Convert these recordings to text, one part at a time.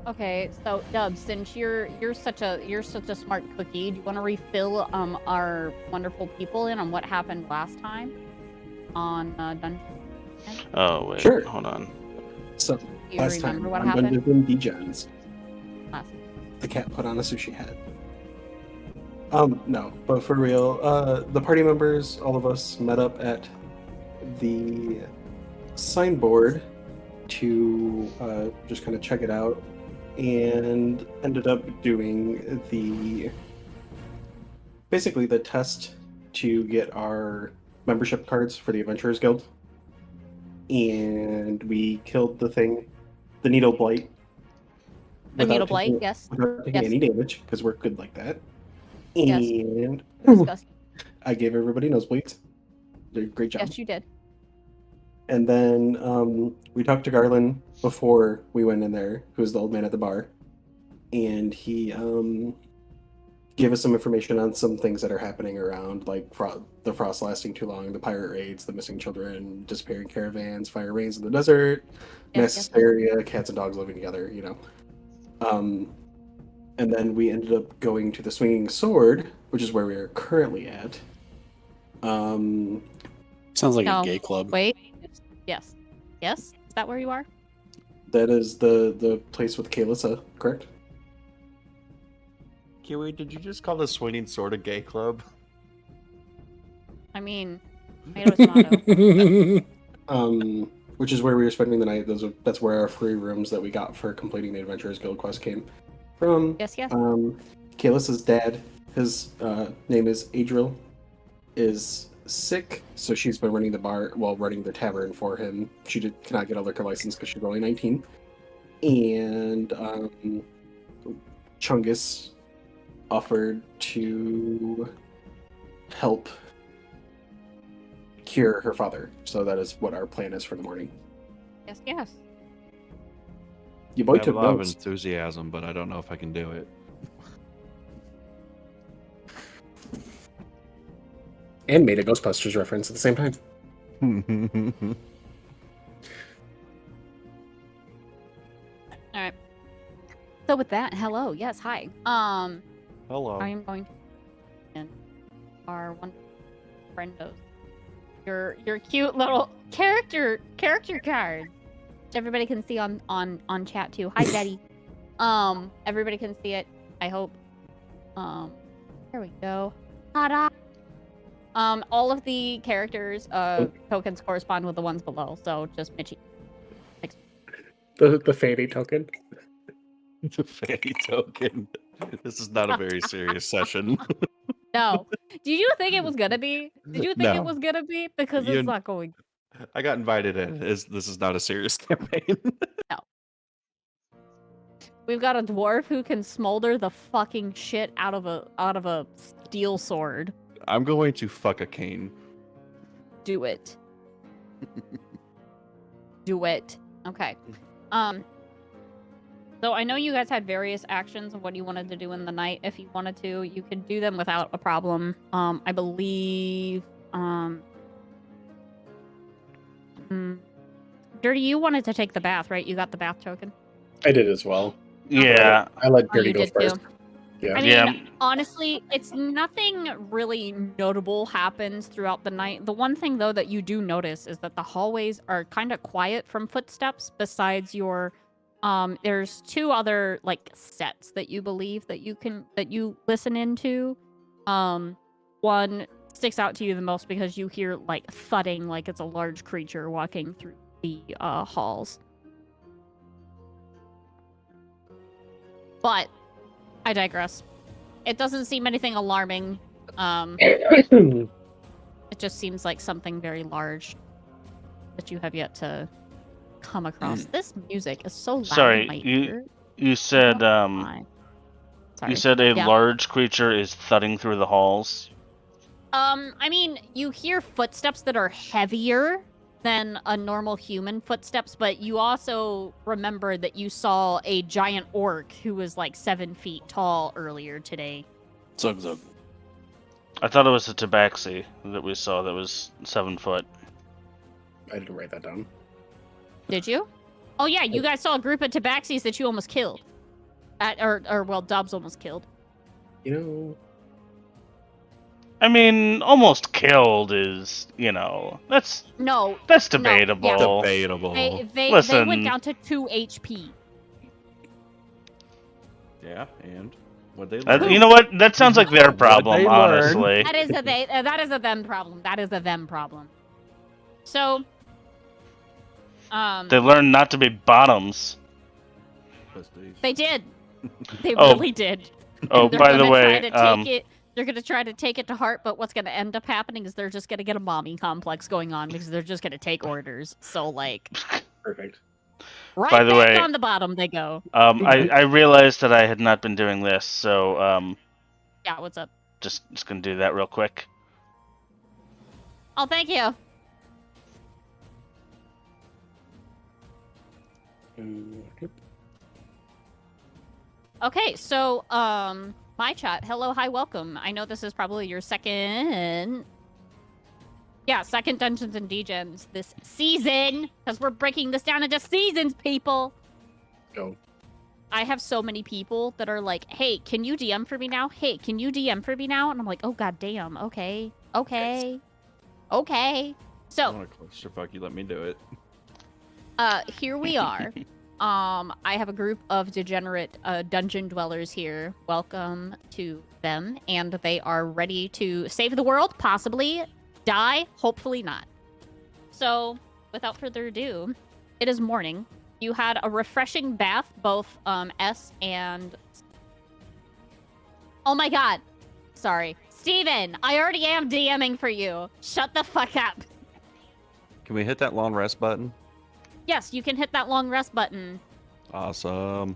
Okay, so Dub, since you're such a smart cookie, do you want to refill our wonderful people in on what happened last time on Dungeon? Oh wait, Sure. hold on. So Do you last remember time what on happened? Dungeons and Degens, Last. the cat put on a sushi hat. No, but for real, the party members, all of us met up at the signboard to just kind of check it out, and ended up doing basically the test to get our membership cards for the Adventurers Guild, and we killed the needle blight. The needle blight, yes. Without taking Yes. any damage, because we're good like that. Yes. And Disgusting. I gave everybody nosebleeds. Did a great job. Yes, you did. And then we talked to Garland before we went in there, who was the old man at the bar. And he gave us some information on some things that are happening around, like the frost lasting too long, the pirate raids, the missing children, disappearing caravans, fire rains in the desert, mass hysteria, cats and dogs living together, you know. And then we ended up going to the Swinging Sword, which is where we are currently at. Sounds like a gay club. Wait. Yes. Yes? Is that where you are? That is the place with Kalissa, correct? Kiwi, did you just call the Swinging Sword a gay club? I mean, tomato, tomato. Which is where we were spending the night. That's where our free rooms that we got for completing the Adventurers Guild quest came from. Yes, yes. Kalissa's dad, his name is Adriel, is sick, so she's been running running the tavern for him. She cannot get a liquor license because she's only 19. And Chungus offered to help cure her father. So that is what our plan is for the morning. Yes, yes. You both I have took a lot of notes. enthusiasm, but I don't know if I can do it. And made a Ghostbusters reference at the same time. All right. So with that, hello. Yes, hi. Hello. I am going to and our one friendos. Your cute little character card. Which everybody can see on chat too. Hi Betty. Everybody can see it, I hope. There we go. Ta-da! All of the characters tokens correspond with the ones below, so just Mitchie. Thanks. The fanny token. The fanny token. This is not a very serious session. No. Did you think it was gonna be? Did you think it was gonna be? Because it's not going. I got invited in. This is not a serious campaign. No. We've got a dwarf who can smolder the fucking shit out of a steel sword. I'm going to fuck a cane. Do it. Do it. Okay. So I know you guys had various actions of what you wanted to do in the night. If you wanted to, you could do them without a problem. I believe Dirty, you wanted to take the bath, right? You got the bath token? I did as well. Yeah. I let Dirty go first. Too. Yeah. I mean, honestly, it's nothing really notable happens throughout the night. The one thing, though, that you do notice is that the hallways are kind of quiet from footsteps besides your... there's two other, like, sets that you believe that you listen into. One sticks out to you the most because you hear, like, thudding like it's a large creature walking through the halls. But I digress. It doesn't seem anything alarming. It just seems like something very large that you have yet to come across. This music is so loud in my ear. You said you said a large creature is thudding through the halls. I mean, you hear footsteps that are heavier than a normal human footsteps, but you also remember that you saw a giant orc who was like 7 feet tall earlier today. Zug zug. I thought it was a tabaxi that we saw that was 7 foot. I didn't write that down. Did you? Oh yeah, you guys saw a group of tabaxis that you almost killed. Well, Dubs almost killed. You know. I mean, almost killed is, that's debatable. Yeah. Debatable. They went down to 2 HP. Yeah, and what they learn. You know what? That sounds like their problem, honestly. That is a them problem. That is a them problem. So, they learned not to be bottoms. They did. They really did. Oh, by the way, they're gonna try to take it to heart, but what's gonna end up happening is they're just gonna get a mommy complex going on because they're just gonna take orders. So like, perfect. Right by the back way, on the bottom they go. I realized that I had not been doing this, so yeah, what's up? Just gonna do that real quick. Oh, thank you. Okay, so my chat. Hello, hi, welcome. I know this is probably your second Dungeons and Degens this season, because we're breaking this down into seasons, people. Go. I have so many people that are like, hey, can you DM for me now? Hey, can you DM for me now? And I'm like, oh, god damn. Okay. So, I want to clusterfuck you. Let me do it. here we are. I have a group of degenerate dungeon dwellers here. Welcome to them, and they are ready to save the world, possibly die, hopefully not. So, without further ado, it is morning. You had a refreshing bath, both S and... Oh my god. Sorry. Steven, I already am DMing for you. Shut the fuck up. Can we hit that long rest button? Yes, you can hit that long rest button. Awesome.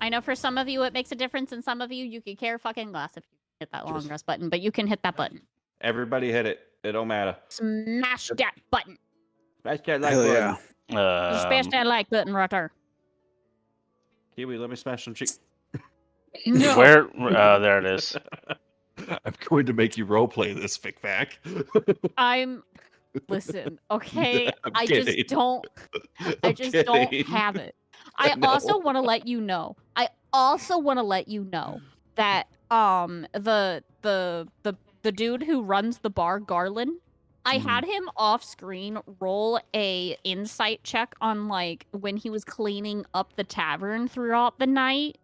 I know for some of you it makes a difference, and some of you could care fucking less if you hit that long rest button, but you can hit that button. Everybody hit it. It don't matter. Smash that button. Smash that like button. Smash that like button right there. Kiwi, let me smash some cheeks. No. Where? There it is. I'm going to make you roleplay this, Fic Fac. Listen, okay? I kidding. just don't have it. I also want to let you know. That the dude who runs the bar, Garland, I had him off screen roll a insight check on like when he was cleaning up the tavern throughout the night.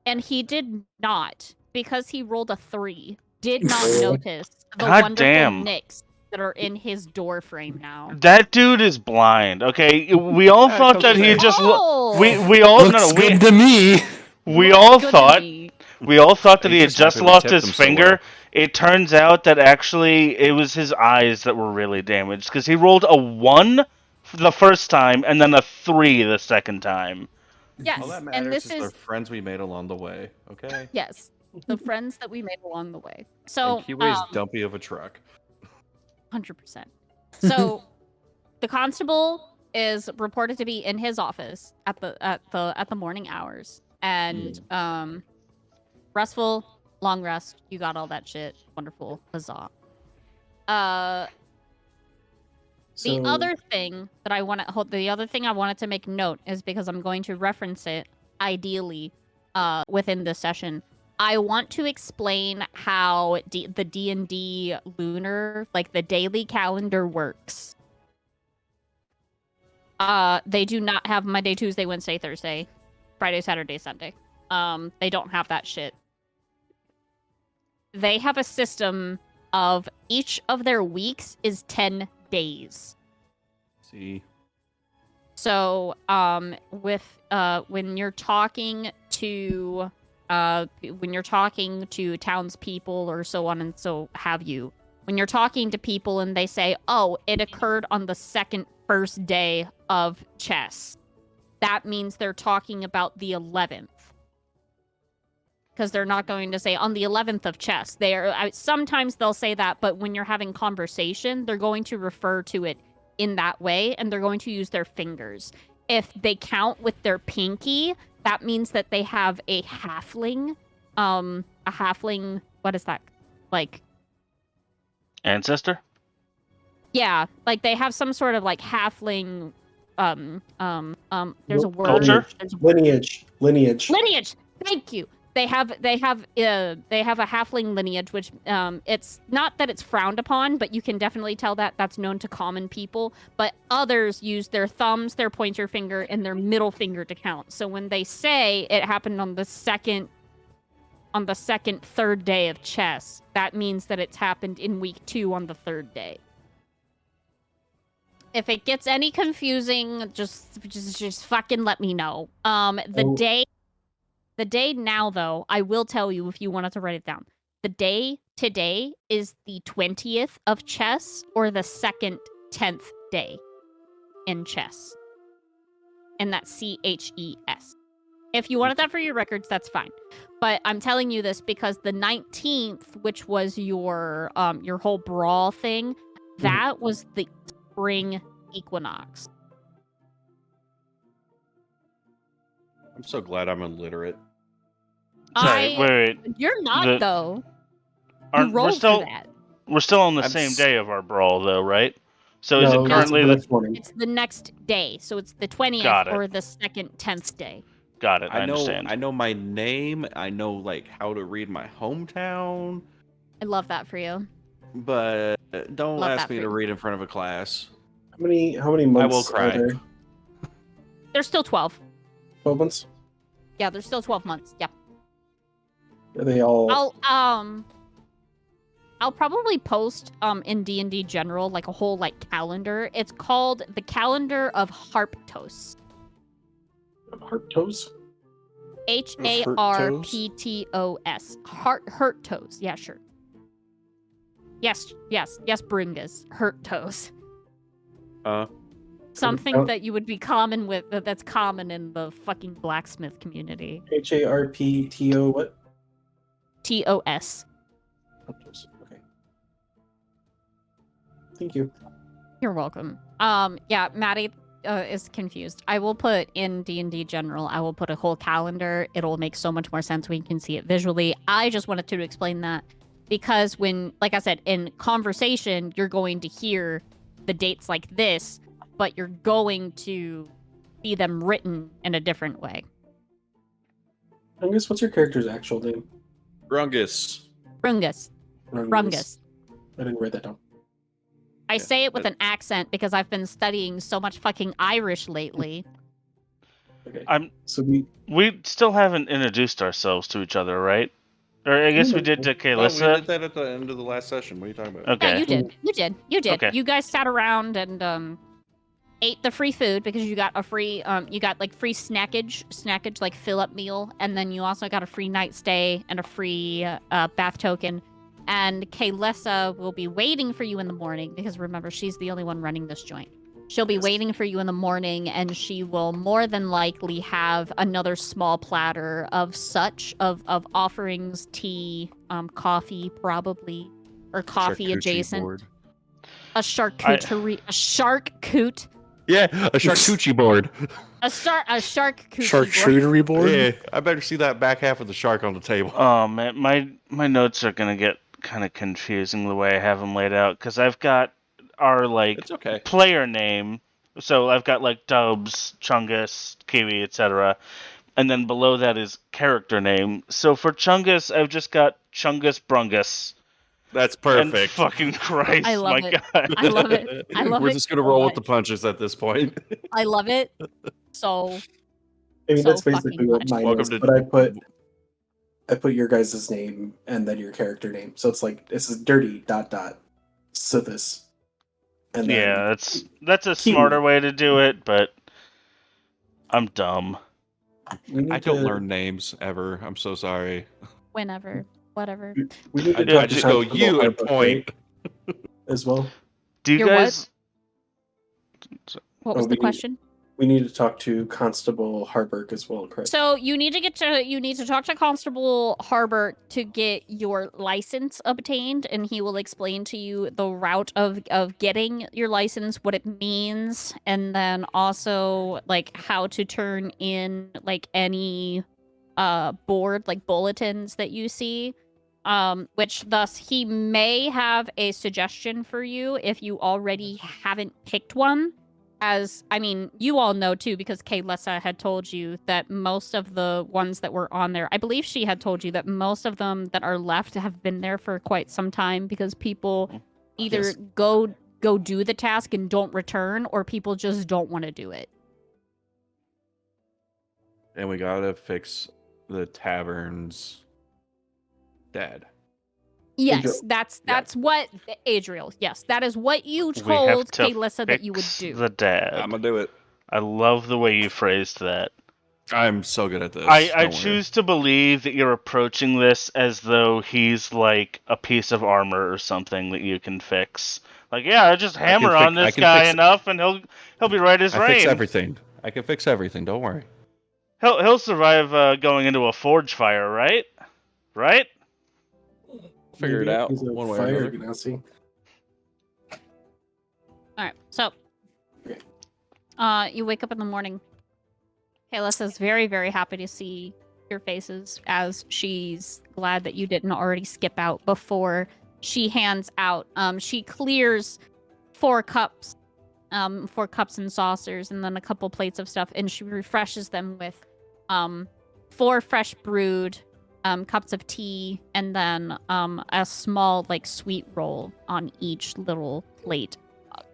And he did not, because he rolled a 3, did not notice the wonderful nicks that are in his door frame now. That dude is blind. Okay, we all thought that he just we all looks good to me. We all thought that he had just lost his finger. It turns out that actually it was his eyes that were really damaged, because he rolled a 1 for the first time and then a 3 the second time. Yes, all that matters and this is the friends we made along the way. Okay. Yes, the friends that we made along the way. So and Kiwi's dumpy of a truck. 100%. So the constable is reported to be in his office at the morning hours, and restful, long rest. You got all that shit. Wonderful, huzzah. The other thing I wanted to make note is, because I'm going to reference it ideally within this session. I want to explain how the D&D lunar, like the daily calendar, works. They do not have Monday, Tuesday, Wednesday, Thursday, Friday, Saturday, Sunday. They don't have that shit. They have a system of each of their weeks is 10 days. See. So, when you're talking to townspeople or so on and so have you, when you're talking to people and they say, "Oh, it occurred on the first day of chess," that means they're talking about the 11th. Because they're not going to say on the 11th of chess. Sometimes they'll say that, but when you're having conversation, they're going to refer to it in that way, and they're going to use their fingers. If they count with their pinky, that means that they have a halfling. What is that? Like... Ancestor? Yeah, like they have some sort of like halfling. There's a word. Culture? There's a word. Lineage. Lineage. Thank you. They have a halfling lineage, which it's not that it's frowned upon, but you can definitely tell that that's known to common people. But others use their thumbs, their pointer finger, and their middle finger to count. So when they say it happened on the third day of chess, that means that it's happened in week 2 on the 3rd day. If it gets any confusing, just fucking let me know. The day now, though, I will tell you if you wanted to write it down. The day today is the 20th of chess or the second 10th day in chess. And that's CHES. If you wanted that for your records, that's fine. But I'm telling you this because the 19th, which was your whole brawl thing, that was the spring equinox. I'm so glad I'm illiterate. Sorry, wait. You're not, though. You We're rolled still, for that. We're still on the same day of our brawl, though, right? So is No, it currently it's the morning? It's the next day, so it's the 20th Got it. or the second 10th day. Got it. I understand. I know my name. I know like how to read my hometown. I love that for you. But don't Love ask that me for to you. read in front of a class. How many months I will cry. are there? There's still 12. 12 months? Yeah, there's still 12 months. Yeah. Are they all... I'll probably post in D&D General like a whole like calendar. It's called the Calendar of Harptos. Harptos? Harptos. Hurt toes. Yeah, sure. Yes, Bringas. Hurt toes. Something that you would be common with, that's common in the fucking blacksmith community. HARPTO what? TOS. Harptos. Okay. Thank you. You're welcome. Yeah, Maddie is confused. I will put in D&D General, I will put a whole calendar. It'll make so much more sense when you can see it visually. I just wanted to explain that because when, like I said, in conversation, you're going to hear the dates like this, but you're going to see them written in a different way. Rungus, what's your character's actual name? Rungus. Rungus. I didn't write that down. I say it with an accent because I've been studying so much fucking Irish lately. Okay. So we still haven't introduced ourselves to each other, right? Or I guess we did to Kaylissa. Oh, we did that at the end of the last session. What are you talking about? Okay. Yeah, you did. Okay. You guys sat around and ate the free food because you got a free you got like free snackage like fill up meal, and then you also got a free night stay and a free bath token. And Kaylissa will be waiting for you in the morning because remember, she's the only one running this joint. She'll be waiting for you in the morning, and she will more than likely have another small platter of offerings, tea, coffee probably, or coffee adjacent. Board. A charcuterie. Yeah, a charcuterie board. A charcuterie board. Yeah, I better see that back half of the shark on the table. Oh man, my notes are gonna get kind of confusing the way I have them laid out because I've got our player name, so I've got like Dubs, Chungus, Kiwi, etc., and then below that is character name. So for Chungus, I've just got Chungus Brungus. That's perfect. And fucking Christ, I love my it. God. I love it. We're just gonna roll with the punches at this point. I love it. So. I mean, that's basically what mine Welcome is. to- But I put your guys' name and then your character name. So it's like this is dirty ... Sithis. And then Yeah, that's a smarter way to do it, but I'm dumb. I don't learn names ever. I'm so sorry. Whenever, whatever. We need I just go you and point as well. Do you guys? What was the question? We need to talk to Constable Harburg as well, correct? So you need to talk to Constable Harburg to get your license obtained, and he will explain to you the route of getting your license, what it means, and then also like how to turn in like any board like bulletins that you see. which thus he may have a suggestion for you if you already haven't picked one. As, I mean, you all know too, because Kaylessa had told you that most of the ones that were on there, I believe she had told you that most of them that are left have been there for quite some time because people either go do the task and don't return, or people just don't want to do it. And we gotta fix the tavern's dad. Yes, that's what Adriel. Yes, that is what you We have told to Kaylissa that you would fix do. the dad. I'm gonna do it. I love the way you phrased that. I'm so good at this. I choose to believe that you're approaching this as though he's like a piece of armor or something that you can fix. Like, yeah, I just hammer on this guy enough, and he'll be right as rain. I fix everything. I can fix everything. Don't worry. He'll survive going into a forge fire, right? Right? Figure it out. He's a one way or fire another. genasi. All right, so you wake up in the morning. Kaylessa's very, very happy to see your faces, as she's glad that you didn't already skip out before she hands out. She clears 4 cups and saucers, and then a couple plates of stuff, and she refreshes them with 4 fresh brewed cups of tea, and then a small like sweet roll on each little plate,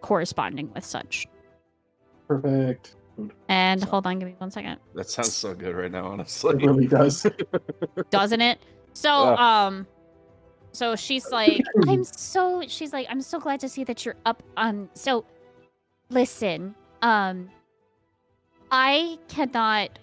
corresponding with such. Perfect. And hold on, give me 1 second. That sounds so good right now, honestly. It really does. Doesn't it? So so she's like, I'm so glad to see that you're up on. So listen, I cannot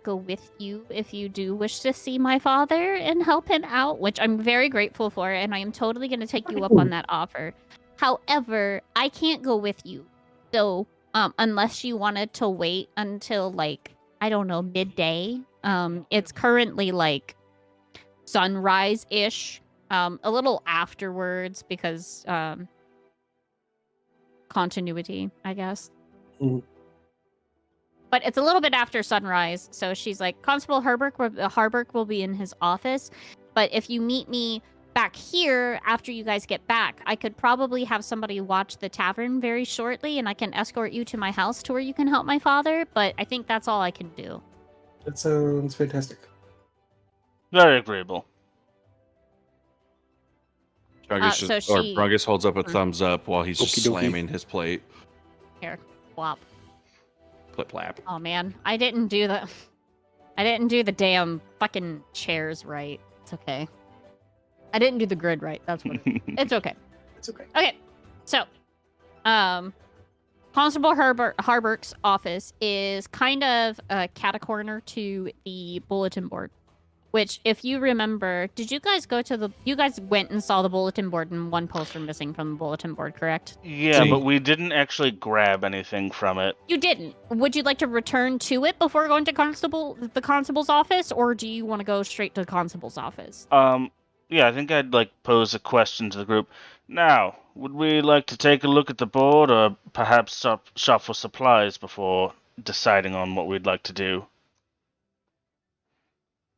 go with you if you do wish to see my father and help him out, which I'm very grateful for, and I am totally going to take you up on that offer. However, I can't go with you. So, unless you wanted to wait until, like, I don't know, midday. It's currently, like, sunrise-ish. A little afterwards because, continuity, I guess. Mm. But it's a little bit after sunrise, so she's like, Constable Harburg will be in his office, but if you meet me back here after you guys get back, I could probably have somebody watch the tavern very shortly, and I can escort you to my house to where you can help my father, but I think that's all I can do. That sounds fantastic. Very agreeable. Brungus holds up a thumbs up while he's just Okie dokie. slamming his plate. Here, flop. Clip plap. Oh man, I didn't do the damn fucking chairs right. It's okay. I didn't do the grid right. That's what it's okay. It's okay. Okay. So, Constable Harburg's office is kind of a catacorner to the bulletin board. Which, if you remember, you guys went and saw the bulletin board and one poster missing from the bulletin board, correct? Yeah, but we didn't actually grab anything from it. You didn't. Would you like to return to it before going to the constable's office, or do you want to go straight to the constable's office? Yeah, I think I'd like pose a question to the group. Now, would we like to take a look at the board, or perhaps shop for supplies before deciding on what we'd like to do?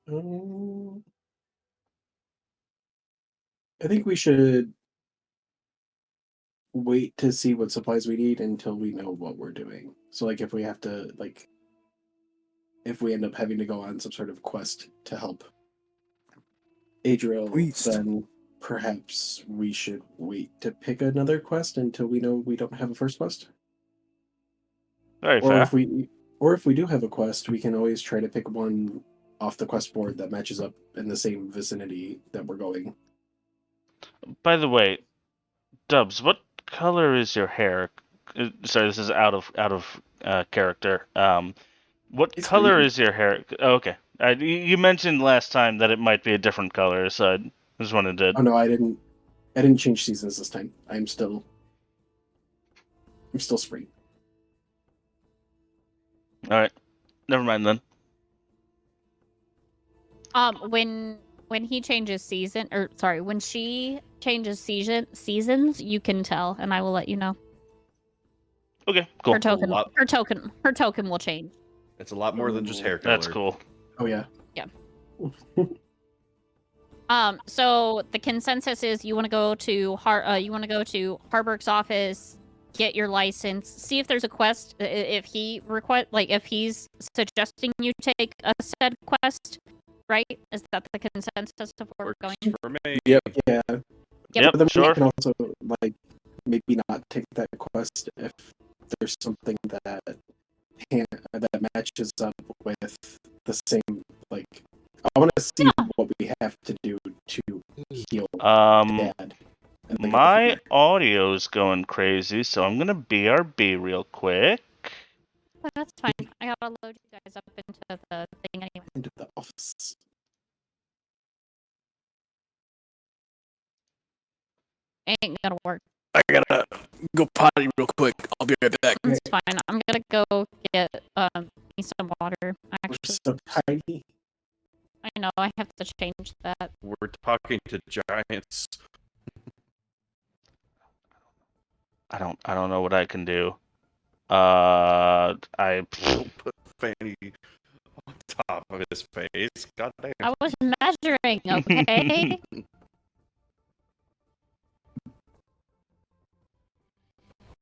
I think we should wait to see what supplies we need until we know what we're doing. So, like, if we have to, like, if we end up having to go on some sort of quest to help Adriel, then perhaps we should wait to pick another quest until we know we don't have a first quest. Very fair. If we do have a quest, we can always try to pick one off the quest board that matches up in the same vicinity that we're going. By the way, Dubs, what color is your hair? Sorry, this is out of character. What color is your hair? Oh, okay. You mentioned last time that it might be a different color, so I just wanted to. Oh no, I didn't change seasons this time. I'm still spring. All right, never mind then. When he changes season, or sorry, when she changes seasons, you can tell, and I will let you know. Okay, cool. Her token will change. It's a lot more than just hair color. That's cool. Oh yeah. Yeah. So the consensus is you want to go to Harburg's office, get your license, see if there's a quest. If he's suggesting you take a said quest, right? Is that the consensus of where we're going? For me. Yep. Yeah. Yep, But then sure. we can also maybe not take that quest if there's something that matches up with the same I want to see what we have to do to heal Dad. My audio's going crazy, so I'm gonna BRB real quick. Well, that's fine. I gotta load you guys up into the thing anyway. Into the office. Ain't gonna work. I gotta go potty real quick. I'll be right back. It's fine. I'm gonna go get me some water. Actually, We're so tiny. I know I have to change that. We're talking to giants. I don't know what I can do. I Don't put Fanny on top of his face. God damn. I was measuring, okay?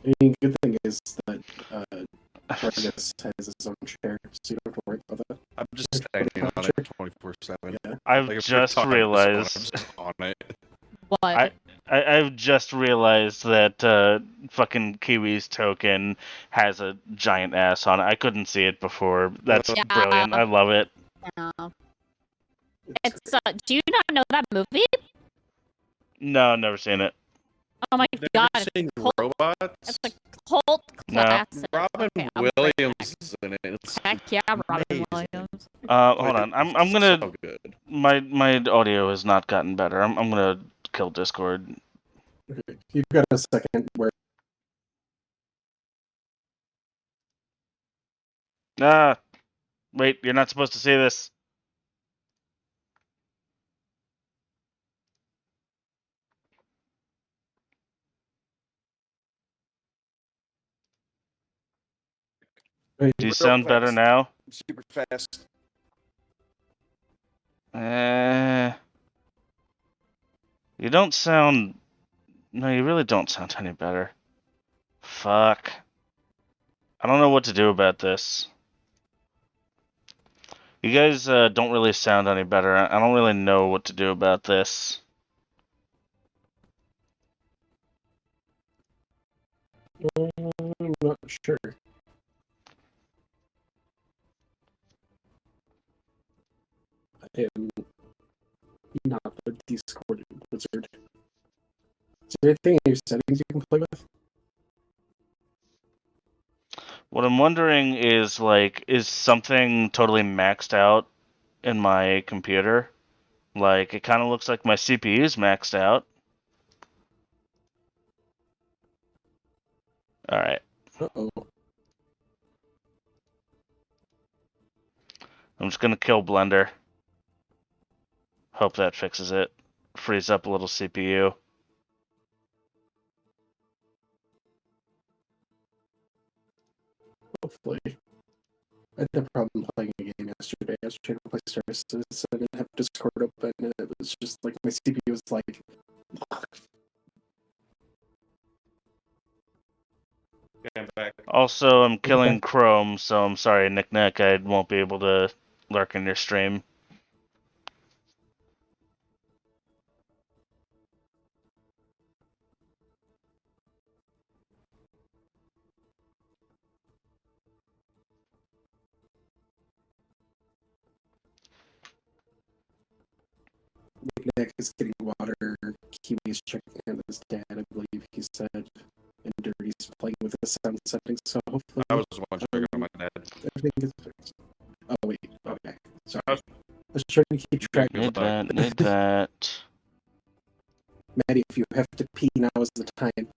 I mean, good thing is that Argus has his own chair, so you don't have to worry about that. I'm just standing on it 24/7. Yeah. I've just realized. On it. What? I've just realized that fucking Kiwi's token has a giant ass on it. I couldn't see it before. That's brilliant. I love it. It's do you not know that movie? No, never seen it. Oh my god. Seen Cult, robots? it's a cult classic. Robin Okay, Williams is in it. It's heck yeah, Robin amazing. Williams. Hold on. I'm gonna. So good. My audio has not gotten better. I'm gonna kill Discord. Okay. You've got a second where Wait. You're not supposed to see this. Do you sound better now? Super fast. You don't sound. No, you really don't sound any better. Fuck. I don't know what to do about this. You guys don't really sound any better. I don't really know what to do about this. I'm not sure. I am not the Discord wizard. Is there anything in your settings you can play with? What I'm wondering is, is something totally maxed out in my computer? Like, it kind of looks like my CPU is maxed out. Alright. Uh-oh. I'm just gonna kill Blender. Hope that fixes it. Frees up a little CPU. Hopefully. I had a problem playing a game yesterday. I was trying to play Star Citizen and didn't have Discord open, and it was just like my CPU was like. Yeah, I'm back. Also, I'm killing Chrome, so I'm sorry, Nick. I won't be able to lurk in your stream. Nick is getting water. Kiwi's checking on his dad, I believe he said. And Dirty's playing with the sound settings, so hopefully. I was the one checking on my dad. Everything is fixed. Oh, wait. Okay. Sorry. I was trying to keep track of Need that. Maddie, if you have to pee, now is the time.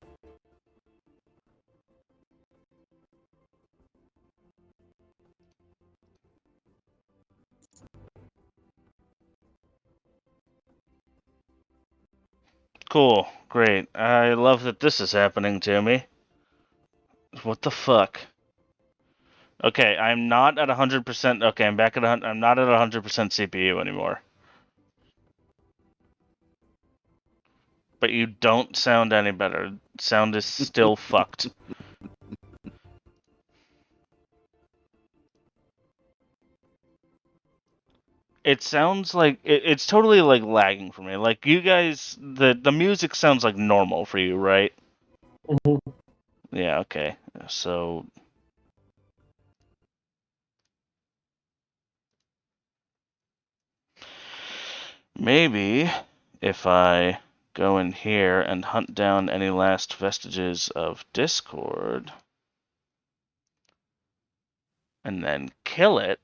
Cool. Great. I love that this is happening to me. What the fuck? Okay, I'm not at 100%. Okay, I'm back at I'm not at 100% CPU anymore. but you don't sound any better. Sound is still fucked. It sounds like it's totally like lagging for me. Like you guys, the music sounds like normal for you, right? Mhm. Yeah. Okay. So maybe if I go in here and hunt down any last vestiges of Discord and then kill it.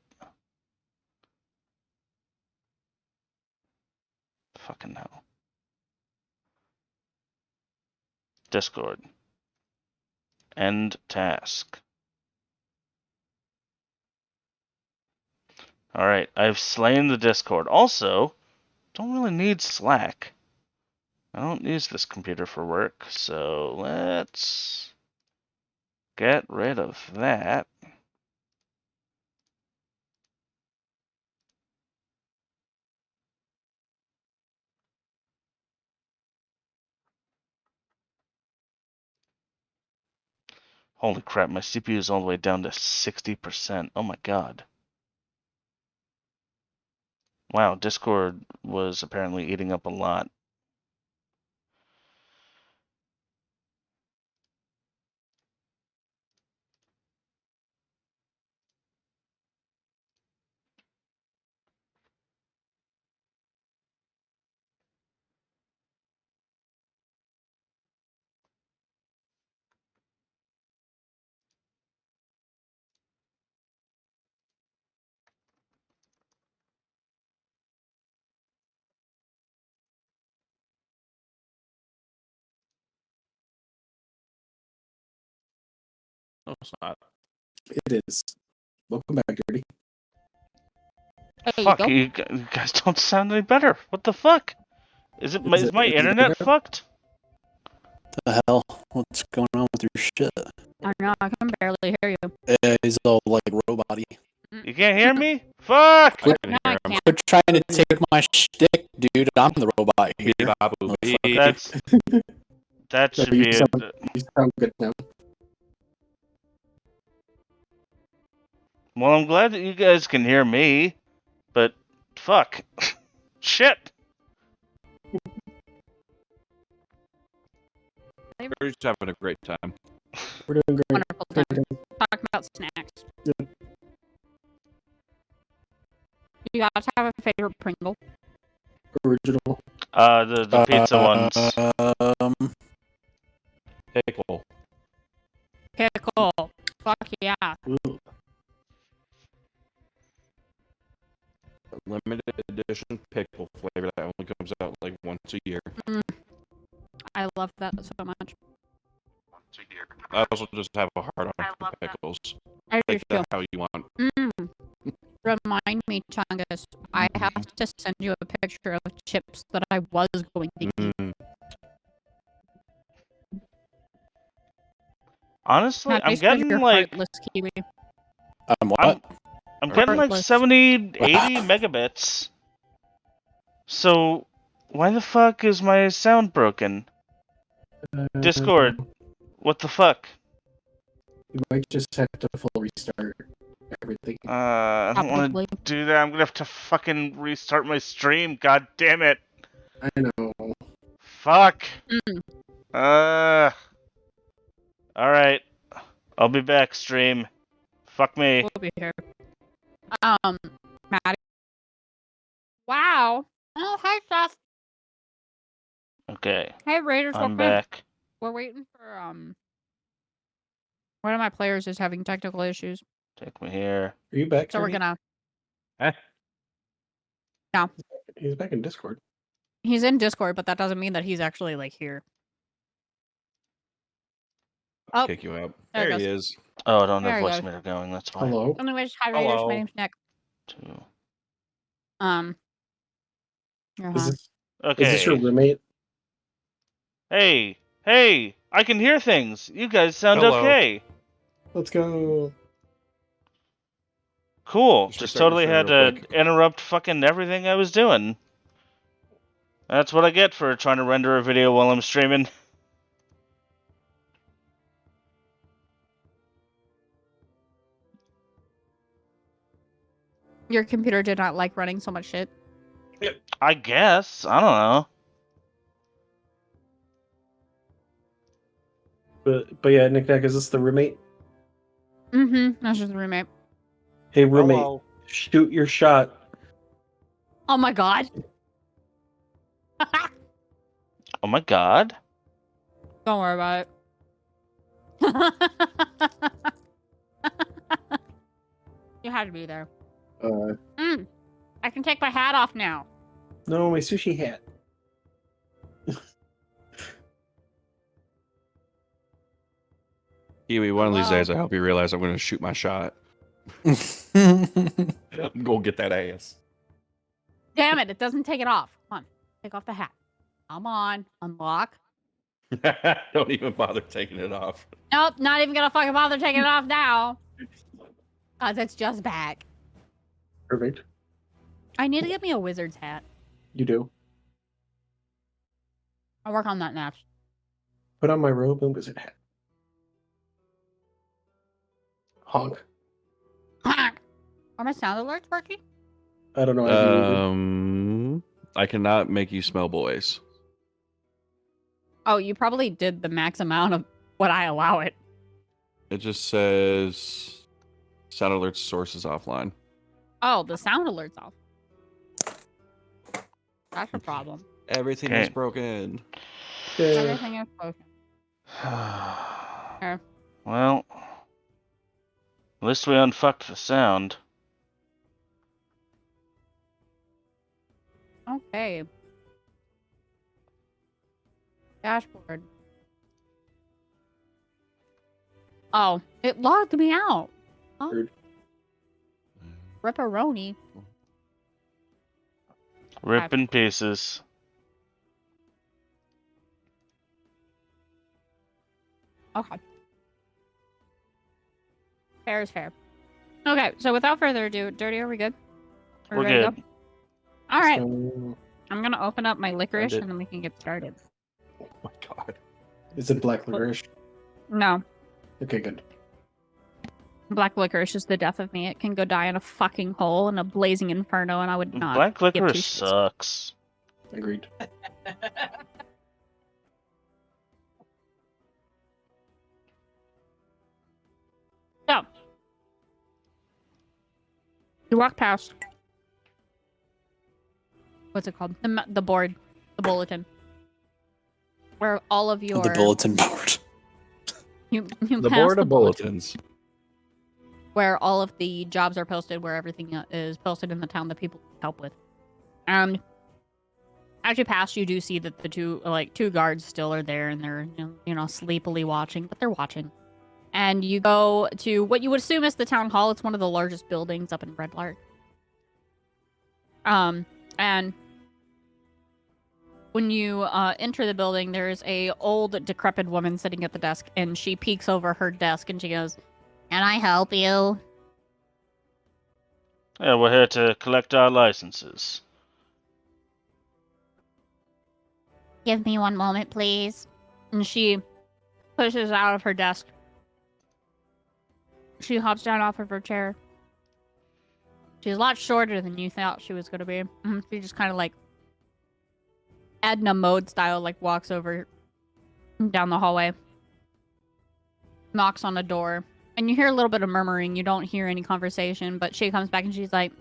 Fucking hell. Discord. End task. Alright, I've slain the Discord. Also, don't really need Slack. I don't use this computer for work, so let's get rid of that. Holy crap, my CPU is all the way down to 60%. Oh my god. Wow, Discord was apparently eating up a lot. No, it's not. It is. Welcome back, Dirty. There you Fuck, go. you guys don't sound any better. What the fuck? Is my it internet better? fucked? The hell? What's going on with your shit? I know, I can barely hear you. It's all like robot-y. You can't hear me? Fuck! I can No, hear I him. can't. Quit trying to take my shtick, dude. I'm the robot here. Beep, bop, boop, beep. That's that No, should be it. you sound good now. Well, I'm glad that you guys can hear me, but fuck. Shit. We're just having a great time. We're doing great. Wonderful time. Talking about snacks. Yeah. You guys have a favorite Pringle? Original. The pizza ones. Pickle. Pickle. Fuck yeah. Ooh. Limited edition pickle flavor that only comes out like once a year. I love that so much. I also just have a hard on for pickles. I do Take too. that how you want. Remind me, Chungus, I have to send you a picture of chips that I was going to eat. Mm. Honestly, Not I'm based on getting your like heartless kiwi. What? I'm getting like Heartless. 70, 80 megabits. So why the fuck is my sound broken? Discord, what the fuck? You might just have to full restart everything. I don't want Probably. to do that. I'm gonna have to fucking restart my stream. God damn it. I know. Fuck. Mm. Alright. I'll be back, stream. Fuck me. We'll be here. Maddie. Wow. Oh, hi, Seth. Okay. Hey, Raiders. I'm welcome in. back. We're waiting for, one of my players is having technical issues. Take me here. Are you back? So we're Dirty? gonna... He's back in Discord. He's in Discord, but that doesn't mean that he's actually, like, here. Oh, Kick you out. there it There he goes. is. Oh, I don't have There he voice goes. meter going. That's why. Hello. Anyways, hi, Raiders. Hello. My name's Nick. 2. You're Is on. this, Okay. is this your roommate? Hey, I can hear things. You guys sound Hello. okay. Let's go. Cool. Just Just restart your totally stream had real to quick. interrupt fucking everything I was doing. That's what I get for trying to render a video while I'm streaming. Your computer did not like running so much shit. I guess. I don't know. But yeah, Nick Nack, is this the roommate? Mm-hmm. That's just the roommate. Hey, roommate, Hello. shoot your shot. Oh my god. Oh my god. Don't worry about it. You had to be there. I can take my hat off now. No, my sushi hat. Kiwi, one of these Hello? days I hope you realize I'm going to shoot my shot. I'm going to get that ass. Damn it, it doesn't take it off. Come on, take off the hat. Come on, unlock. Don't even bother taking it off. Nope, not even gonna fucking bother taking it off now. Cause it's just back. Perfect. I need to get me a wizard's hat. You do. I'll work on that next. Put on my robe and wizard hat. Honk. Are my sound alerts working? I don't know. I have muted. I cannot make you smell boys. Oh, you probably did the max amount of what I allow it. It just says sound alert source is offline. Oh, the sound alert's off. That's a problem. Everything Okay. is broken. Okay. Everything is broken. Here. Well, at least we unfucked the sound. Okay. Dashboard. Oh, it logged me out. Oh, Weird. ripperoni. Rip in pieces. Okay. Fair is fair. Okay, so without further ado, Dirty, are we good? Are we We're ready to good. go? All right. So, I'm going to open up my licorice it. and then we can get started. Oh my god. is it black licorice? No. Okay, good. Black licorice is the death of me. It can go die in a fucking hole in a blazing inferno, and I would not. Black give two licorice shits. sucks. Agreed. So, you walk past. What's it called? The board, the bulletin, where all of your The bulletin board. you The pass board the of bulletin, bulletins. where all of the jobs are posted, where everything is posted in the town that people help with. And as you pass, you do see that the two guards still are there, and they're sleepily watching, but they're watching. And you go to what you would assume is the town hall. It's one of the largest buildings up in Red Lark. And when you enter the building, there's a old, decrepit woman sitting at the desk, and she peeks over her desk and she goes, "Can I help you?" Yeah, we're here to collect our licenses. "Give me one moment, please." And she pushes out of her desk. She hops down off of her chair. She's a lot shorter than you thought she was going to be. She just kind of like Edna Mode style, like walks over down the hallway, knocks on the door, and you hear a little bit of murmuring. You don't hear any conversation, but she comes back and she's like,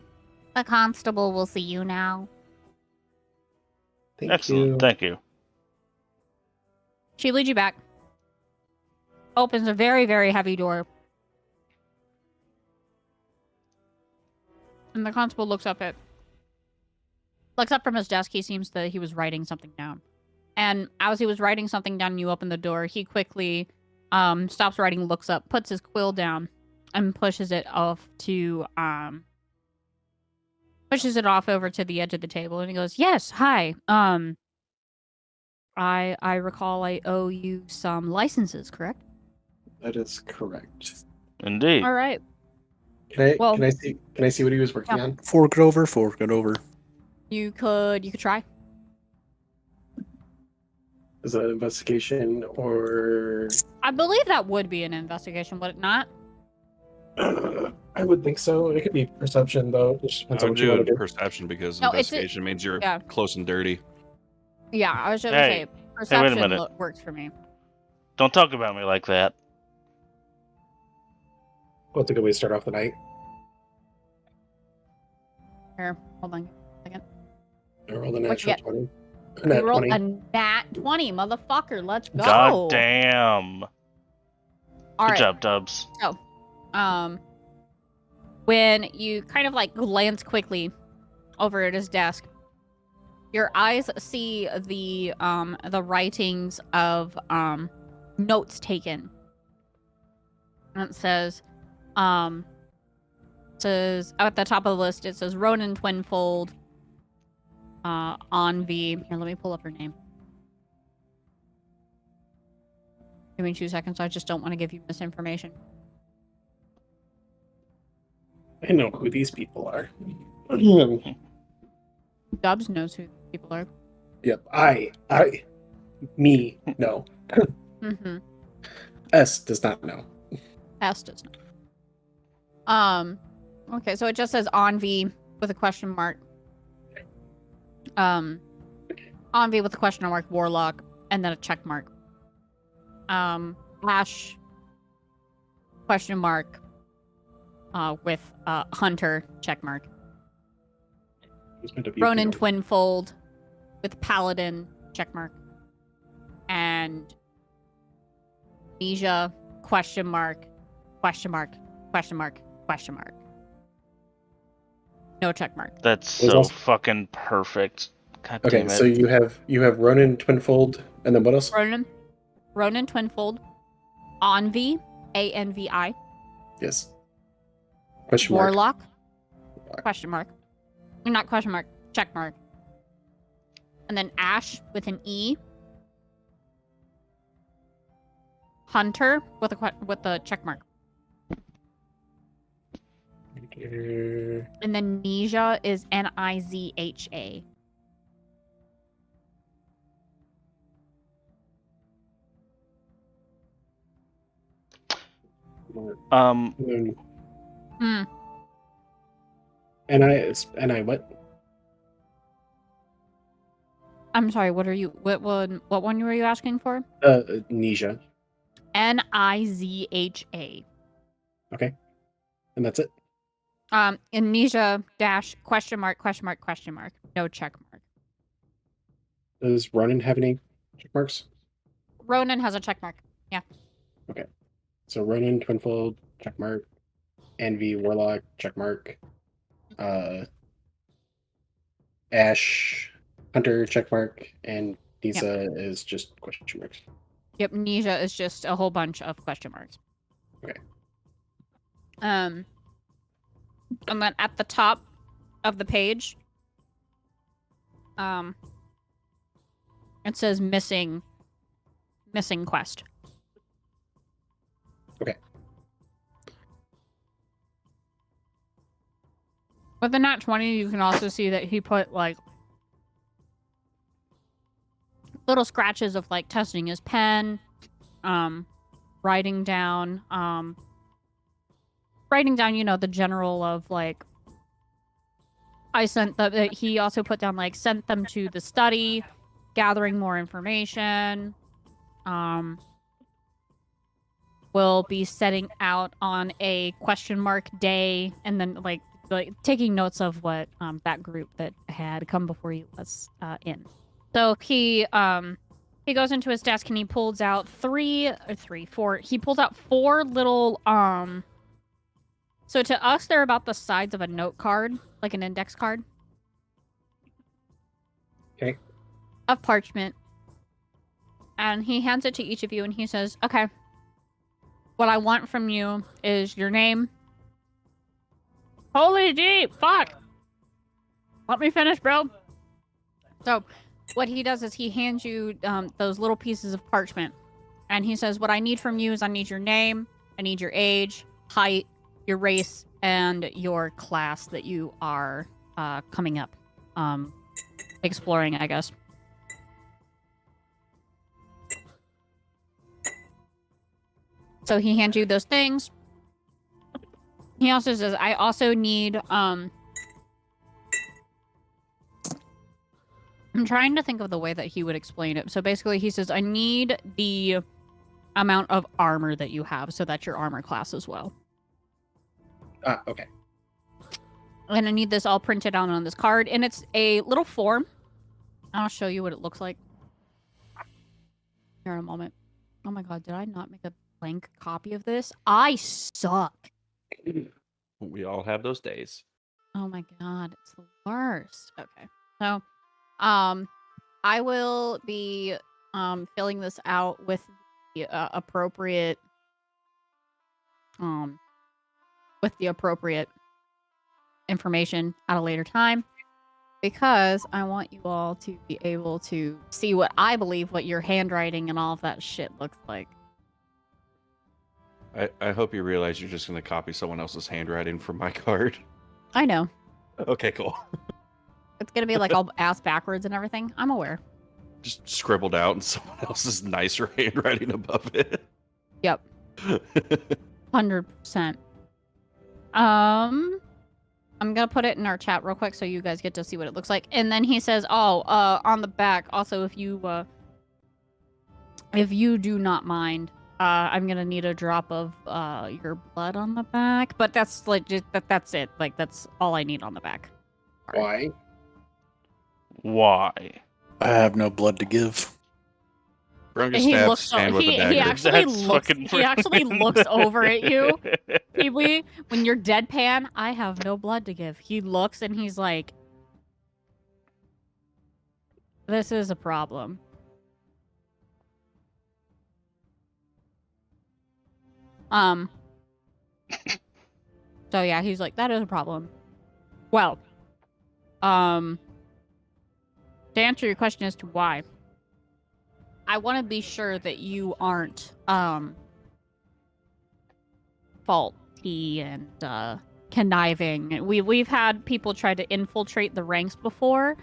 "The constable will see you now." Thank Excellent, you. thank you. She leads you back, opens a very, very heavy door. And the constable looks up from his desk. He seems that he was writing something down. And as he was writing something down and you open the door, he quickly stops writing, looks up, puts his quill down, and pushes it off over to the edge of the table. And he goes, "Yes, hi. I recall I owe you some licenses, correct?" That is correct. Indeed. All right. Can Well- I see what he was working Yeah. on? Fork it over, fork it over. You could try. Is it an investigation or? I believe that would be an investigation, would it not? I would think so. It could be perception though. It just depends I on would what you do want a to do. perception because No, it's a- investigation means you're yeah. close and dirty. Yeah, I was just Hey. gonna say Hey, wait a perception minute. works for me. Don't talk about me like that. What's a good way to start off the night? Here, hold on. I rolled a What'd you natural get? 20. A You nat rolled 20. a nat 20, motherfucker. Let's go. God damn. All Good right. job, Dubs. So, when you kind of like glance quickly over at his desk, your eyes see the writings of notes taken. And it says at the top of the list it says Ronan Twinfold, Envy. Here, let me pull up her name. Give me 2 seconds. I just don't want to give you misinformation. I know who these people are. Dubs knows who people are. Yep. Me, no. Mm-hmm. S does not know. S does not. Okay, so it just says Envy with a question mark. Envy with a question mark, Warlock, and then a check mark. Ash question mark with Hunter check mark. He's meant to be Ronan here. Twinfold with Paladin check mark. And Nisha question mark, question mark, question mark, question mark. No check mark. That's Was so also- fucking perfect. God Okay, damn it. so you have Ronan Twinfold, and then what else? Ronan Twinfold, Envy, Anvi, Yes. Question mark. Warlock, question mark. Not question mark, check mark. And then Ash with an E. Hunter with a check mark. And then Nisha is Nizha. Hmm. And I what? I'm sorry, what one were you asking for? Nisha. Nizha. Okay. And that's it. Amnesia dash question mark question mark question mark. No check mark. Does Ronan have any check marks? Ronan has a check mark. Yeah. Okay. So Ronan, Twinfold, check mark. Envy, Warlock, check mark. Ash, Hunter, check mark. And Nisa is just question marks. Yep, Nisha is just a whole bunch of question marks. Okay. And then at the top of the page, it says missing quest. Okay. With the nat 20, you can also see that he put like little scratches of like testing his pen, writing down, the general of like, I sent the, he also put down like, sent them to the study, gathering more information, will be setting out on a question mark day, and then like taking notes of what that group that had come before you was in. So he goes into his desk and he pulls out he pulls out 4 little so to us they're about the size of a note card, like an index card. Okay. Of parchment. And he hands it to each of you and he says, "Okay. What I want from you is your name." Holy gee, fuck! Let me finish, bro. So, what he does is he hands you those little pieces of parchment. And he says, what I need from you is I need your name, I need your age, height, your race, and your class that you are coming up. Exploring, I guess. So he hands you those things. He also says, I also need, I'm trying to think of the way that he would explain it. So basically he says, I need the amount of armor that you have, so that's your armor class as well. Okay. And I need this all printed out on this card, and it's a little form. I'll show you what it looks like here in a moment. Oh my god, did I not make a blank copy of this? I suck. We all have those days. Oh my god, it's the worst. Okay. So, I will be filling this out with the appropriate information at a later time, because I want you all to be able to see what I believe what your handwriting and all of that shit looks like. I hope you realize you're just going to copy someone else's handwriting from my card. I know. Okay, cool. It's gonna be like all ass backwards and everything. I'm aware. Just scribbled out in someone else's nicer handwriting above it. Yep. 100%. I'm gonna put it in our chat real quick so you guys get to see what it looks like. And then he says, on the back, also if you do not mind, I'm gonna need a drop of your blood on the back. But that's like that's it. Like that's all I need on the back. Why? Why? I have no blood to give. Brung just He stabs looks his so, hand with a he dagger. actually That's looks fucking he actually brilliant. looks over at you. Pee-wee, when you're deadpan, I have no blood to give. He looks and he's like, this is a problem. So yeah, he's like, that is a problem. Well, to answer your question as to why, I want to be sure that you aren't, faulty and, conniving. We've had people try to infiltrate the ranks before,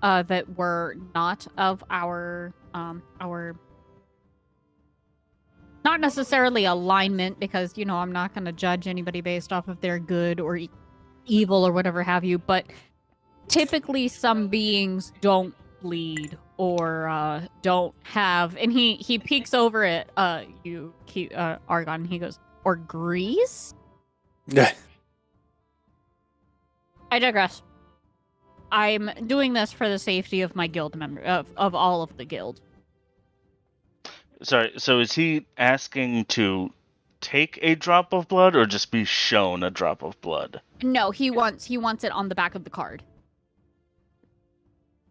that were not of our not necessarily alignment, because, you know, I'm not going to judge anybody based off of their good or evil or whatever have you, but typically some beings don't bleed or don't have, and he peeks over at Argon, and he goes, or grease? Yeah. I digress. I'm doing this for the safety of my guild member, of all of the guild. Sorry, so is he asking to take a drop of blood or just be shown a drop of blood? No, he wants it on the back of the card.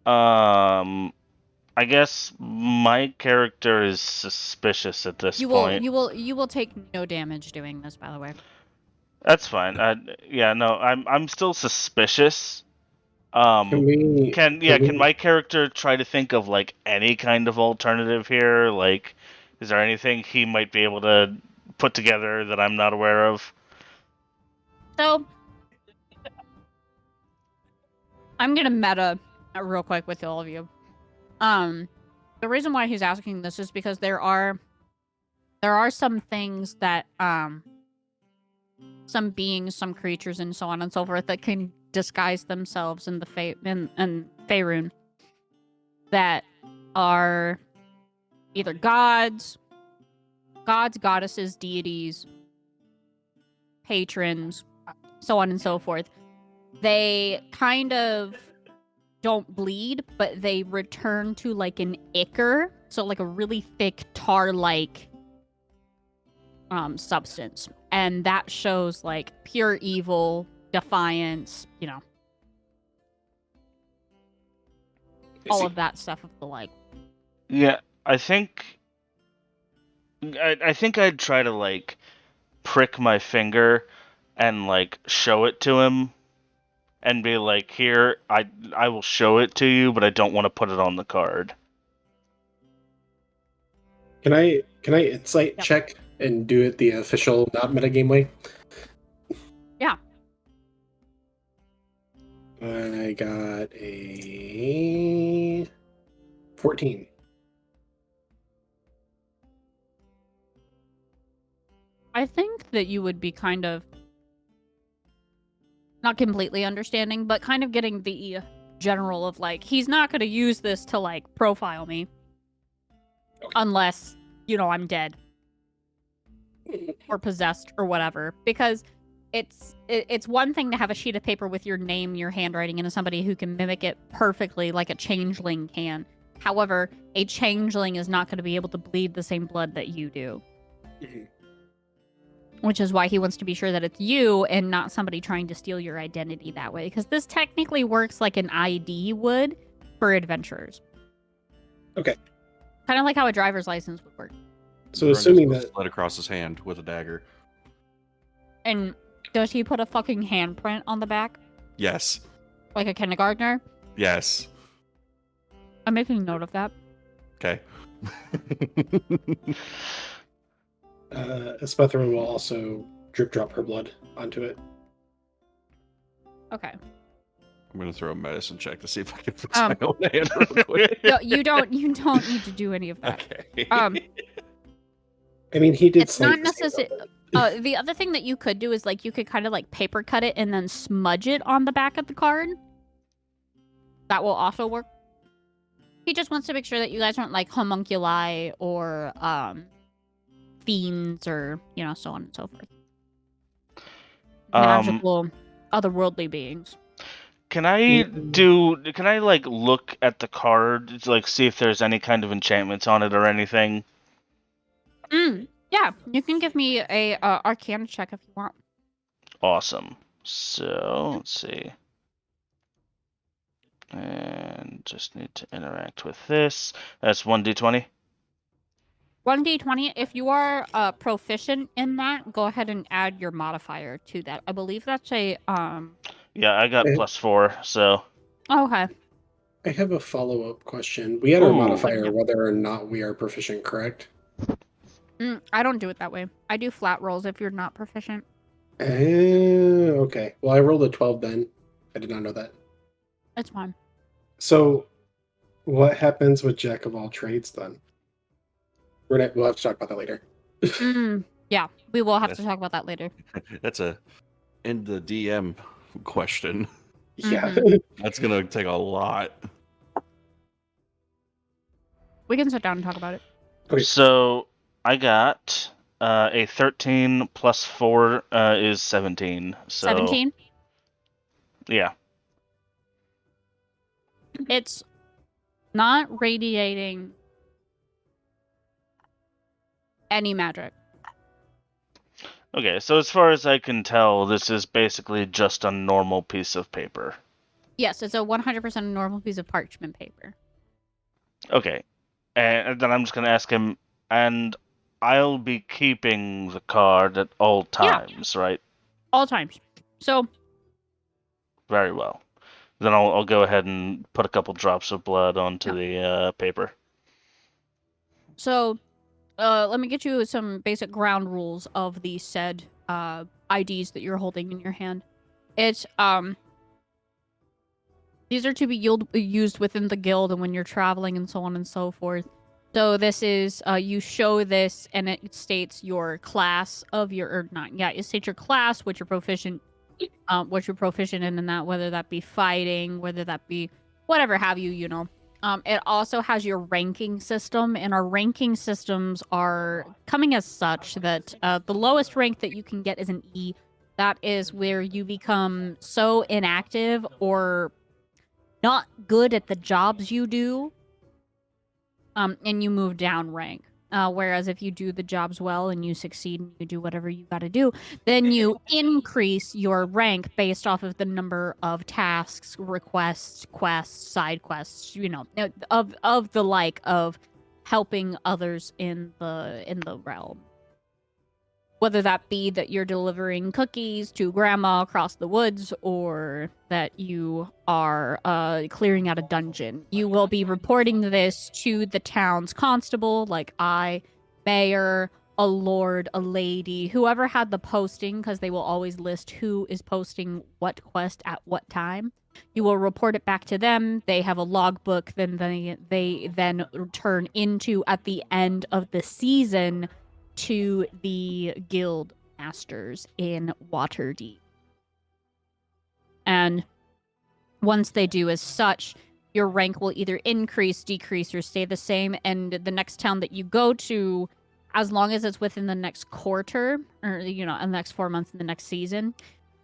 I guess my character is suspicious at this point. You will take no damage doing this, by the way. That's fine. Yeah, no, I'm still suspicious. Can my character try to think of like any kind of alternative here? Like, is there anything he might be able to put together that I'm not aware of? So, I'm gonna meta real quick with all of you. The reason why he's asking this is because there are some things that some beings, some creatures, and so on and so forth that can disguise themselves in the Faerun that are either gods, goddesses, deities, patrons, so on and so forth. They kind of don't bleed, but they return to like an ichor, so like a really thick tar-like substance, and that shows like pure evil, defiance, you know, all of that stuff of the like. Yeah, I think I'd try to like prick my finger and like show it to him and be like, here, I will show it to you, but I don't want to put it on the card. Can I insight check and do it the official, not metagame way? Yeah. I got a 14. that you would be kind of not completely understanding, but kind of getting the general of like, he's not going to use this to like profile me unless, I'm dead or possessed or whatever, because it's one thing to have a sheet of paper with your name, your handwriting, and somebody who can mimic it perfectly like a changeling can. However, a changeling is not going to be able to bleed the same blood that you do. Which is why he wants to be sure that it's you and not somebody trying to steal your identity that way. Because this technically works like an ID would for adventurers. Okay. Kind of like how a driver's license would work. So assuming that... Slid across his hand with a dagger. And does he put a fucking handprint on the back? Yes. Like a kindergartner? Yes. I'm making note of that. Okay. Espethra will also drip drop her blood onto it. Okay. I'm gonna throw a medicine check to see if I can fix my own hand real quick. No, you don't need to do any of that. Okay. I mean, he did. It's not necessary. The other thing that you could do is like you could kind of like paper cut it and then smudge it on the back of the card. That will also work. He just wants to make sure that you guys aren't like homunculi or fiends or so on and so forth. Magical, otherworldly beings. Can I like look at the card to like see if there's any kind of enchantments on it or anything? Yeah, you can give me a Arcana check if you want. Awesome. So let's see. And just need to interact with this. That's 1d20. 1d20. If you are proficient in that, go ahead and add your modifier to that. I believe that's a Yeah, I got +4, so. Okay. I have a follow-up question. We had our modifier whether or not we are proficient, correct? I don't do it that way. I do flat rolls if you're not proficient. Okay. Well, I rolled a 12 then. I did not know that. It's fine. So, what happens with Jack of all trades then? We'll have to talk about that later. Yeah, we will have to talk about that later. That's in the DM question. Yeah. That's gonna take a lot. We can sit down and talk about it. Okay. So I got a 13 plus 4 is 17. So 17? Yeah. It's not radiating any magic. Okay, so as far as I can tell, this is basically just a normal piece of paper. Yes, it's a 100% normal piece of parchment paper. Okay, and then I'm just going to ask him, and I'll be keeping the card at all times, right? All times. So. Very well. Then I'll go ahead and put a couple drops of blood onto the paper. So, let me get you some basic ground rules of the said IDs that you're holding in your hand. It's these are to be used within the guild and when you're traveling and so on and so forth. So this is you show this and it states your class of your it states your class, what you're proficient in, and that, whether that be fighting, whether that be whatever have you, It also has your ranking system, and our ranking systems are coming as such that the lowest rank that you can get is an E. That is where you become so inactive or not good at the jobs you do, and you move down rank. Whereas if you do the jobs well and you succeed and you do whatever you got to do, then you increase your rank based off of the number of tasks, requests, quests, side quests, of the like of helping others in the realm. Whether that be that you're delivering cookies to grandma across the woods or that you are clearing out a dungeon. You will be reporting this to the town's constable, like mayor, a lord, a lady, whoever had the posting, because they will always list who is posting what quest at what time. You will report it back to them. They have a logbook, then they then turn into at the end of the season to the guild masters in Waterdeep. And once they do as such, your rank will either increase, decrease, or stay the same. And the next town that you go to, as long as it's within the next quarter, or, in the next 4 months in the next season,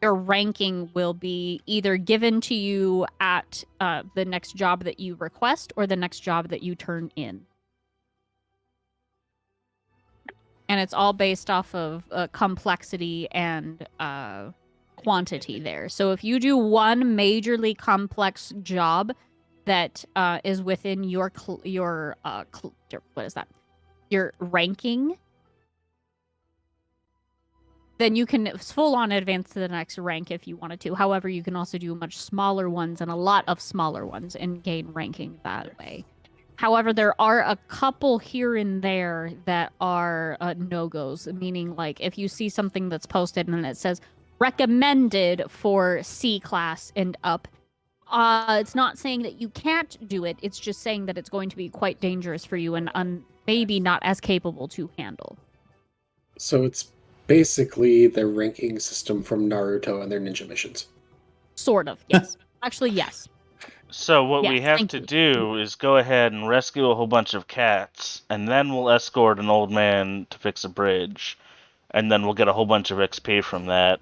your ranking will be either given to you at the next job that you request or the next job that you turn in. And it's all based off of complexity and quantity there. So if you do one majorly complex job that is within your ranking, then you can full on advance to the next rank if you wanted to. However, you can also do much smaller ones and a lot of smaller ones and gain ranking that way. However, there are a couple here and there that are no-goes, meaning like if you see something that's posted and it says recommended for C class and up, it's not saying that you can't do it. It's just saying that it's going to be quite dangerous for you and maybe not as capable to handle. So it's basically the ranking system from Naruto and their ninja missions. Sort of, yes. Actually, yes. So what we Yes, have thank to you. do is go ahead and rescue a whole bunch of cats, and then we'll escort an old man to fix a bridge, and then we'll get a whole bunch of XP from that.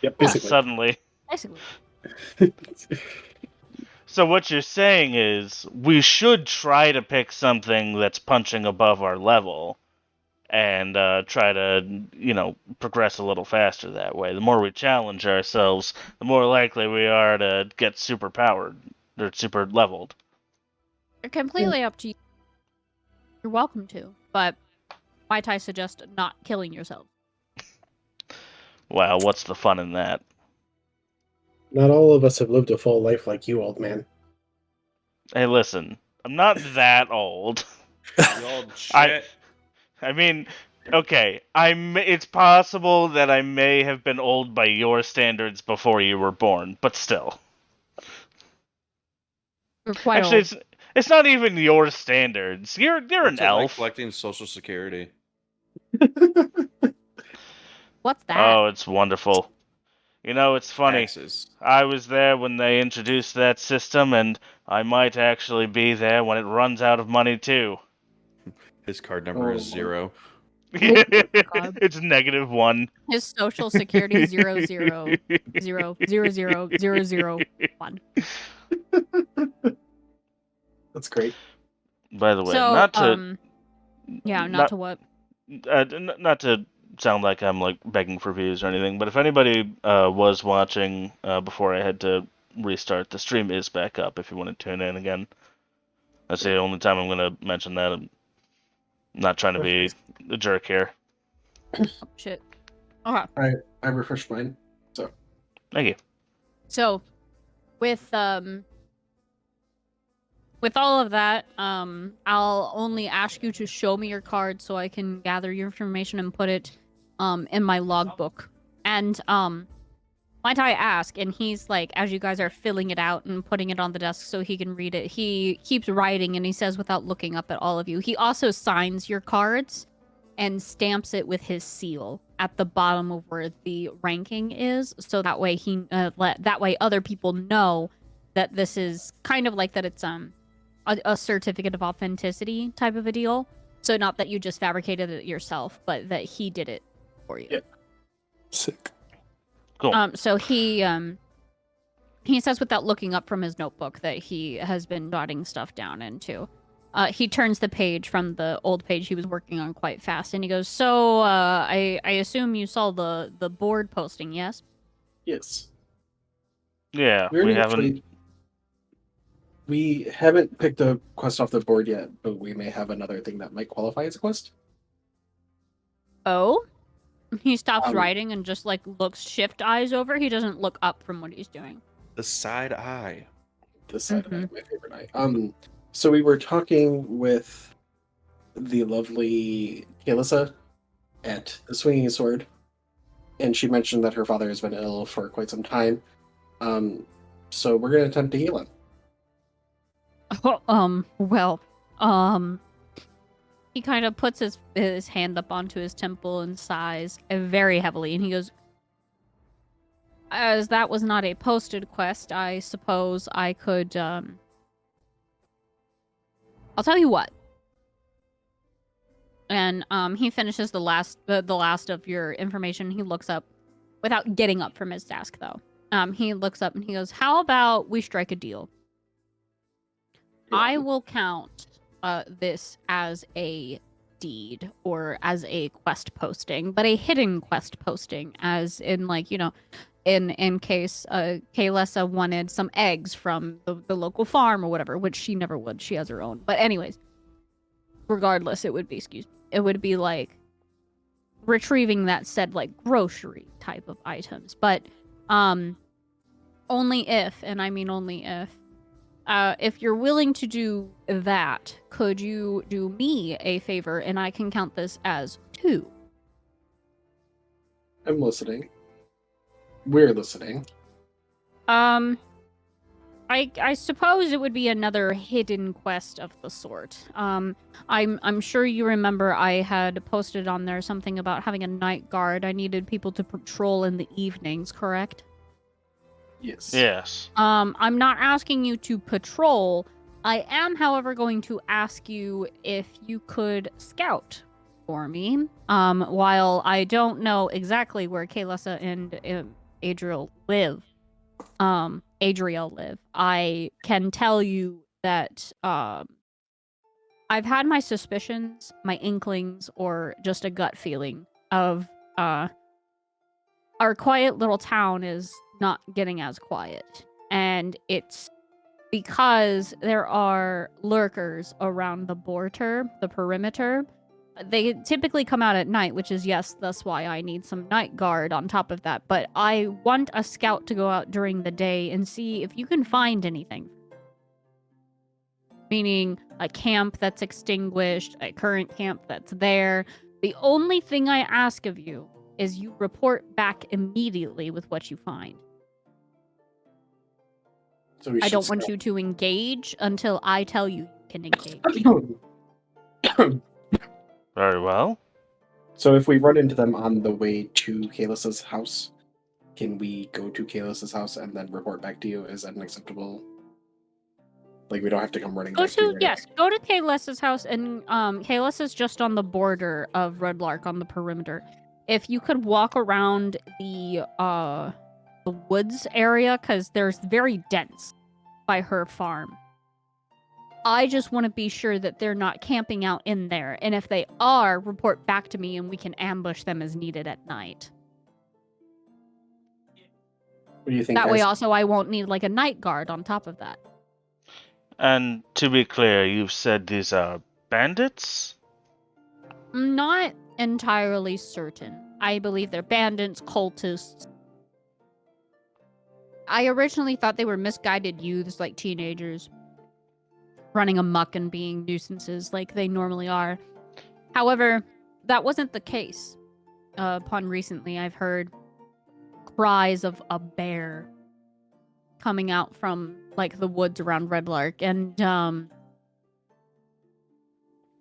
Yep, basically. Suddenly. Basically. So what you're saying is we should try to pick something that's punching above our level and try to, progress a little faster that way. The more we challenge ourselves, the more likely we are to get super powered or super leveled. Completely up to you. You're welcome to, but might I suggest not killing yourself? Wow, what's the fun in that? Not all of us have lived a full life like you, old man. Hey, listen, I'm not that old. You old shit. I mean, okay, it's possible that I may have been old by your standards before you were born, but still. You're quite Actually, old. it's not even your standards. You're an What's it like elf. collecting Social Security? What's that? Oh, it's wonderful. It's funny. Taxes. I was there when they introduced that system, and I might actually be there when it runs out of money, too. His card number is 0. God. It's -1. His social security 000000001. That's great. By the way, So, not to not to what? not to sound like I'm like begging for views or anything, but if anybody was watching before I had to restart, the stream is back up if you want to tune in again. That's the only time I'm going to mention that. I'm not trying to be a jerk here. Oh, shit. Okay. I refreshed mine. So Thank you. So, with all of that, I'll only ask you to show me your card so I can gather your information and put it in my logbook. And might I ask, and he's like, as you guys are filling it out and putting it on the desk so he can read it, he keeps writing and he says without looking up at all of you, he also signs your cards and stamps it with his seal at the bottom of where the ranking is, so that way that way other people know that this is kind of like that it's a certificate of authenticity type of a deal. So not that you just fabricated it yourself, but that he did it for you. Yeah. Sick. Cool. So he says without looking up from his notebook that he has been jotting stuff down into. He turns the page from the old page he was working on quite fast, and he goes, "So, I assume you saw the board posting, yes?" yes, Yeah, we haven't picked a quest off the board yet, but we may have another thing that might qualify as a quest. Oh? He stops Um, writing and just like looks shift eyes over. He doesn't look up from what he's doing. The side eye. This side of my favorite eye. So we were talking with the lovely Kalissa at the Swinging Sword, and she mentioned that her father has been ill for quite some time. So we're going to attempt to heal him. He kind of puts his hand up onto his temple and sighs very heavily, and he goes, as that was not a posted quest, I suppose I could, I'll tell you what. And, he finishes the last of your information. He looks up, without getting up from his desk, though. He looks up and he goes, how about we strike a deal? I will count this as a deed or as a quest posting, but a hidden quest posting, as in, like, you know, in case Kaylessa wanted some eggs from the local farm or whatever, which she never would. She has her own. But anyways, regardless, it would be like retrieving that said, like, grocery type of items. But only if, and I mean only if you're willing to do that, could you do me a favor and I can count this as 2? I'm listening. We're listening. I suppose it would be another hidden quest of the sort. I'm sure you remember I had posted on there something about having a night guard. I needed people to patrol in the evenings, correct? Yes. Yes. I'm not asking you to patrol. I am, however, going to ask you if you could scout for me. While I don't know exactly where Kaylessa and Adriel live, I can tell you that I've had my suspicions, my inklings, or just a gut feeling of our quiet little town is not getting as quiet. And it's because there are lurkers around the border, the perimeter. They typically come out at night, which is, yes, that's why I need some night guard on top of that. But I want a scout to go out during the day and see if you can find anything. Meaning a camp that's extinguished, a current camp that's there. The only thing I ask of you is you report back immediately with what you find. So I don't want you to engage until I tell you you can engage. Very well. So if we run into them on the way to Kaylessa's house, can we go to Kaylessa's house and then report back to you? Is that an acceptable? Like, we don't have to come running back to you. Yes, go to Kaylessa's house, and Kaylessa's just on the border of Red Lark on the perimeter. If you could walk around the woods area, because there's very dense by her farm. I just want to be sure that they're not camping out in there. And if they are, report back to me and we can ambush them as needed at night. What do you think? That way also I won't need like a night guard on top of that. And to be clear, you've said these are bandits? I'm not entirely certain. I believe they're bandits, cultists. I originally thought they were misguided youths, like teenagers, running amok and being nuisances like they normally are. However, that wasn't the case. Upon recently, I've heard cries of a bear coming out from like the woods around Red Lark, and I'm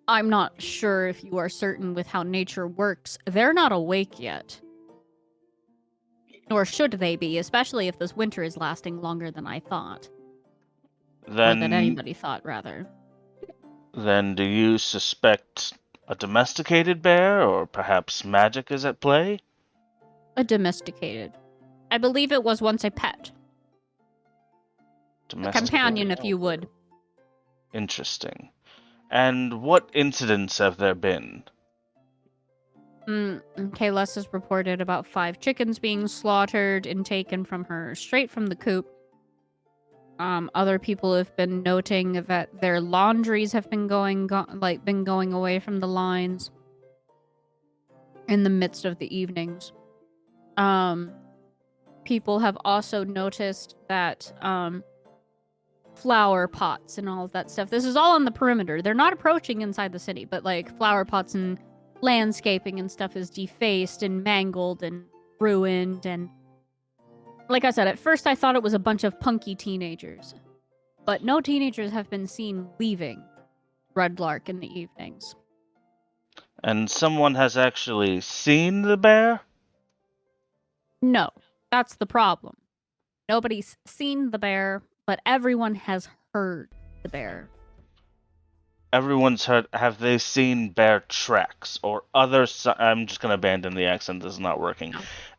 not sure if you are certain with how nature works. They're not awake yet. Nor should they be, especially if this winter is lasting longer than I thought. Or than anybody thought, rather. Then do you suspect a domesticated bear, or perhaps magic is at play? A domesticated. I believe it was once a pet. A companion, if you would. Interesting. And what incidents have there been? Kayless has reported about 5 chickens being slaughtered and taken from her straight from the coop. Other people have been noting that their laundries have been going away from the lines in the midst of the evenings. People have also noticed that flower pots and all of that stuff. This is all on the perimeter. They're not approaching inside the city, but like flower pots and landscaping and stuff is defaced and mangled and ruined. And like I said, at first I thought it was a bunch of punky teenagers, but no teenagers have been seen leaving Red Lark in the evenings. And someone has actually seen the bear? No, that's the problem. Nobody's seen the bear, but everyone has heard the bear. Everyone's heard. Have they seen bear tracks or other? I'm just gonna abandon the accent. This is not working.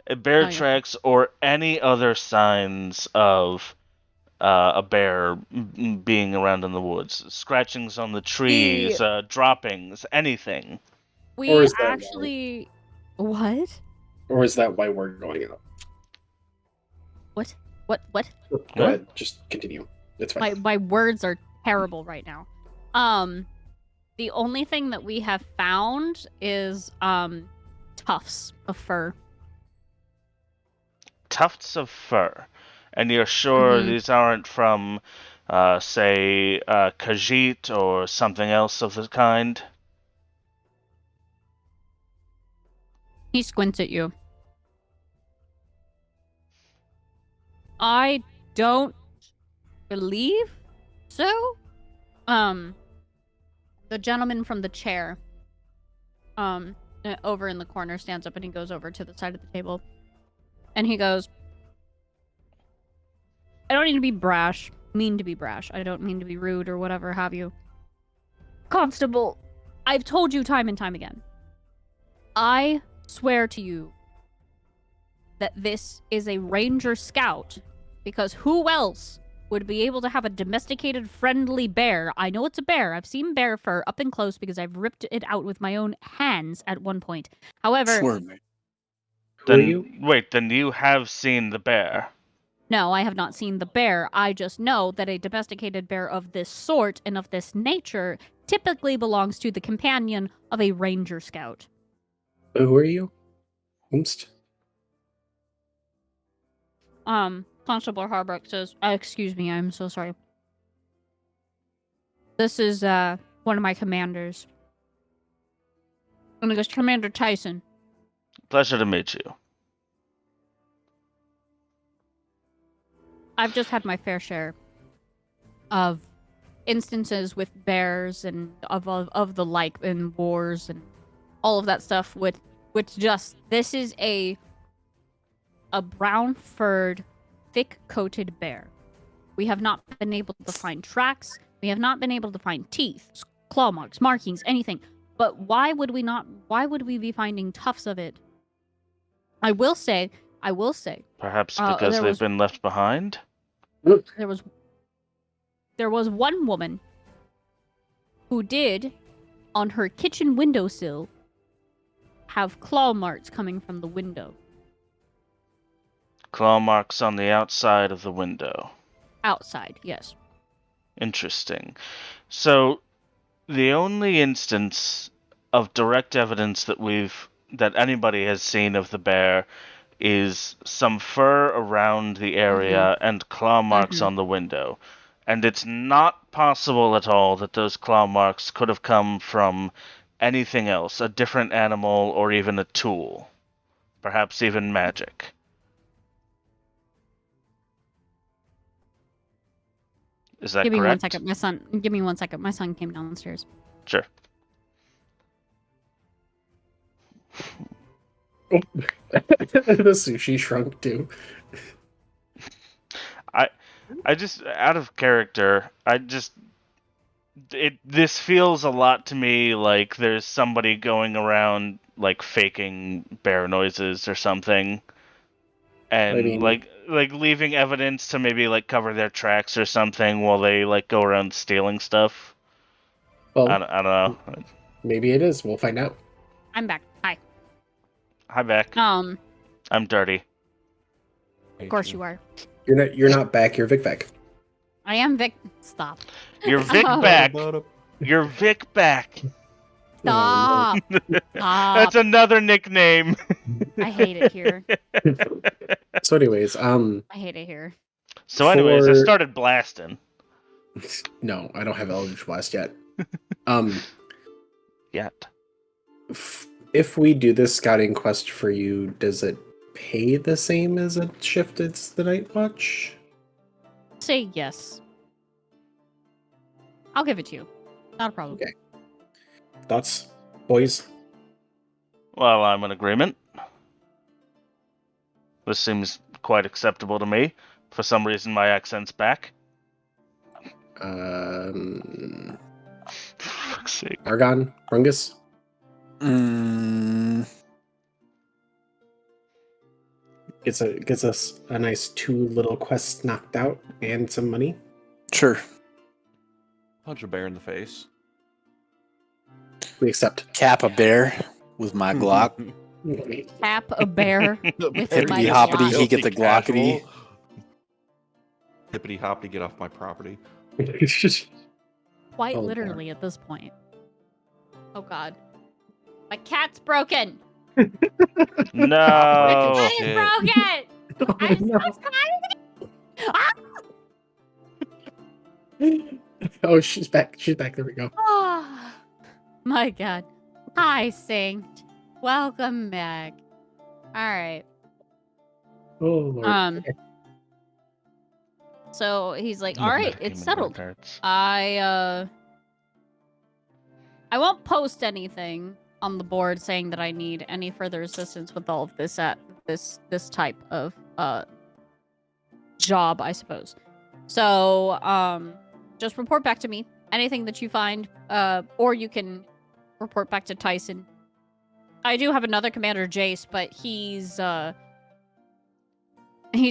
No. Bear No, tracks or any other signs of a bear being around in the woods, scratchings on the trees, droppings, anything. Or We is that actually... What? Or is that why we're going out? What? Go ahead, just continue. It's fine. My words are terrible right now. The only thing that we have found is tufts of fur. Tufts of fur. And you're sure Mhm. these aren't from, say, Khajiit or something else of the kind? He squints at you. I don't believe so. The gentleman from the chair, over in the corner stands up and he goes over to the side of the table. And he goes, I don't mean to be brash. I don't mean to be rude or whatever have you. Constable, I've told you time and time again. I swear to you that this is a ranger scout, because who else would be able to have a domesticated friendly bear? I know it's a bear. I've seen bear fur up and close because I've ripped it out with my own hands at one point. However, Swear me. Who are you? Wait, then you have seen the bear. no, I have not seen the bear. I just know that a domesticated bear of this sort and of this nature typically belongs to the companion of a ranger scout. Who are you? Whomst? Constable Harbuck says, excuse me, I'm so sorry. This is, one of my commanders. And it goes, Commander Tyson. Pleasure to meet you. I've just had my fair share of instances with bears and of the like in wars and all of that stuff with just, this is a brown-furred, thick-coated bear. We have not been able to find tracks. We have not been able to find teeth, claw marks, markings, anything. But why would we be finding tufts of it? I will say, Perhaps because they've been left behind? there was one woman who did, on her kitchen windowsill, have claw marks coming from the window. Claw marks on the outside of the window. Outside, yes. Interesting. So, the only instance of direct evidence that anybody has seen of the bear is some fur around the area and claw marks on the window. And it's not possible at all that those claw marks could have come from anything else, a different animal or even a tool. Perhaps even magic. Is that Give correct? me 1 second. Give me 1 second. My son came downstairs. Sure. The sushi shrunk too. I just, out of character, this feels a lot to me like there's somebody going around like faking bear noises or something, and I mean- like leaving evidence to maybe like cover their tracks or something while they like go around stealing stuff. Well, I don't know. maybe it is. We'll find out. I'm back. Hi. Hi, Beck. I'm dirty. Of course you are. You're not back. You're Vic Vac. I am Vic. Stop. You're Vic back. You're Vic back. Stop. Stop. That's another nickname. I hate it here. So, anyways, I hate it here. So, anyways, I For- started blasting. no, I don't have Eldritch Blast yet. Yet. If we do this scouting quest for you, does it pay the same as a shift as the Night Watch? Say yes. I'll give it to you. Not a problem. Okay. Thoughts, boys? Well, I'm in agreement. This seems quite acceptable to me. For some reason, my accent's back. Um, For fuck's sake. Argon, Rungus. Gets us a nice 2 little quests knocked out and some money. Sure. Punch a bear in the face. We accept. Cap a bear with my Glock. Tap a bear with my Hippity hoppity, Glock. he get the Glockity. Hippity hoppity, get off my property. Quite Oh, literally at this point. Oh god. My cat's broken! No. My cat is shit. broken! I'm so no. sorry! Oh, she's back. She's back. There we go. Oh, my god. Hi, Saint. Welcome back. Alright. Oh, Lord. Okay. So he's like, My alright, fucking it's settled. wound hurts. I won't post anything on the board saying that I need any further assistance with all of this at this type of job, I suppose. So just report back to me anything that you find, or you can report back to Tyson. I do have another commander, Jace, but he's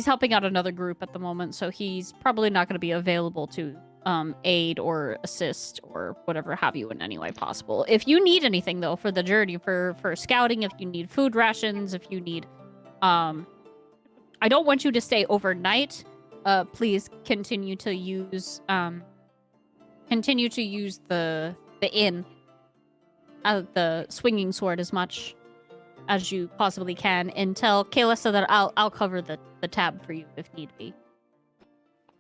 helping out another group at the moment, so he's probably not going to be available to aid or assist or whatever have you in any way possible. If you need anything though for the journey, for scouting, if you need food rations, if you need I don't want you to stay overnight. Please continue to use the inn, the swinging sword as much as you possibly can until Kayla said that I'll cover the tab for you if need be.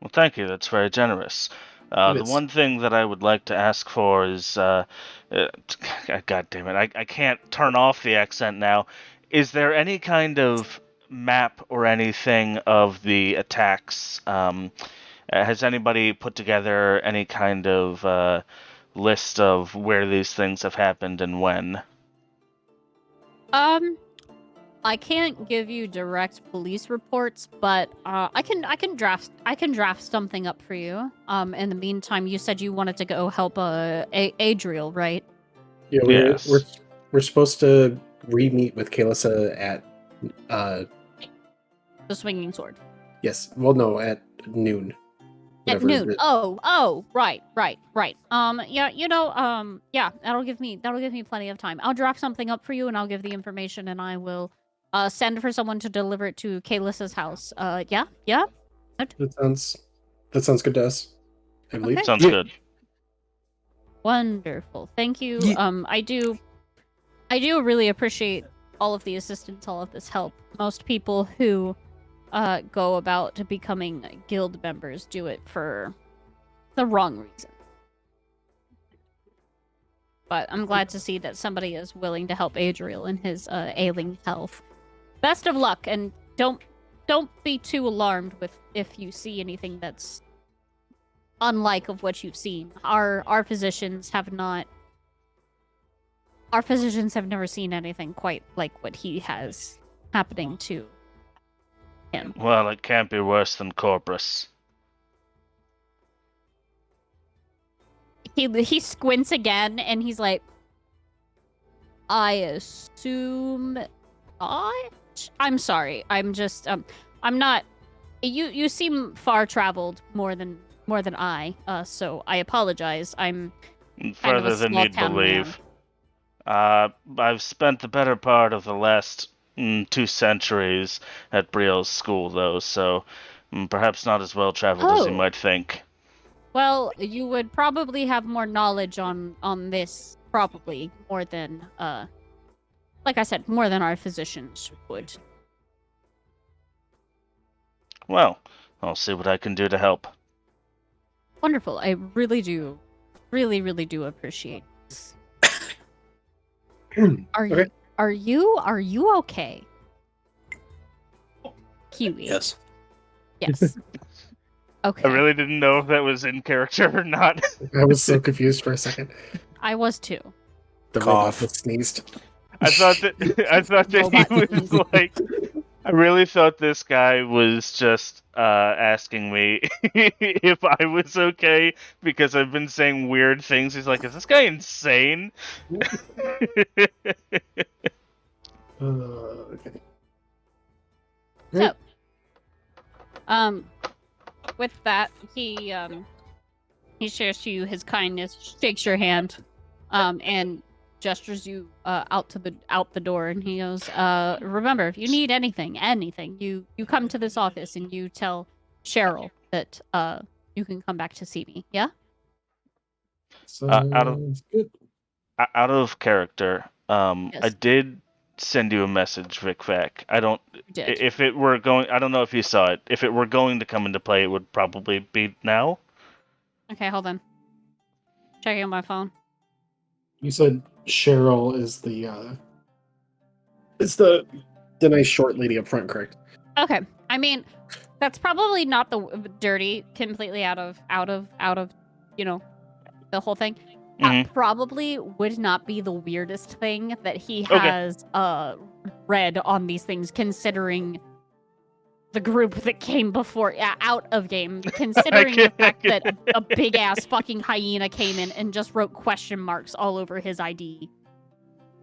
Well, thank you. That's very generous. The one thing that I would like to ask for is, God damn it, I can't turn off the accent now. Is there any kind of map or anything of the attacks? Has anybody put together any kind of list of where these things have happened and when? I can't give you direct police reports, but I can draft something up for you. In the meantime, you said you wanted to go help Adriel, right? Yeah, Yes. we're supposed to re-meet with Kalissa at The swinging sword. yes. Well, no, at noon. At Whatever noon. it- Oh, right. Yeah, yeah, that'll give me plenty of time. I'll draft something up for you, and I'll give the information, and I will send for someone to deliver it to Kalissa's house. Yeah. That sounds good to us. I believe. Okay. Sounds Yeah. good. Wonderful. Thank you. Ye- I do really appreciate all of the assistance, all of this help. Most people who go about to becoming guild members do it for the wrong reason. But I'm glad to see that somebody is willing to help Adriel in his ailing health. Best of luck, and don't be too alarmed with if you see anything that's unlike of what you've seen. Our physicians have not. Our physicians have never seen anything quite like what he has happening to him. Well, it can't be worse than Corpus. He squints again, and he's like, I assume not? I'm sorry. I'm just I'm not. You seem far traveled more than I. So I apologize. I'm kind of Further a than small you'd town believe. I've spent the better part of the last 2 centuries at Brielle's school, though, so perhaps not as well traveled as you Oh. might think. Well, you would probably have more knowledge on this, probably more than like I said, more than our physicians would. Well, I'll see what I can do to help. Wonderful. I really do appreciate this. Okay. Are you okay? Kiwi. Yes. Yes. Okay. I really didn't know if that was in character or not. I was so confused for a second. I was too. The Cough. robot that sneezed. I thought that I thought that Robot he was Degens. like. I really thought this guy was just asking me if I was okay because I've been saying weird things. He's like, "Is this guy insane?" Okay. So, with that, he shares to you his kindness, shakes your hand, and gestures you out the door, and he goes, remember, if you need anything, you come to this office and you tell Cheryl that you can come back to see me. Yeah? Out of Sounds good. out of character, I Yes. did send you a message, Vic Vac. I don't. You did. If it were going, I don't know if you saw it. If it were going to come into play, it would probably be now. Okay, hold on. Checking on my phone. You said Cheryl is the nice short lady up front, correct? Okay. I mean, that's probably not the dirty, completely out of, you know, the whole thing. Mhm. That probably would not be the weirdest thing that he Okay. has read on these things, considering the group that came before, out of game, considering the fact that a big ass fucking hyena came in and just wrote question marks all over his ID.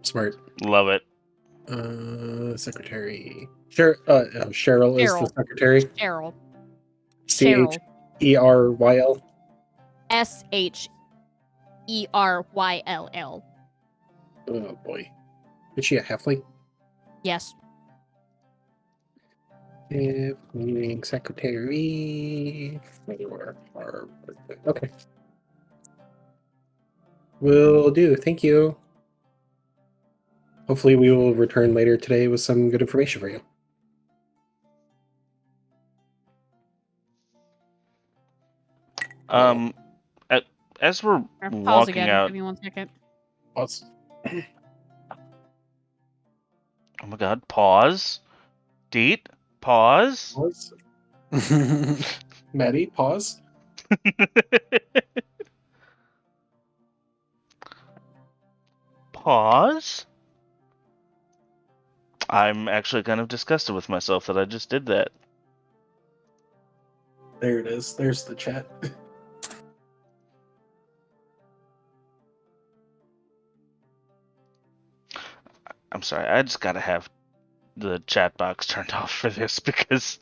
Smart. Love it. Secretary. Cheryl is the Cheryl. secretary. Cheryl. Cheryl. Sherl. Oh boy. Is she a halfling? Yes. Halfling secretary. Okay. Will do. Thank you. Hopefully, we will return later today with some good information for you. As we're Pause walking again. out, Give me 1 second. Pause. oh my god, pause. Deet, pause. Pause. Maddie, pause. Pause. I'm actually kind of disgusted with myself that I just did that. There it is. There's the chat. I'm sorry, I just gotta have the chat box turned off for this because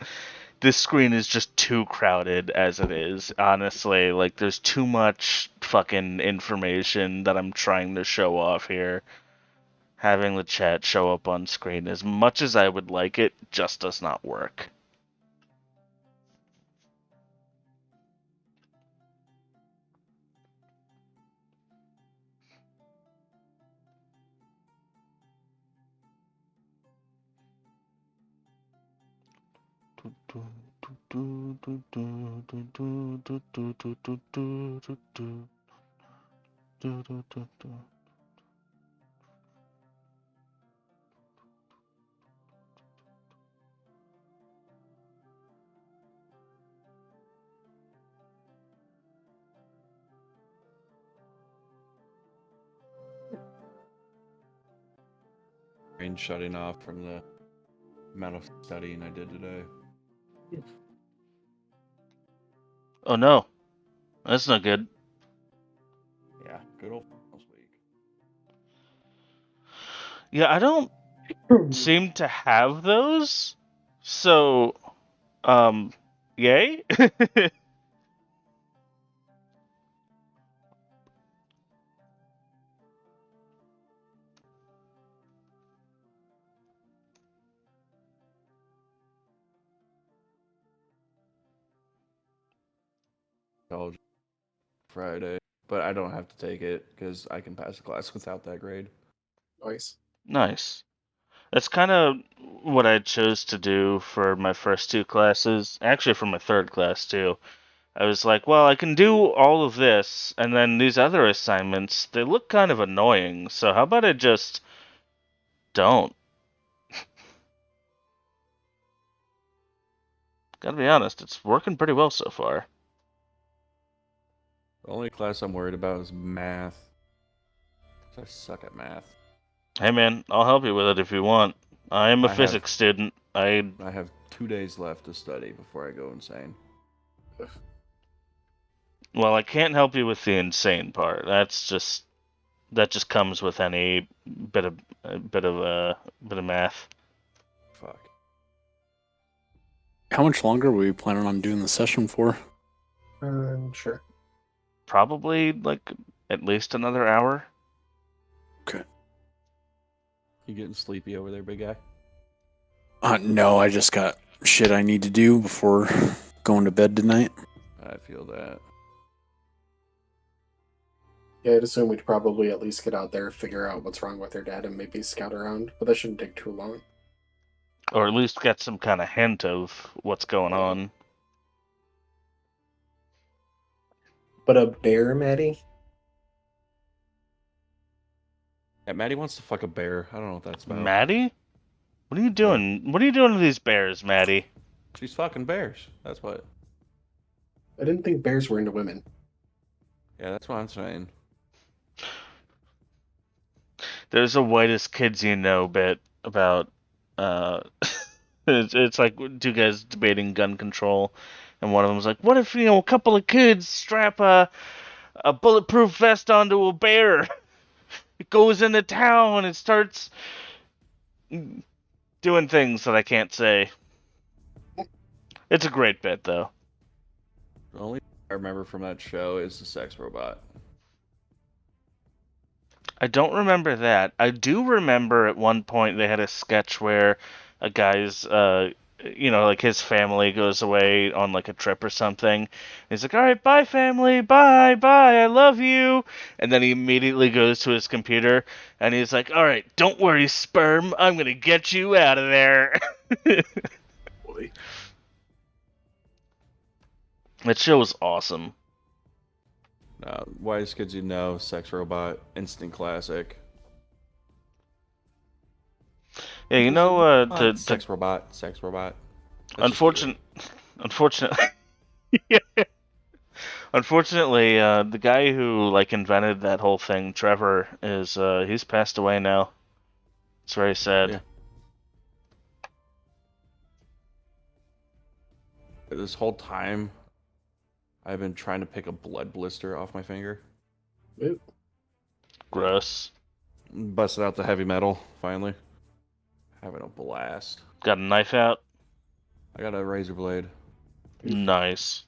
this screen is just too crowded as it is. Honestly, like there's too much fucking information that I'm trying to show off here. Having the chat show up on screen, as much as I would like it, just does not work. Brain shutting off from the amount of studying I did today. Oh no, that's not good. Yeah, good old week. Yeah, I don't seem to have those. So, yay? College Friday, but I don't have to take it because I can pass the class without that grade. Nice. Nice. That's kind of what I chose to do for my first two classes. Actually, for my third class, too. I was like, well, I can do all of this, and then these other assignments, they look kind of annoying, so how about I just don't? Gotta be honest, it's working pretty well so far. The only class I'm worried about is math. I suck at math. Hey man, I'll help you with it if you want. I am a I have- physics student. I have 2 days left to study before I go insane. Well, I can't help you with the insane part. That just comes with any bit of math. Fuck. How much longer were we planning on doing the session for? Sure. Probably like at least another hour. You getting sleepy over there, big guy? No, I just got shit I need to do before going to bed tonight. I feel that. Yeah, I'd assume we'd probably at least get out there, figure out what's wrong with her dad, and maybe scout around. But that shouldn't take too long. Or at least get some kind of hint of what's going on. But a bear, Maddie? Yeah, Maddie wants to fuck a bear. I don't know what that's about. Maddie? What are you doing? What are you doing to these bears, Maddie? She's fucking bears. That's what. I didn't think bears were into women. Yeah, that's what I'm saying. There's a whitest kids you know bit about it's like two guys debating gun control, and one of them's like, what if a couple of kids strap a bulletproof vest onto a bear? It goes into town and starts doing things that I can't say. It's a great bit though. The only I remember from that show is the sex robot. I don't remember that. I do remember at one point they had a sketch where a guy's, like his family goes away on like a trip or something. He's like, all right, bye family, bye, I love you. And then he immediately goes to his computer and he's like, all right, don't worry, sperm, I'm going to get you out of there. Boy. That show was awesome. Whitest kids you know, sex robot, instant classic. Yeah, the sex robot. That's unfortunately, yeah. Unfortunately, the guy who invented that whole thing, Trevor, is he's passed away now. It's very sad. Yeah. This whole time, I've been trying to pick a blood blister off my finger. Ooh. Gross. Busted out the heavy metal, finally. Having a blast. Got a knife out? I got a razor blade. Nice.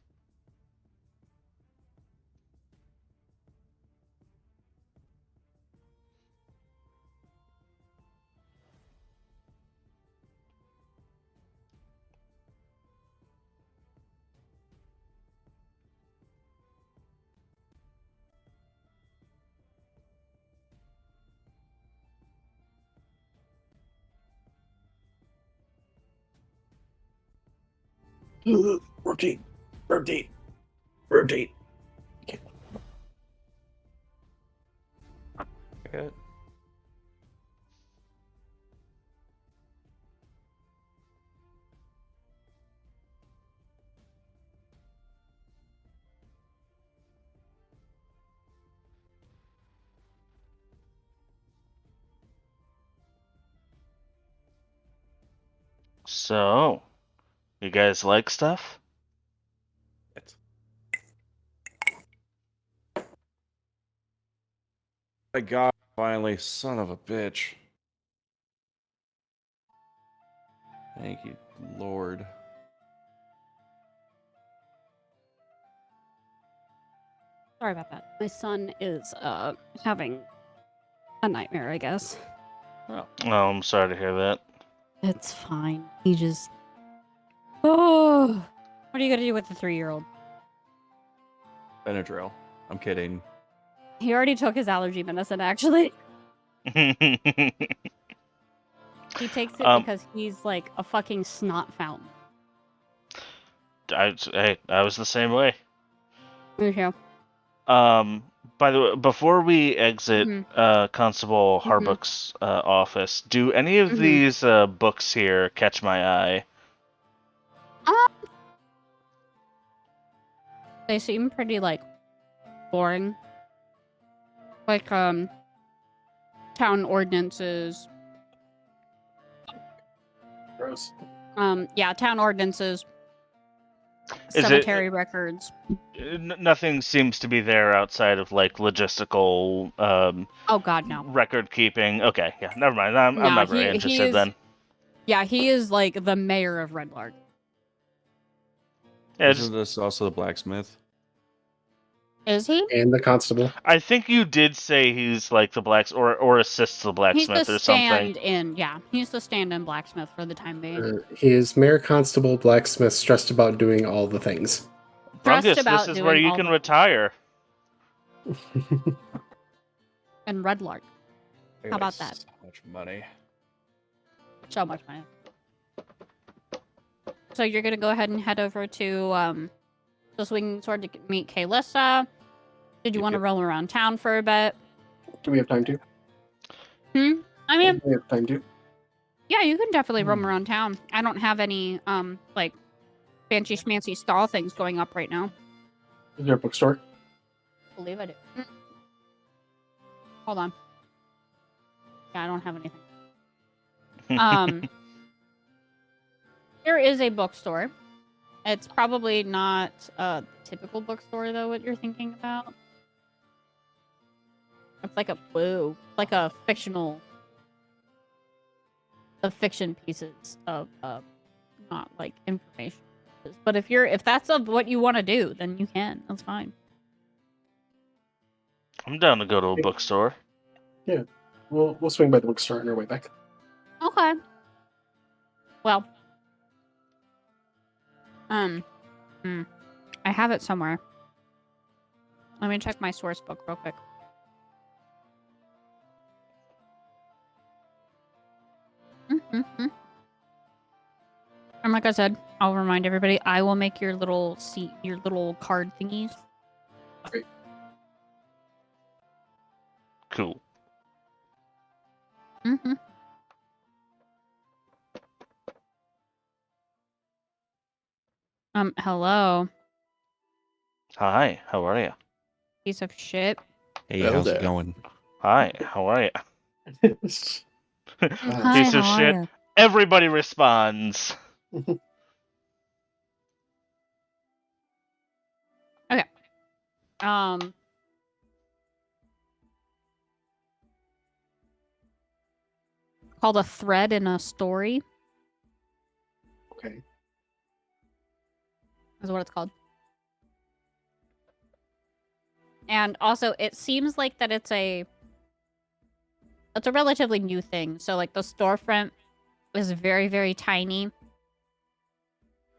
Rotate. Okay. So, you guys like stuff? My God, finally, son of a bitch. Thank you, Lord. Sorry about that. My son is having a nightmare, I guess. Oh, Oh, I'm sorry to hear that. It's fine. He just Oh, what are you gonna do with the 3-year-old? Benadryl. I'm kidding. He already took his allergy medicine, actually. He takes it because he's like a fucking snot fountain. I was the same way. Okay. By the way, before we exit Mhm. Constable Harbuck's office, do any of these books here catch my eye? They seem pretty, like, boring. Like, town ordinances. Gross. Yeah, town ordinances. Is it- Cemetery records. Nothing seems to be there outside of like logistical Oh God, no. record keeping. Okay, yeah, never mind. I'm Nah, not very he interested is- then. Yeah, he is like the mayor of Red Lark. Yeah, Isn't this also the blacksmith? Is he? And the constable. I think you did say he's like the blacks or assists the He's blacksmith the or something. stand-in. Yeah, he's the stand-in blacksmith for the time being. He is mayor, constable, blacksmith, stressed about doing all the things. Stressed Brungus, about this is where doing you all can the- retire. And Red Lark. I How got about that? So much money. So much money. So you're gonna go ahead and head over to the Swinging Sword to meet Kaylissa. Did you want to roll around town for a bit? Do we have time to? I mean, Do we have time to? yeah, you can definitely roam around town. I don't have any like fancy schmancy stall things going up right now. Is there a bookstore? I believe I do. Hold on. Yeah, I don't have anything. There is a bookstore. It's probably not a typical bookstore though, what you're thinking about. It's like like a fictional, the fiction pieces of not like information. But if that's of what you want to do, then you can. That's fine. I'm down to go to a bookstore. We'll swing by the bookstore on our way back. Okay. Well. I have it somewhere. Let me check my source book real quick. And like I said, I'll remind everybody, I will make your little card thingies. Great. Cool. Hello, Hi, how are you? piece of shit. Hey, Well how's there. it going? Hi, how are you? Hi, Piece of how are shit. ya? Everybody responds. Called a thread in a story Okay. is what it's called. And also, it seems like that it's a relatively new thing. So like the storefront is very, very tiny.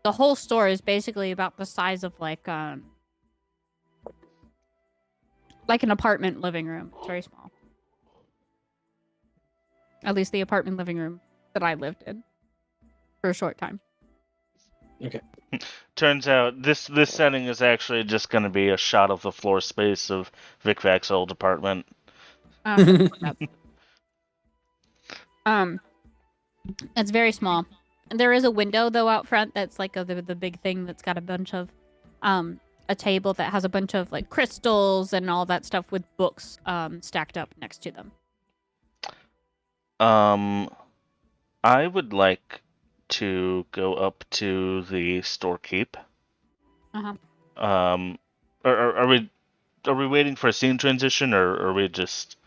The whole store is basically about the size of like an apartment living room. It's very small. At least the apartment living room that I lived in for a short time. Turns out this setting is actually just going to be a shot of the floor space of Vic Vac's old apartment. It's very small. And there is a window though out front that's like the big thing that's got a bunch of a table that has a bunch of like crystals and all that stuff with books stacked up next to them. I would like to go up to the storekeep. Uh-huh. Are we waiting for a scene transition, or are we just?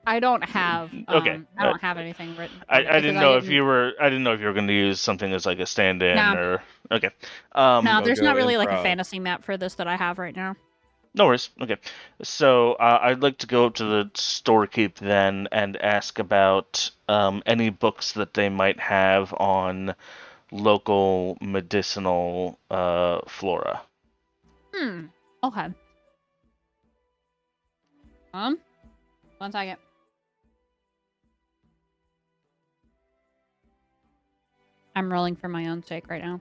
I don't have Okay. I don't have anything written. I didn't know if you were going to use something as like a stand-in Nah. or okay. No, there's go not really like a improv. fantasy map for this that I have right now. No worries. Okay. So I'd like to go up to the storekeep then and ask about any books that they might have on local medicinal flora. Okay. One second. I'm rolling for my own sake right now.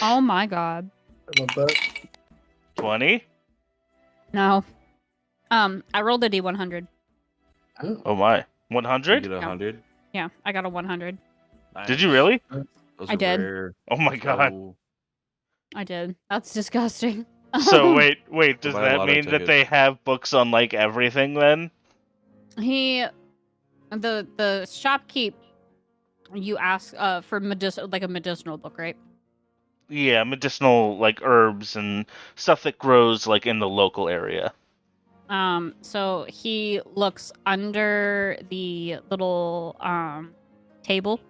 Oh my god. I love that. 20? No. I rolled a D100. Oh. Oh my. You 100? get 100. Yeah, I got a 100. Did you really? Those I are did. rare. Oh my god. So, I did. That's disgusting. So wait, does buy a that lotto mean that ticket. they have books on like everything then? The shopkeep, you ask for like a medicinal book, right? Yeah, medicinal like herbs and stuff that grows like in the local area. So he looks under the little table.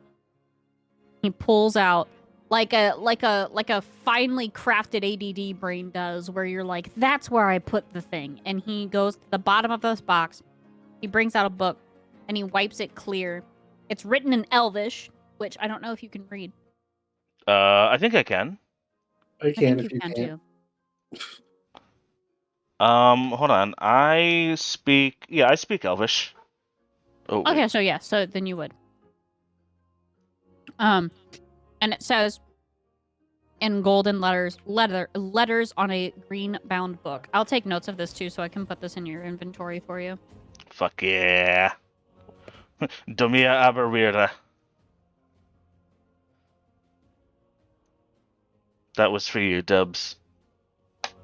He pulls out like a finely crafted ADD brain does, where you're like, that's where I put the thing. And he goes to the bottom of this box. He brings out a book and he wipes it clear. It's written in Elvish, which I don't know if you can read. I think I can. I I can think if you you can can't. too. Hold on. I speak Elvish. Oh, wait. Okay, so yeah, so then you would. And it says in golden letters on a green bound book. I'll take notes of this too, so I can put this in your inventory for you. Fuck yeah. Domia Aberwira. That was for you, Dubs.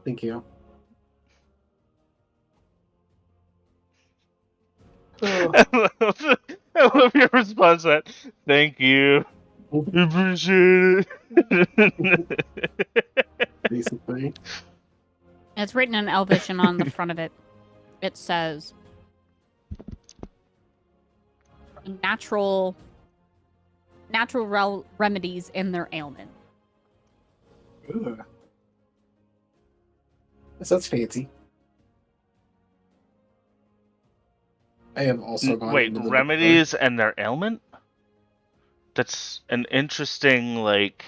Thank you. Oh, I love your response to that. Thank you. Appreciate it. basically. It's written in Elvish, and on the front of it, it says natural remedies in their ailment. Ooh. That sounds fancy. I have also gone Wait, into the remedies and their ailment? That's an interesting, like,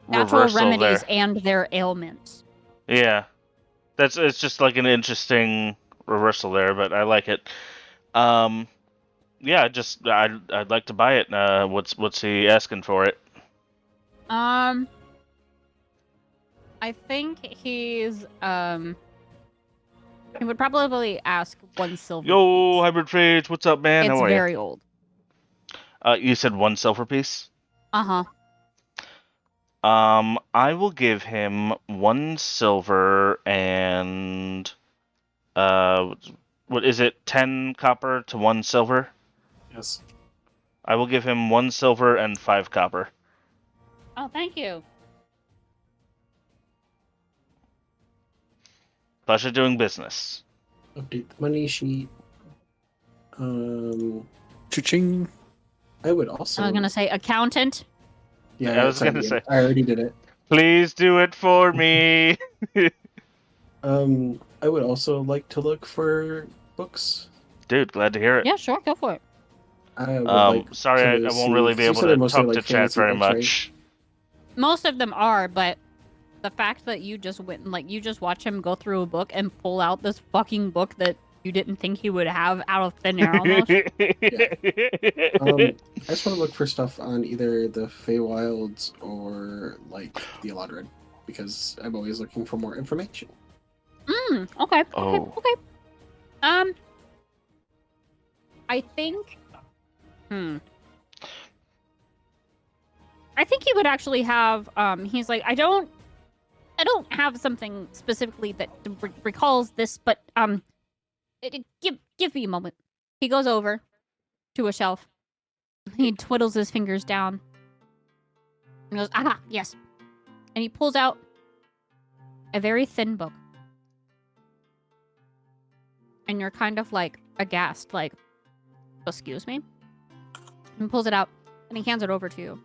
Natural reversal remedies there. and their ailments. Yeah. It's just like an interesting reversal there, but I like it. Yeah, I'd like to buy it. What's he asking for it? I think he's he would probably ask 1 silver. Yo, piece. Hybrid Phage, what's up, man? It's How are very you? old. You said 1 silver piece? Uh-huh. I will give him 1 silver and what is it? 10 copper to 1 silver? Yes. I will give him 1 silver and 5 copper. Oh, thank you. Pleasure doing business. Update the money sheet. Cha-ching. I would also. I was gonna say accountant. Yeah, I was gonna sorry, say. I already did it. Please do it for me. I would also like to look for books. Dude, glad to hear it. Yeah, sure, go for it. I would like sorry, to I won't see- really be you able said they're to mostly, talk to like, chat fantasy very books, right? much. Most of them are, but the fact that you just went and you just watch him go through a book and pull out this fucking book that you didn't think he would have out of thin air almost. I just want to look for stuff on either the Feywilds or like the Eladrin, because I'm always looking for more information. Okay. Oh. Okay. I think I think he would actually have he's like, I don't have something specifically that recalls this, but give me a moment. He goes over to a shelf. He twiddles his fingers down. And goes, aha, yes. And he pulls out a very thin book. And you're kind of like aghast, like, excuse me? And pulls it out and he hands it over to you.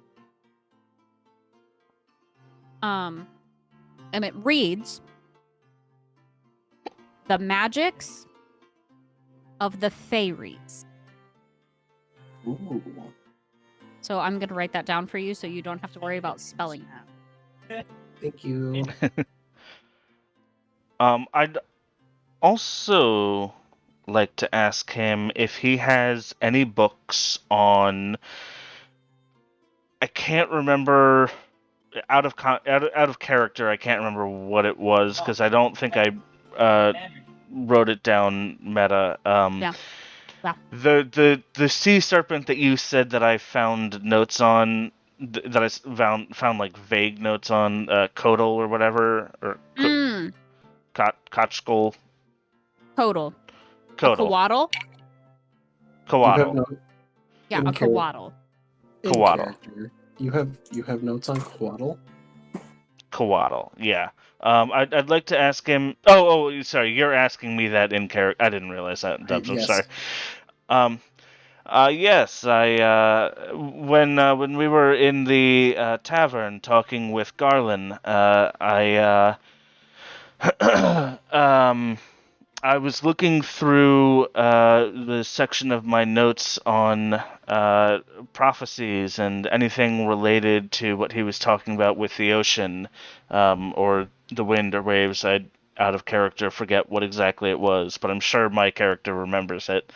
And it reads The Magics of the Fairies. Ooh. So I'm going to write that down for you so you don't have to worry about spelling that. Thank you. I'd also like to ask him if he has any books on. I can't remember out of character. I can't remember what it was because I don't think I wrote it down meta. Yeah. The sea serpent that you said that I found notes on. That I found like vague notes on Kodal or whatever or Kochkol. Total. Kodal. A Coatl? You have Coatl. no Yeah, in a char- coatl. in Coatl. character. You have notes on Coatl? Coatl. Yeah. I'd like to ask him. Oh, sorry. You're asking me that in character. I didn't realize that, Dubs. I'm sorry. Yes. Yes. When we were in the tavern talking with Garland, I was looking through the section of my notes on prophecies and anything related to what he was talking about with the ocean, or the wind or waves. I, out of character, forget what exactly it was, but I'm sure my character remembers it.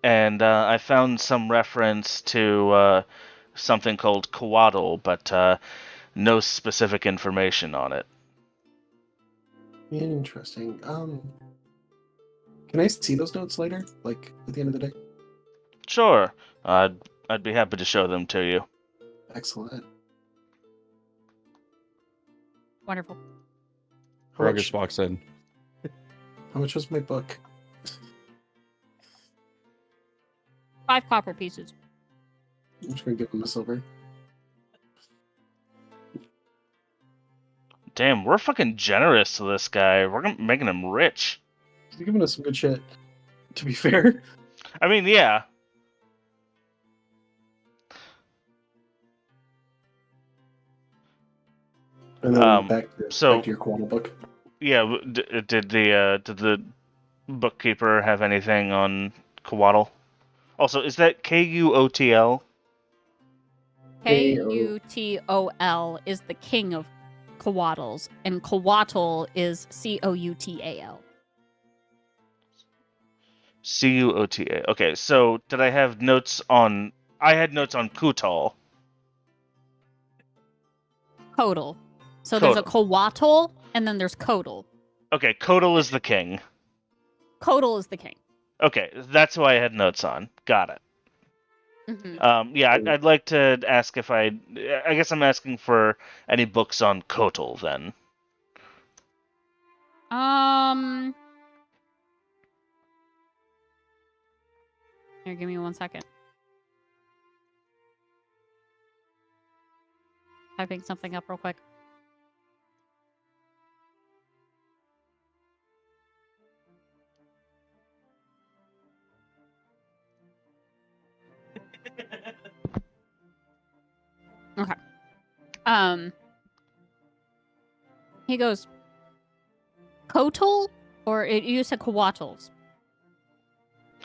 And I found some reference to something called Coatl, but no specific information on it. Interesting. Can I see those notes later? Like at the end of the day? Sure, I'd be happy to show them to you. Excellent. Wonderful. How Ruggers much, walks in. how much was my book? 5 copper pieces. I'm just gonna give him a silver. Damn, we're fucking generous to this guy. We're making him rich. He's giving us some good shit. To be fair. I mean, yeah. And then back so- to your Coatl book. Yeah, did the bookkeeper have anything on Coatl? Also, is that Kuotl? Kuotl is the king of coatls, and coatl is Coutal. Cuota. Okay, so did I have notes on? I had notes on Kutal. Coatl. So there's a coatl, and then there's coatl. Okay, Kotal is the king. Coatl is the king. Okay, that's who I had notes on. Got it. Yeah, I'd like to ask if I guess I'm asking for any books on Kotal then. Here, give me 1 second. Typing something up real quick. Okay. He goes, Kotal, or you said coatls?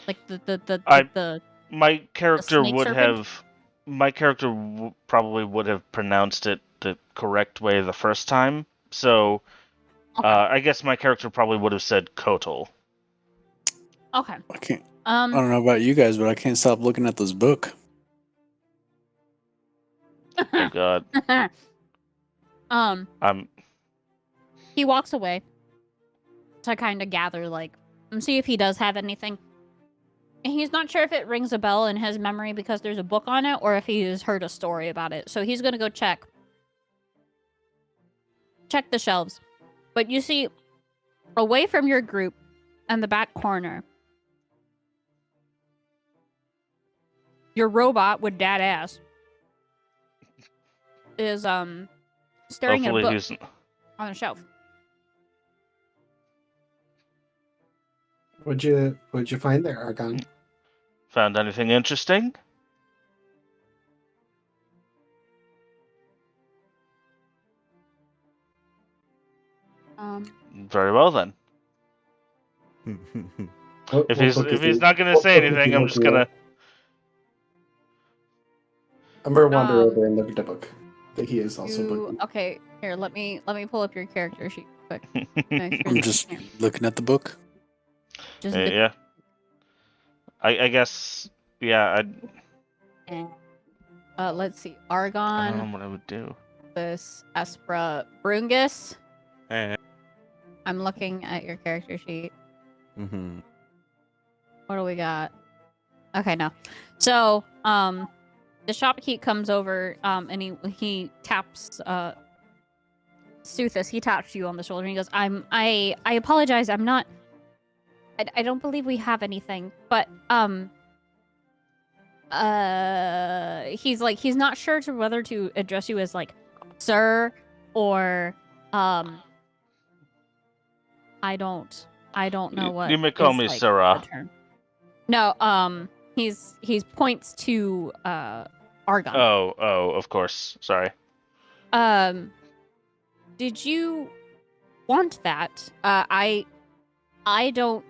Like the My character snake would serpent? have. My character probably would have pronounced it the correct way the first time. So, Okay. I guess my character probably would have said Kotal. Okay. I can't. I don't know about you guys, but I can't stop looking at this book. Oh God. He walks away to kind of gather, like, and see if he does have anything. And he's not sure if it rings a bell in his memory because there's a book on it, or if he has heard a story about it. So he's gonna go check the shelves. But you see, away from your group, in the back corner, your robot with dad ass is staring at a Hopefully book he's. on a shelf. What'd you find there, Argon? Found anything interesting? Very well then. If he's not gonna say anything, I'm just gonna. I'm gonna wander over and look at the book that he is also booking. Okay, here, let me pull up your character sheet quick. I'm just looking at the book. Yeah. I guess. Yeah. Let's see. I don't Argon, know what I would do. this Espra Brungus. Eh. I'm looking at your character sheet. Mm-hmm. What do we got? Okay, no. So, the shopkeep comes over, and he taps Suthis. He taps you on the shoulder and he goes, I apologize, I'm not I don't believe we have anything, but he's not sure to whether to address you as like sir or I don't know what You may call is, me like, Sarah. the term. No, he's points to Argon. Oh, of course. Sorry. Did you want that? I don't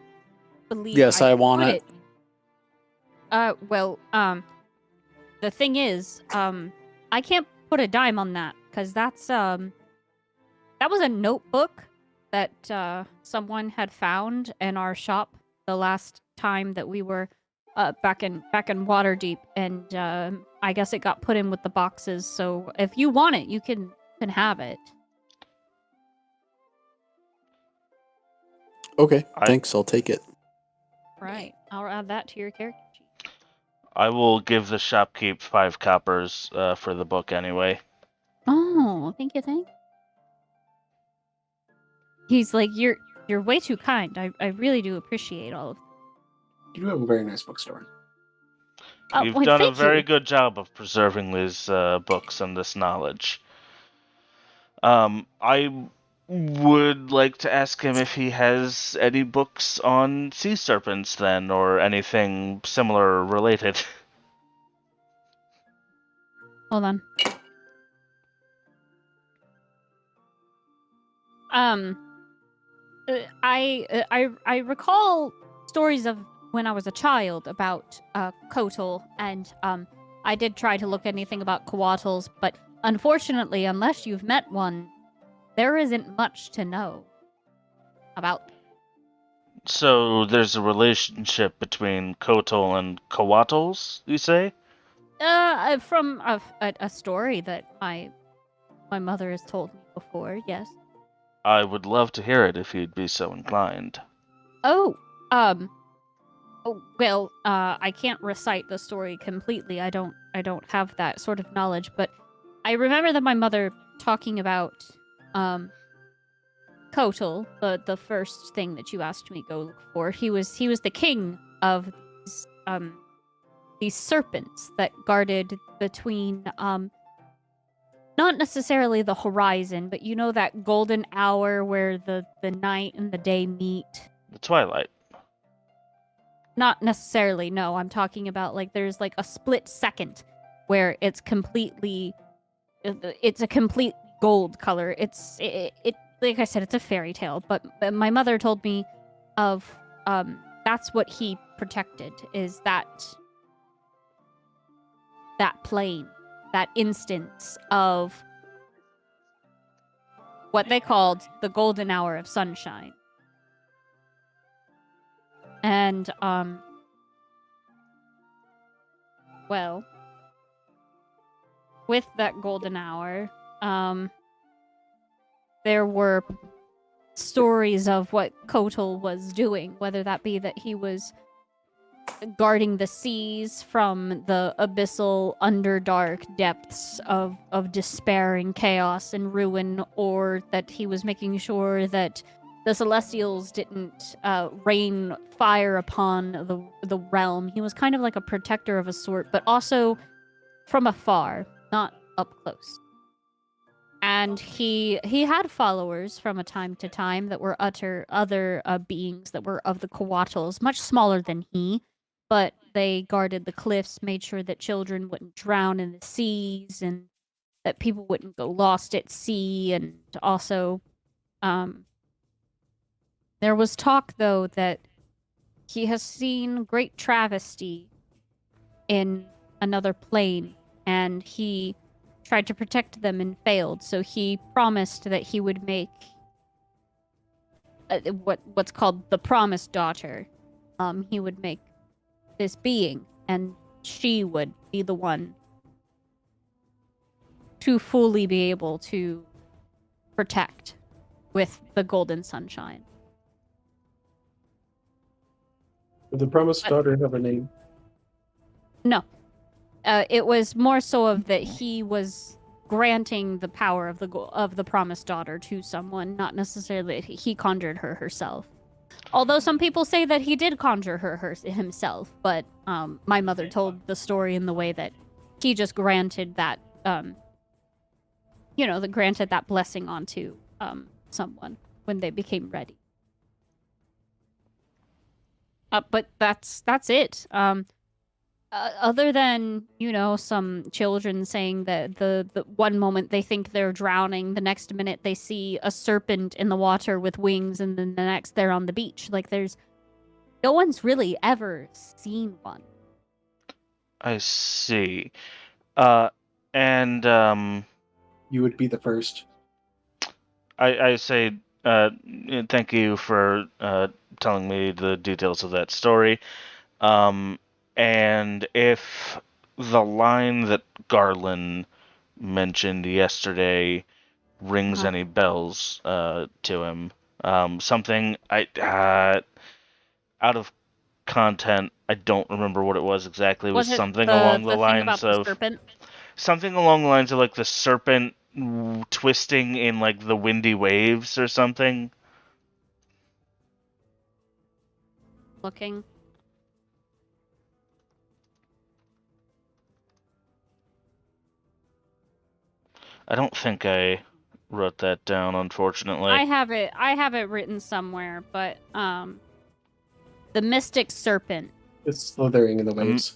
believe Yes, I want could it. Well, the thing is, I can't put a dime on that because that's that was a notebook that someone had found in our shop the last time that we were back in Waterdeep, and I guess it got put in with the boxes. So if you want it, you can have it. Okay, thanks. I'll take it. Right, I'll add that to your character sheet. I will give the shopkeep 5 coppers for the book anyway. Oh, thank you. He's like, you're way too kind. I really do appreciate all of. You do have a very nice bookstore. You've well, done a thank very you. good job of preserving these books and this knowledge. I would like to ask him if he has any books on sea serpents then, or anything similar related. Hold on. I recall stories of when I was a child about Kotal, and I did try to look anything about Coatls, but unfortunately, unless you've met one, there isn't much to know about. So there's a relationship between Kotal and Coatls, you say? From a story that my mother has told me before, yes. I would love to hear it if you'd be so inclined. Oh, well, I can't recite the story completely. I don't have that sort of knowledge, but I remember that my mother talking about, Kotal, the first thing that you asked me to go look for. He was the king of these serpents that guarded between, not necessarily the horizon, but you know that golden hour where the night and the day meet? The Twilight. Not necessarily, no. I'm talking about, like, there's, like, a split second where it's completely... It's a complete gold color. It like I said, it's a fairy tale, but my mother told me of, that's what he protected, is that plane, that instance of what they called the golden hour of sunshine. And, well, with that golden hour, there were stories of what Kotal was doing, whether that be that he was guarding the seas from the abyssal underdark depths of despair and chaos and ruin, or that he was making sure that the Celestials didn't rain fire upon the realm. He was kind of like a protector of a sort, but also from afar, not up close. And he had followers from a time to time that were other beings that were of the Coatls, much smaller than he, but they guarded the cliffs, made sure that children wouldn't drown in the seas, and that people wouldn't go lost at sea, and also, there was talk, though, that he has seen great travesty in another plane, and he tried to protect them and failed, so he promised that he would make what's called the Promised Daughter. He would make this being, and she would be the one to fully be able to protect with the golden sunshine. Did the promised daughter have a name? No. It was more so of that he was granting the power of the Promised Daughter to someone, not necessarily that he conjured her herself. Although some people say that he did conjure her himself, but my mother told the story in the way that he just granted that, granted that blessing onto someone when they became ready. But that's it. Other than, some children saying that the one moment they think they're drowning, the next minute they see a serpent in the water with wings, and then the next they're on the beach. Like, no one's really ever seen one. I see. And You would be the first. I say thank you for telling me the details of that story. And if the line that Garland mentioned yesterday rings any bells to him, something out of content, I don't remember what it was exactly. It was it something along the thing lines about of the serpent? something along the lines of like the serpent twisting in like the windy waves or something. Looking. I don't think I wrote that down, unfortunately. I have it written somewhere, but the mystic serpent. It's slithering in the waves.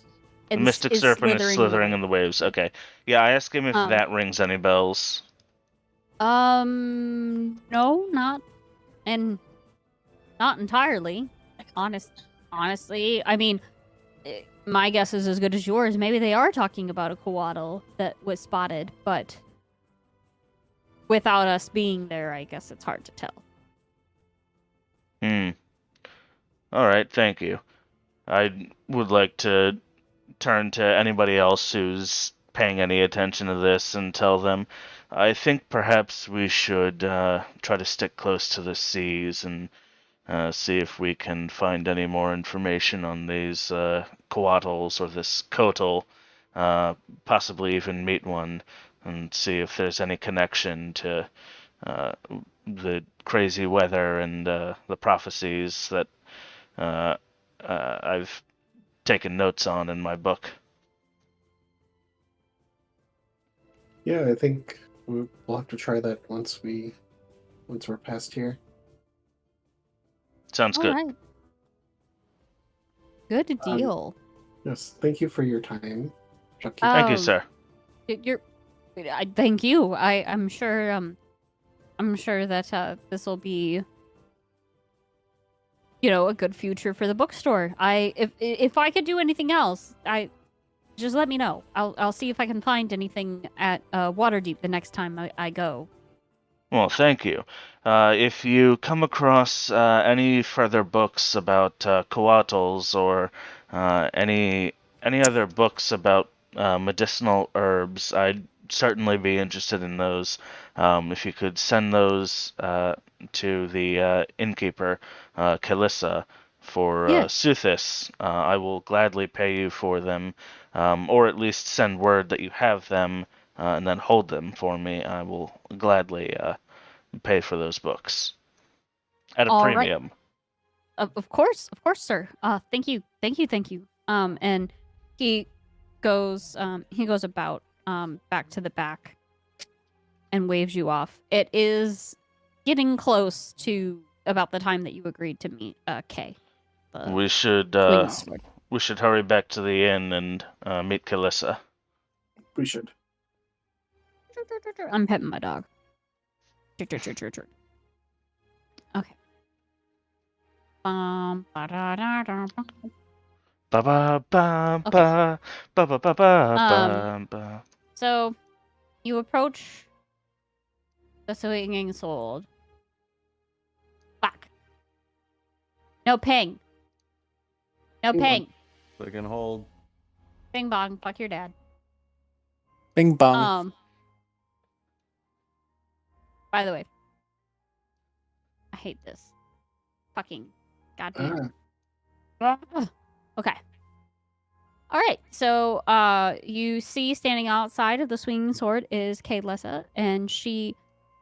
The mystic serpent is slithering in the waves. Okay. Yeah, I asked him if that rings any bells. No, not entirely. Honestly, I mean, my guess is as good as yours. Maybe they are talking about a coatl that was spotted, but without us being there, I guess it's hard to tell. All right, thank you. I would like to turn to anybody else who's paying any attention to this and tell them, I think perhaps we should try to stick close to the seas and see if we can find any more information on these coatls or this coatl, possibly even meet one and see if there's any connection to the crazy weather and the prophecies that I've taken notes on in my book. Yeah, I think we'll have to try that once we're past here. Sounds good. All right. Good deal. Yes, thank you for your time, Chucky. Thank you, sir. Thank you. I'm sure. I'm sure that this will be, a good future for the bookstore. If I could do anything else, just let me know. I'll see if I can find anything at Waterdeep the next time I go. Well, thank you. If you come across any further books about coatls or any other books about medicinal herbs, I'd certainly be interested in those. If you could send those to the innkeeper, Kalissa, for Suthis, I will gladly pay you for them, or at least send word that you have them. And then hold them for me. I will gladly pay for those books at a premium. Right. Of course, sir. Thank you. And he goes about back to the back and waves you off. It is getting close to about the time that you agreed to meet Kay. We should hurry back to the inn and meet Kalissa. We should. I'm petting my dog. Okay. So you approach the swinging sword. Fuck. No ping. No ping. They can hold. Bing bong. Fuck your dad. Bing bong. By the way, I hate this. Fucking goddamn. Okay. All right. So, you see standing outside of the swinging sword is Kalissa, and she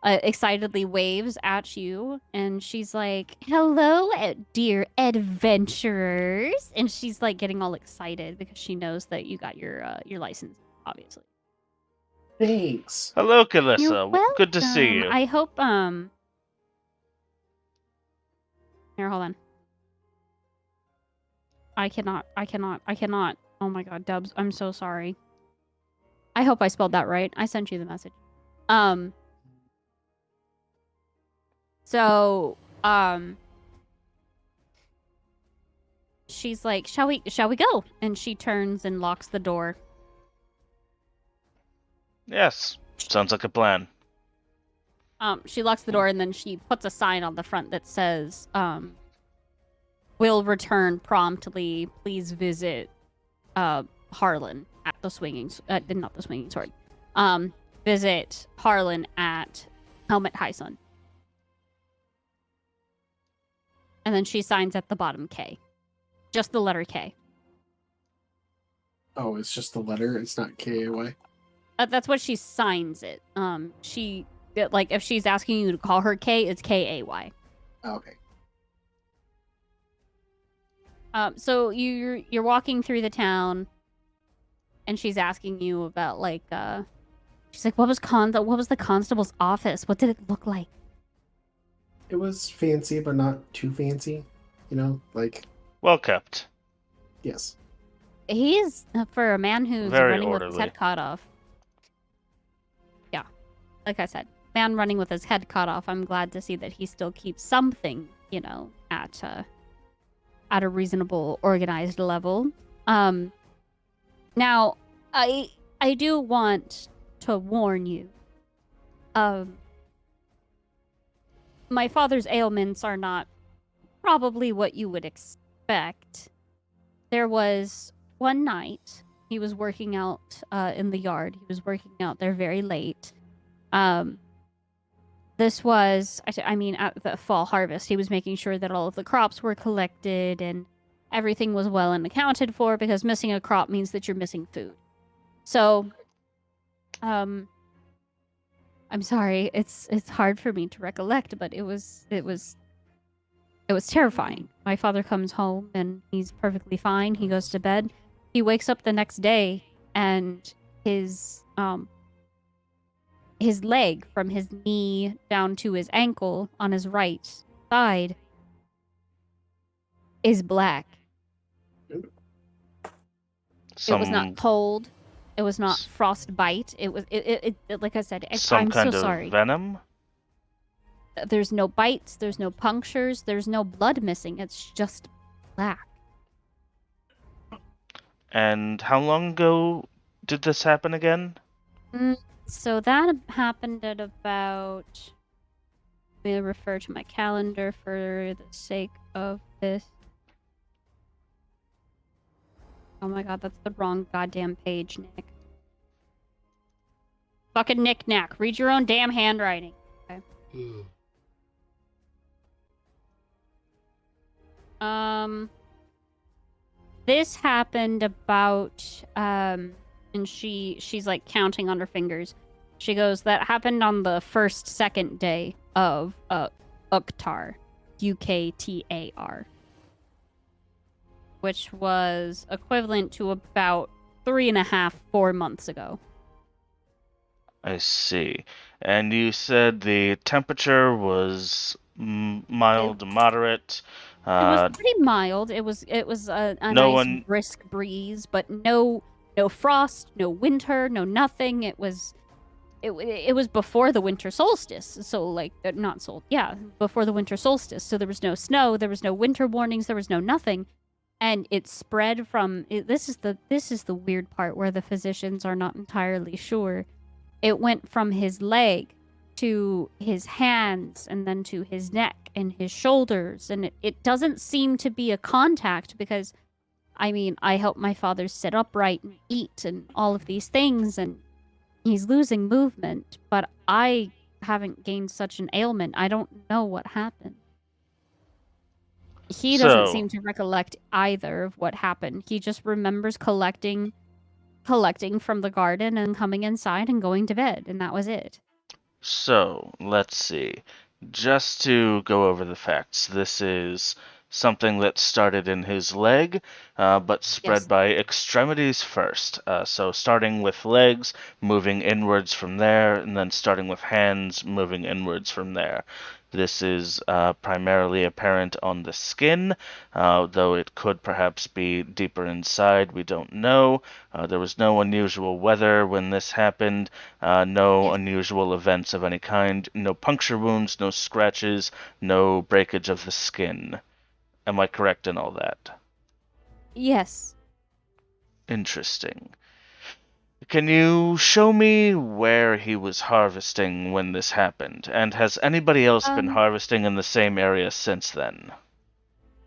excitedly waves at you, and she's like, "Hello, dear adventurers!" And she's like getting all excited because she knows that you got your license, obviously. Thanks. Hello, You're Kalissa. Good to see welcome. you. I hope here, hold on. I cannot. Oh my god, Dubs, I'm so sorry. I hope I spelled that right. I sent you the message. So, she's like, shall we go? And she turns and locks the door. Yes, sounds like a plan. She locks the door and then she puts a sign on the front that says, will return promptly. Please visit, Harlan at the swinging, not the swinging sword. Visit Harlan at Helmet High Sun. And then she signs at the bottom K. Just the letter K. Oh, it's just the letter. It's not KAY. That's what she signs it. She like if she's asking you to call her K, it's KAY. Oh, okay. So you're walking through the town, and she's asking you about like she's like, what was the constable's office? What did it look like? It was fancy, but not too fancy. You know, like Well kept. yes. He is for a man who's Very running with his orderly. head cut off. Yeah, like I said, man running with his head cut off. I'm glad to see that he still keeps something, you know, at a reasonable, organized level. Now, I do want to warn you. My father's ailments are not probably what you would expect. There was one night he was working out in the yard. He was working out there very late. This was, I mean, at the fall harvest. He was making sure that all of the crops were collected and everything was well and accounted for, because missing a crop means that you're missing food. So, I'm sorry. It's hard for me to recollect, but it was terrifying. My father comes home and he's perfectly fine. He goes to bed. He wakes up the next day and his leg from his knee down to his ankle on his right side is black. It was not cold. It was not frostbite. It was it like I said, I'm kind so of sorry. venom? There's no bites, there's no punctures, there's no blood missing. It's just black. And how long ago did this happen again? So that happened at about... Let me refer to my calendar for the sake of this. Oh my god, that's the wrong goddamn page, Nick. Fucking knick-knack. Read your own damn handwriting. Okay. This happened about, and she's like counting on her fingers. She goes, that happened on the second day of, Uktar. Uktar. Which was equivalent to about 3.5, 4 months ago. I see. And you said the temperature was mild to moderate. It was pretty mild. It was a nice brisk breeze, but no frost, no winter, no nothing. It was before the winter solstice. So like before the winter solstice. So there was no snow, there was no winter warnings, there was no nothing. And it spread from this is the weird part where the physicians are not entirely sure. It went from his leg to his hands and then to his neck and his shoulders, and it doesn't seem to be a contact, because I mean, I help my father sit upright and eat and all of these things, and he's losing movement, but I haven't gained such an ailment. I don't know what happened. He doesn't seem to recollect either of what happened. He just remembers collecting from the garden and coming inside and going to bed, and that was it. So, let's see. Just to go over the facts, this is something that started in his leg, but spread Yes. by extremities first. So, starting with legs, moving inwards from there, and then starting with hands, moving inwards from there. This is primarily apparent on the skin, though it could perhaps be deeper inside. We don't know. There was no unusual weather when this happened. No unusual events of any kind, no puncture wounds, no scratches, no breakage of the skin. Am I correct in all that? Yes. Interesting. Can you show me where he was harvesting when this happened? And has anybody else been Um, harvesting in the same area since then?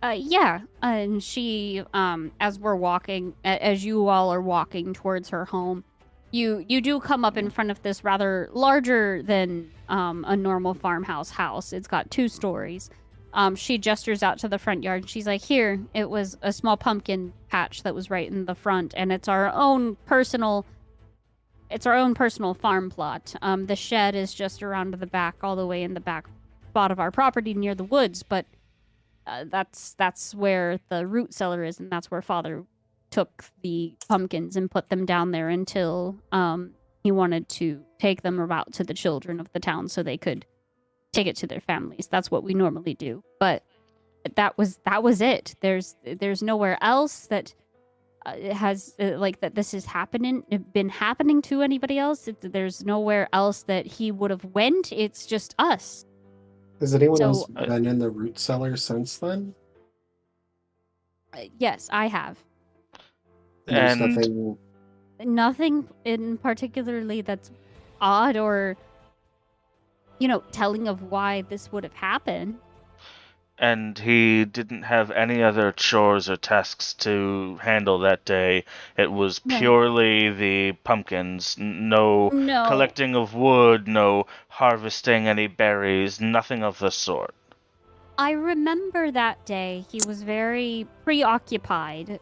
Yeah. And she, as we're walking, as you all are walking towards her home, you do come up in front of this rather larger than a normal farmhouse house. It's got 2 stories. She gestures out to the front yard. She's like, "Here, it was a small pumpkin patch that was right in the front, and it's our own personal farm plot. The shed is just around the back, all the way in the back spot of our property near the woods, but that's where the root cellar is, and that's where Father took the pumpkins and put them down there until he wanted to take them about to the children of the town so they could take it to their families. That's what we normally do. But that was it. There's nowhere else that it has like that this is been happening to anybody else. There's nowhere else that he would have went. It's just us. Has anyone So- else been in the root cellar since then? Yes, I have. There's And nothing. Nothing in particularly that's odd or telling of why this would have happened. And he didn't have any other chores or tasks to handle that day. It was No. purely the pumpkins. No No. collecting of wood, no harvesting any berries, nothing of the sort. I remember that day he was very preoccupied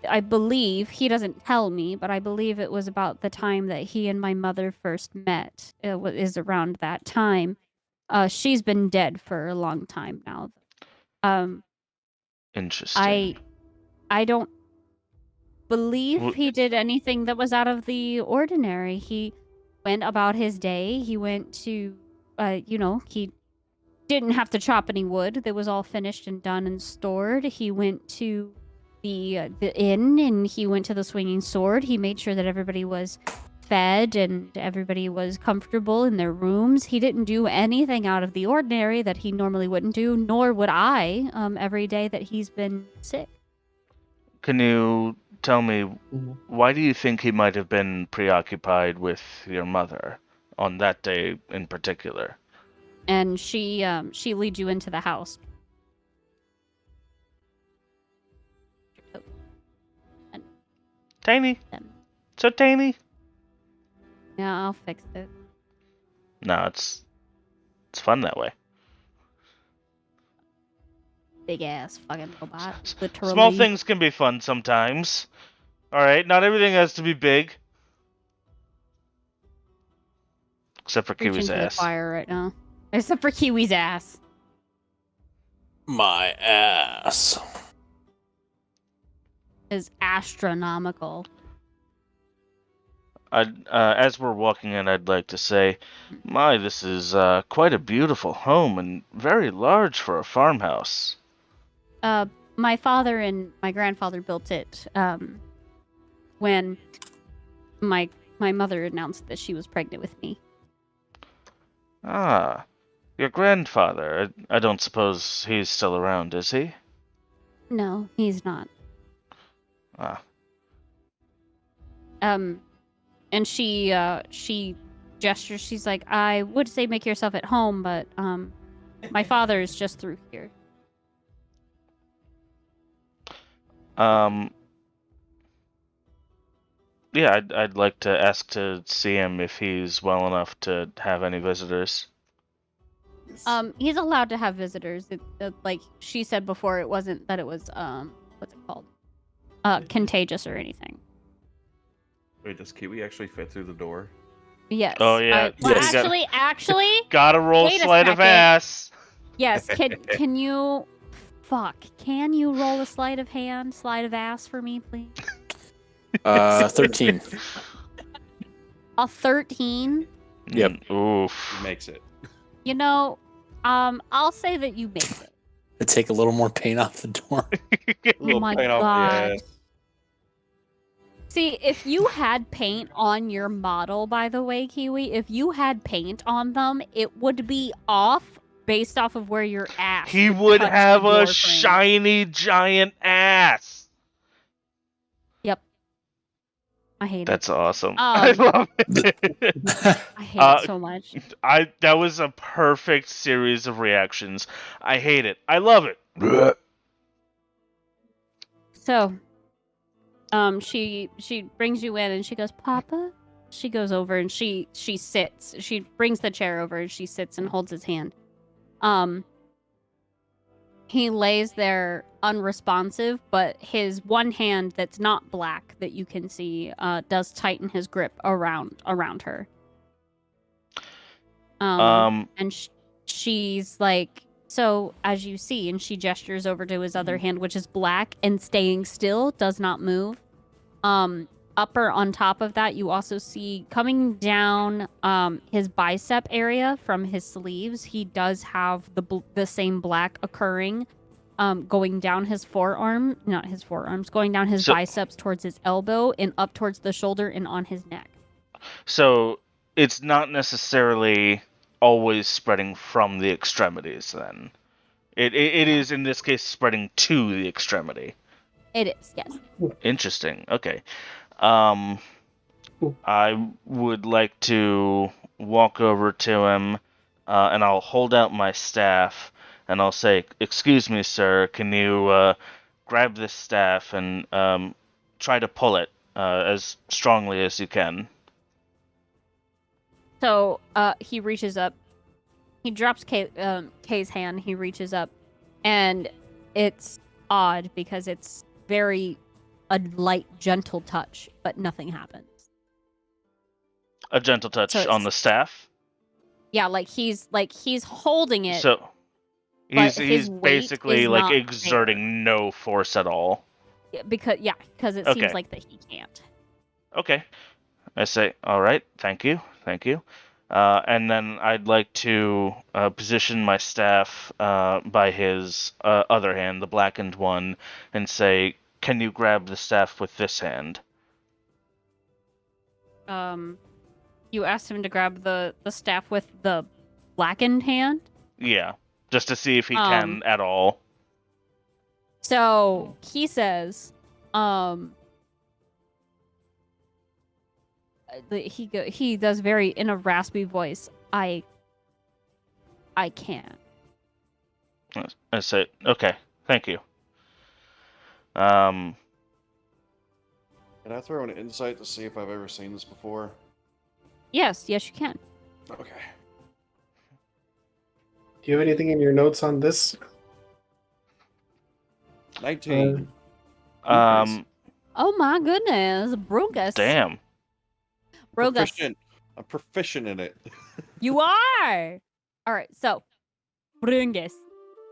I believe, he doesn't tell me, but I believe it was about the time that he and my mother first met. Is around that time. She's been dead for a long time now. Interesting. I don't believe Well- he did anything that was out of the ordinary. He went about his day. He went to, he didn't have to chop any wood. That was all finished and done and stored. He went to the inn, and he went to the Swinging Sword. He made sure that everybody was fed and everybody was comfortable in their rooms. He didn't do anything out of the ordinary that he normally wouldn't do, nor would I, every day that he's been sick. Can you tell me, Mhm. why do you think he might have been preoccupied with your mother on that day in particular? And she leads you into the house. Tiny? Um, So tiny? Yeah, I'll fix it. No, it's fun that way. Big ass fucking robot. Literally. Small things can be fun sometimes. Alright, not everything has to be big. Except for Preaching Kiwi's to the ass. choir right now. Except for Kiwi's ass. My ass. Is astronomical. As we're walking in, I'd like to say, my, this is quite a beautiful home and very large for a farmhouse. My father and my grandfather built it when my mother announced that she was pregnant with me. Ah, your grandfather. I don't suppose he's still around, is he? No, he's not. Ah, And she gestures. She's like, I would say make yourself at home, but my father is just through here. Yeah, I'd like to ask to see him if he's well enough to have any visitors. He's allowed to have visitors. Like she said before, it wasn't that it was what's it called? Contagious or anything. Wait, does Kiwi actually fit through the door? Yes. Oh, yeah. Well, Yes. actually, Gotta roll Wait a sleight of second. ass. yes. Can you? Fuck. Can you roll a sleight of hand, sleight of ass for me, please? 13. A 13. Yep. Oof. He makes it. You know, I'll say that you make it. To take a little more paint off the door. Oh my paint off the god. ass. See, if you had paint on your model, by the way, Kiwi, if you had paint on them, it would be off based off of where your ass He would touch have the a door frame. shiny giant ass. Yep. I hate That's awesome. I Um, love it. it. I hate it so much. That was a perfect series of reactions. I hate it. I love it. So, she brings you in and she goes, Papa? She goes over and she sits. She brings the chair over and she sits and holds his hand. He lays there unresponsive, but his one hand that's not black that you can see does tighten his grip around her. And she's like, so as you see, and she gestures over to his other hand, which is black and staying still, does not move. Upper on top of that, you also see coming down his bicep area from his sleeves. He does have the same black occurring going down his forearm, not his forearms, going down his biceps towards his elbow and up towards the shoulder and on his neck. So it's not necessarily always spreading from the extremities then. It is in this case spreading to the extremity. It is, yes. Interesting. Okay. I would like to walk over to him, and I'll hold out my staff, and I'll say, "Excuse me, sir, can you grab this staff and try to pull it as strongly as you can?" So he reaches up. He drops Kay's hand. He reaches up, and it's odd because it's very a light, gentle touch, but nothing happens. A gentle touch So on the staff. Yeah, like he's holding it. So but he's his weight basically is like not exerting no force at all. because it Okay. seems like that he can't. Okay. I say, all right, thank you. And then I'd like to position my staff by his other hand, the blackened one, and say, can you grab the staff with this hand? You asked him to grab the staff with the blackened hand? Yeah, just to see if he can at all. So he says, he does very in a raspy voice. I can't. I say, okay, thank you. Can I throw an insight to see if I've ever seen this before? Yes, you can. Okay. Do you have anything in your notes on this? 19. Um, Oh my goodness, Brugus. damn. Brugus. I'm proficient in it. You are. All right, so Brungus.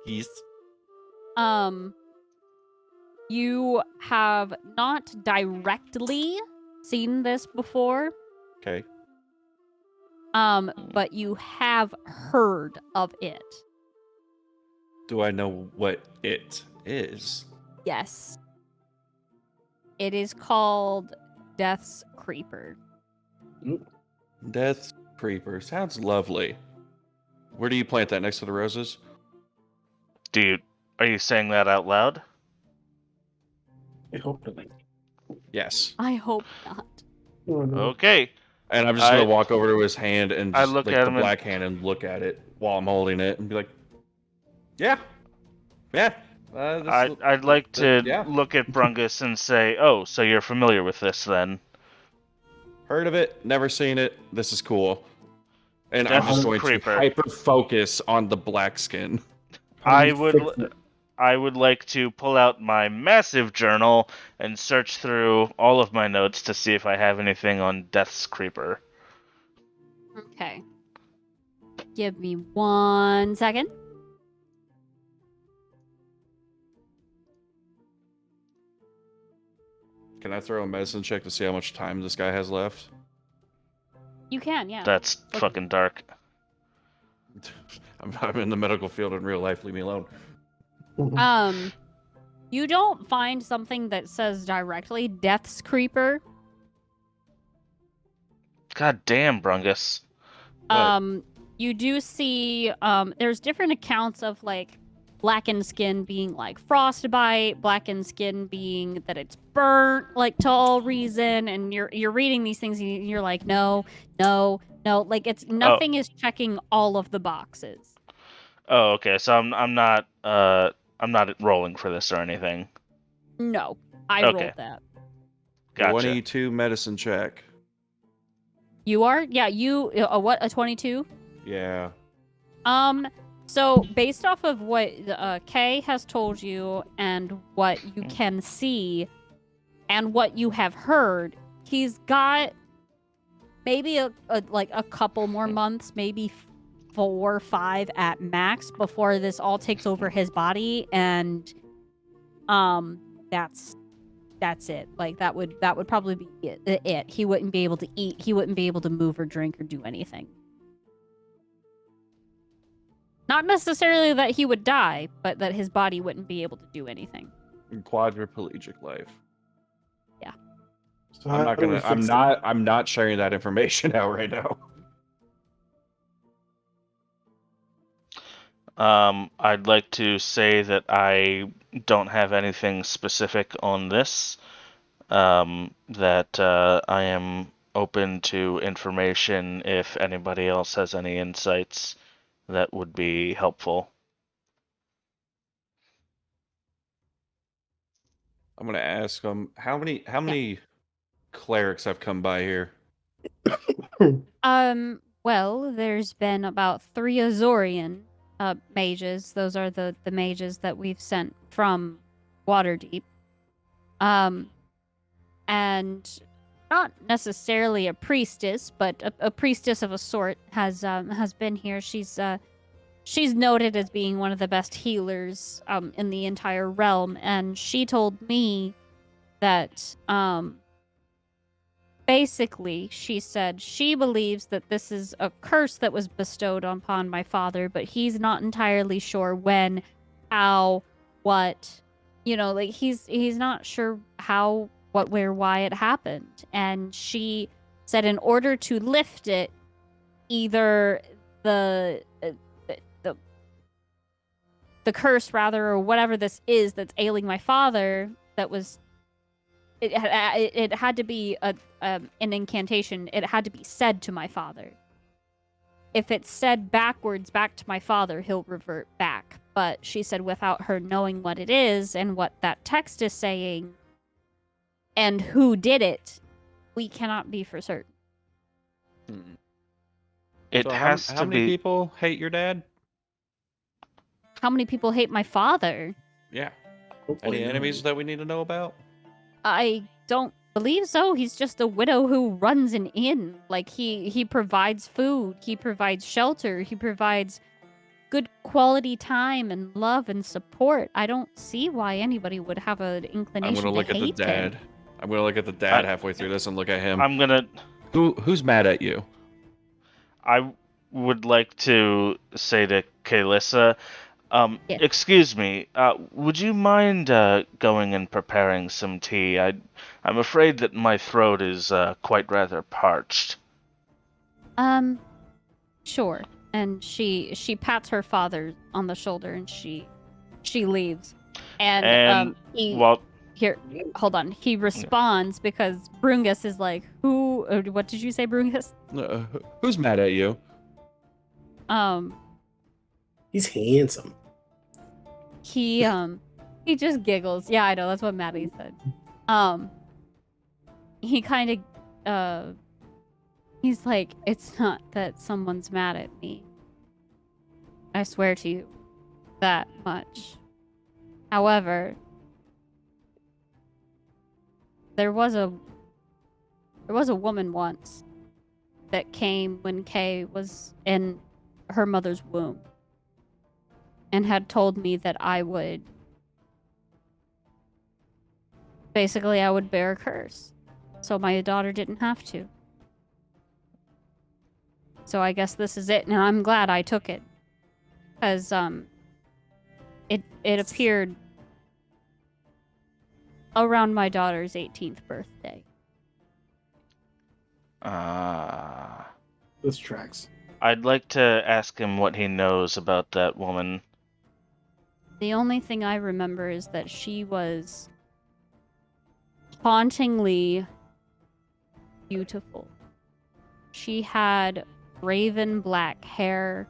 He's You have not directly seen this before, okay. but you have heard of it. Do I know what it is? Yes. It is called Death's Creeper. Death Creeper. Sounds lovely. Where do you plant that? Next to the roses? Dude, are you saying that out loud? I hope not. Yes. I hope not. Oh, no. Okay. And I'm just gonna walk over to his hand and I just look like at the him and- black hand and look at it while I'm holding it and be like, yeah. I'd like to yeah. look at Brungus and say, oh, so you're familiar with this then? Heard of it, never seen it. This is cool. And Death I'm just going Creeper. to hyper focus on the black skin. I would I would like to pull out my massive journal and search through all of my notes to see if I have anything on Death's Creeper. Okay. Give me 1 second. Can I throw a medicine check to see how much time this guy has left? You can, yeah. That's fucking dark. I'm in the medical field in real life. Leave me alone. You don't find something that says directly Death's Creeper. God damn, Brungus. What? You do see, there's different accounts of, like, blackened skin being, like, frostbite, blackened skin being that it's burnt, like, to all reason, and you're reading these things, and you're like, no, like, it's, nothing is checking all of the boxes. Oh, okay. So I'm not rolling for this or anything. No, I Okay. rolled that. Gotcha. 22 medicine check. You are? Yeah, you, what, a 22? Yeah. So based off of what Kay has told you and what you can see and what you have heard, he's got maybe a couple more months, maybe 4 or 5 at max before this all takes over his body, and that's it. Like that would probably be it. He wouldn't be able to eat, he wouldn't be able to move or drink or do anything. Not necessarily that he would die, but that his body wouldn't be able to do anything. Quadriplegic life. Yeah. So I'm not gonna. I'm not sharing that information out right now. I'd like to say that I don't have anything specific on this. That I am open to information if anybody else has any insights that would be helpful. I'm gonna ask how many clerics have come by here. Well, there's been about 3 Azorian mages. Those are the mages that we've sent from Waterdeep. And not necessarily a priestess, but a priestess of a sort has been here. She's noted as being one of the best healers in the entire realm, and she told me that basically she said she believes that this is a curse that was bestowed upon my father, but he's not entirely sure when, how, what, like he's not sure how, what, where, why it happened. And she said in order to lift it, either the curse, rather, or whatever this is that's ailing my father, that was it had to be an incantation. It had to be said to my father. If it's said backwards back to my father, he'll revert back. But she said without her knowing what it is and what that text is saying and who did it, we cannot be for certain. It So has how to many be. people hate your dad? How many people hate my father? Yeah. Hopefully Any not. enemies that we need to know about? I don't believe so. He's just a widow who runs an inn. Like, he provides food, he provides shelter, he provides good quality time and love and support. I don't see why anybody would have an inclination I'm gonna look to at the hate dad. him. I'm gonna look at the dad halfway through this and look at him. I'm gonna. Who's mad at you? I would like to say to Kaelissa, Yes. excuse me, would you mind going and preparing some tea? I'm afraid that my throat is quite rather parched. Sure. And she pats her father on the shoulder and she leaves. And he well, here, hold on. He responds because Brungus is like, who? What did you say, Brungus? Who's mad at you? He's handsome. He just giggles. Yeah, I know. That's what Maddie said. He kind of he's like, it's not that someone's mad at me. I swear to you, that much. However, there was a woman once that came when Kay was in her mother's womb and had told me that I would bear a curse. So my daughter didn't have to. So I guess this is it, and I'm glad I took it. Because it appeared around my daughter's 18th birthday. This tracks. I'd like to ask him what he knows about that woman. The only thing I remember is that she was hauntingly beautiful. She had raven black hair.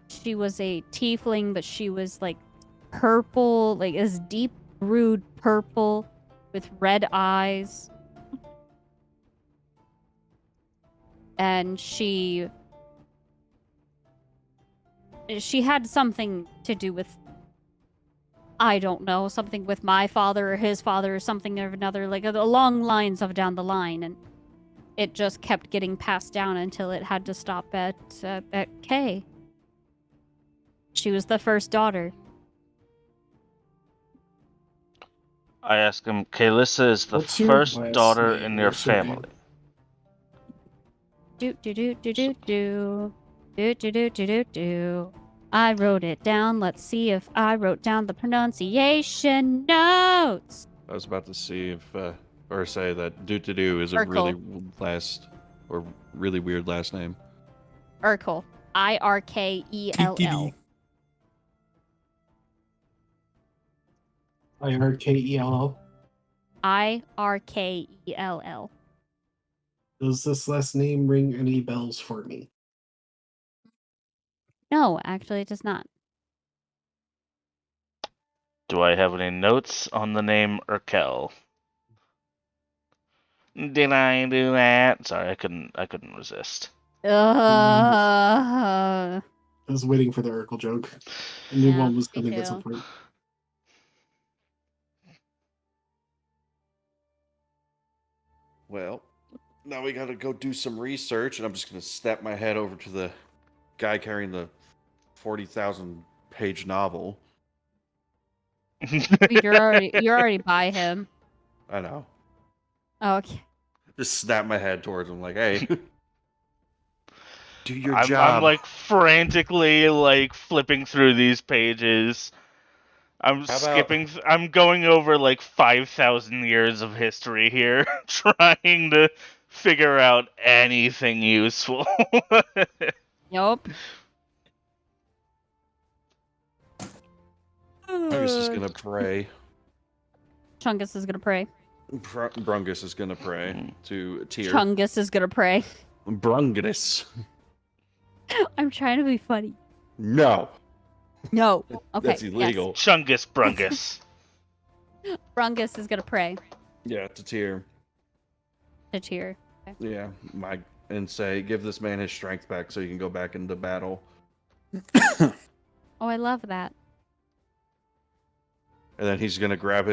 She was a tiefling, but she was like purple, like this deep brewed purple with red eyes. And she had something to do with, I don't know, something with my father or his father or something or another, like along lines of down the line, and it just kept getting passed down until it had to stop at Kay. She was the first daughter. I ask him, Kalissa is the What's your first last daughter name in or your surname? family. Do. I wrote it down. Let's see if I wrote down the pronunciation notes. I was about to see if, or say that do is a Urkel. really weird last name. Urkel. Irkell. IRKELL. Irkell. Does this last name ring any bells for me? No, actually, it does not. Do I have any notes on the name Urkel? Did I do that? Sorry, I couldn't resist. I was waiting for the Urkel joke. I knew one was me coming at too. some point. Well, now we gotta go do some research, and I'm just gonna snap my head over to the guy carrying the 40,000 page novel. You're already by him. I know. Oh, okay. Just snap my head towards him, like, hey, do your I'm job. like frantically like flipping through these pages. I'm How about- I'm going over like 5,000 years of history here, trying to figure out anything useful. Nope. Brungus is gonna pray. Chungus is gonna pray. Brungus is gonna pray to Tyr. Chungus is gonna pray. Brungus. I'm trying to be funny. No. No. Okay. That's illegal. Chungus Brungus. Yes. Brungus is gonna pray Yeah, to Tyr. to Tyr. Okay. Yeah, and say, give this man his strength back so he can go back into battle. Oh, I love that. And then he's gonna grab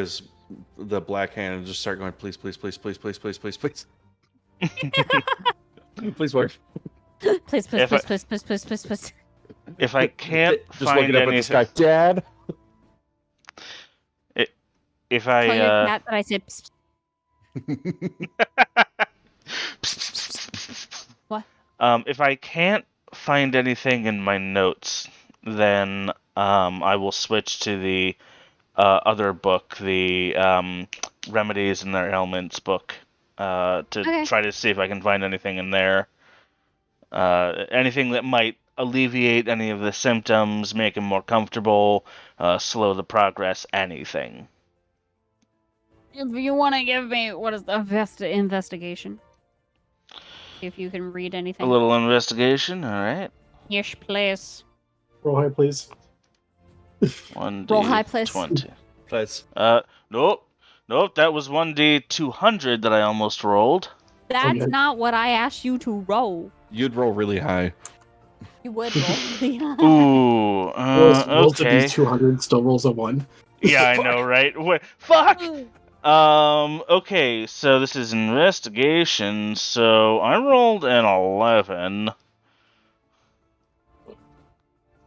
the black hand and just start going, please, please, please, please, please, please, please, please. Please work. Please. If I can't Just find looking up at this anything, guy, Dad. if Tell your I cat that I said. What? If I can't find anything in my notes, then I will switch to the other book, the Remedies and Their Ailments book, to try to see if I can find anything in there. Anything that might alleviate any of the symptoms, make him more comfortable, slow the progress, anything. If you want to give me what is the investigation? If you can read anything. A little investigation, all right. Yes, please. Roll high, please. 1d Roll high, please. 20. Please. Nope. That was 1d 200 that I almost rolled. That's Okay. not what I asked you to roll. You'd roll really high. You would roll. Ooh, Rolls to okay. D200 still rolls a 1. Yeah, I know, right? Fuck! Okay, so this is investigation, so I rolled an 11.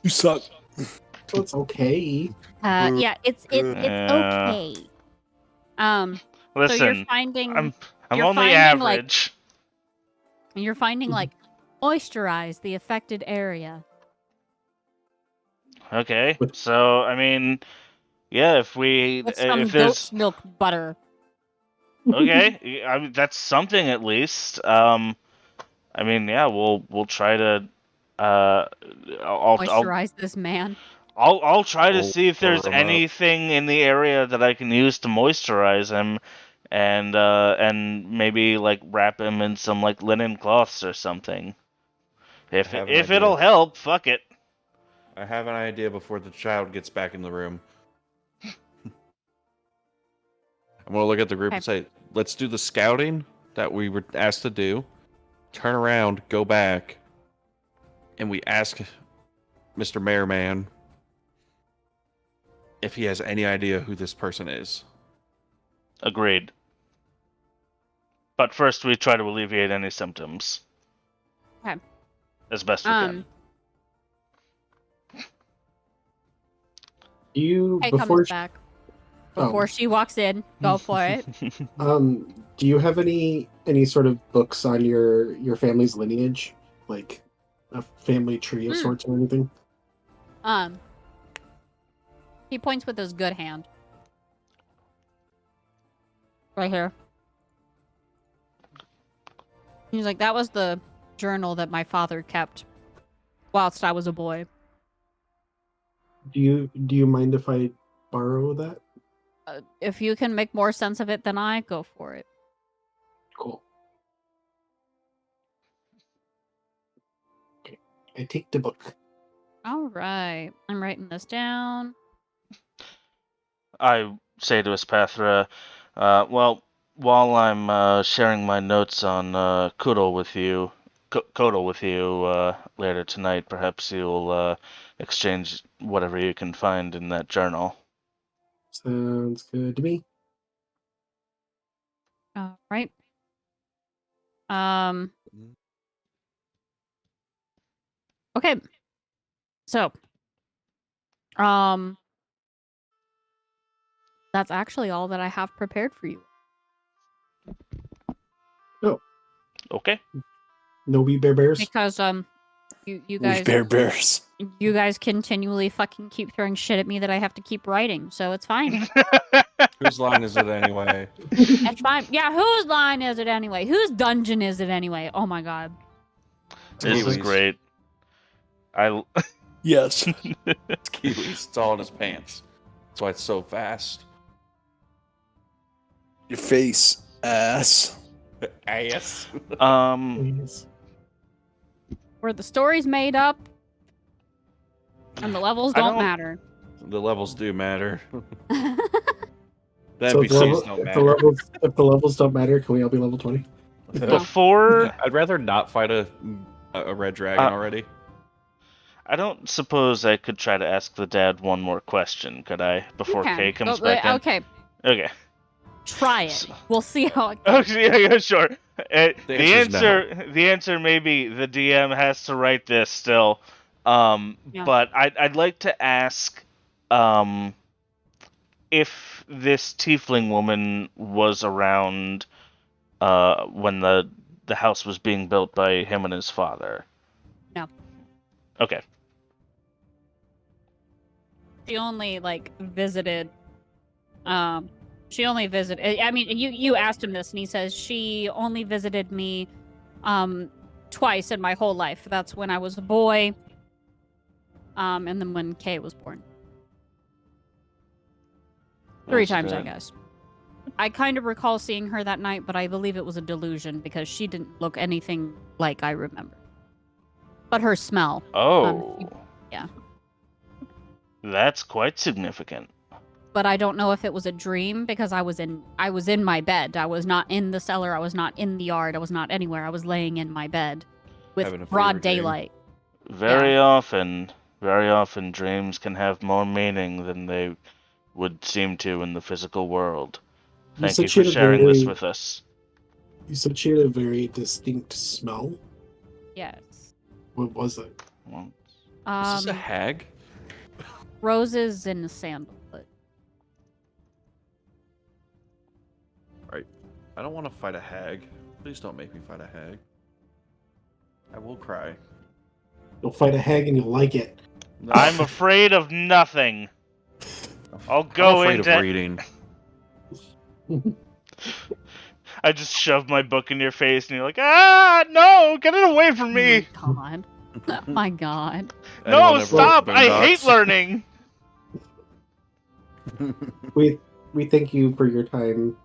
You suck. So it's okay. Yeah, it's okay. So you're Listen, finding I'm you're only finding, like- average. like moisturize the affected area. Okay, With- so I mean, yeah, if Some there's goat's milk butter. okay, I mean that's something at least. I mean, yeah, we'll try to. I'll Moisturize this man. I'll try to We'll see if there's cover 'em up. anything in the area that I can use to moisturize him, and maybe like wrap him in some like linen cloths or something. If have an it'll idea. help, fuck it. I have an idea before the child gets back in the room. I'm gonna look at the group and say, let's do the scouting that we were asked to do. Turn around, go back, and we ask Mr. Mayorman if he has any idea who this person is. Agreed. But first, we try to alleviate any symptoms. Okay. As best we can. Do you Kay before comes back. Before she walks in, go for it. do you have any sort of books on your family's lineage, like a family tree of sorts or anything? He points with his good hand. Right here. He's like, that was the journal that my father kept whilst I was a boy. Do you mind if I borrow that? If you can make more sense of it than I, go for it. Cool. Okay. I take the book. All right. I'm writing this down. I say to Espathra, well, while I'm sharing my notes on Koodle with you, later tonight, perhaps you'll exchange whatever you can find in that journal. Sounds good to me. All right. Okay. So, that's actually all that I have prepared for you. Oh, Okay. no wee bear bears. Because you We guys bears. you guys continually fucking keep throwing shit at me that I have to keep writing, so it's fine. Whose line is it anyway? It's fine. Yeah, whose line is it anyway? Whose dungeon is it anyway? Oh my god. This is Kiwi's. great. Yes. It's Kiwi's. It's all in his pants. That's why it's so fast. Your face, ass. Ass. Please. Where the story's made up and the levels I don't don't- matter. The levels do matter. The So if NPCs don't matter. if the levels don't matter, can we all be level 20? Before I'd rather not fight a red dragon already. I don't suppose I could try to ask the dad one more question, could I? Before Okay. Kay comes back in. Okay, Okay. try it. We'll see how it Oh, goes. yeah, sure. The answer's answer may be the DM has to write this still. Yeah. But I'd like to ask, if this tiefling woman was around, when the house was being built by him and his father. No. Okay. She only visited. She only visited. I mean, you asked him this, and he says she only visited me, twice in my whole life. That's when I was a boy, and then when Kay was born. 3 times, I guess. I kind of recall seeing her that night, but I believe it was a delusion because she didn't look anything like I remember. But her smell. Oh. Yeah. That's quite significant. But I don't know if it was a dream because I was in my bed. I was not in the cellar. I was not in the yard. I was not anywhere. I was laying in my bed Having a with broad fever dream. daylight. Very often, dreams can have more meaning than they would seem to in the physical world. Thank you for sharing this with us. You said she had a very distinct smell. Yes. What was it? Well, Is this a hag? Roses and sandalwood. Right. I don't want to fight a hag. Please don't make me fight a hag. I will cry. You'll fight a hag and you'll like it. No. I'm afraid of nothing. I'll I'm go afraid into. of reading. I just shove my book in your face, and you're like, "Ah, no! Get it away from me! Oh my god. Oh my god. No, Anyone ever stop! watch I hate Boondocks? learning." We thank you for your time,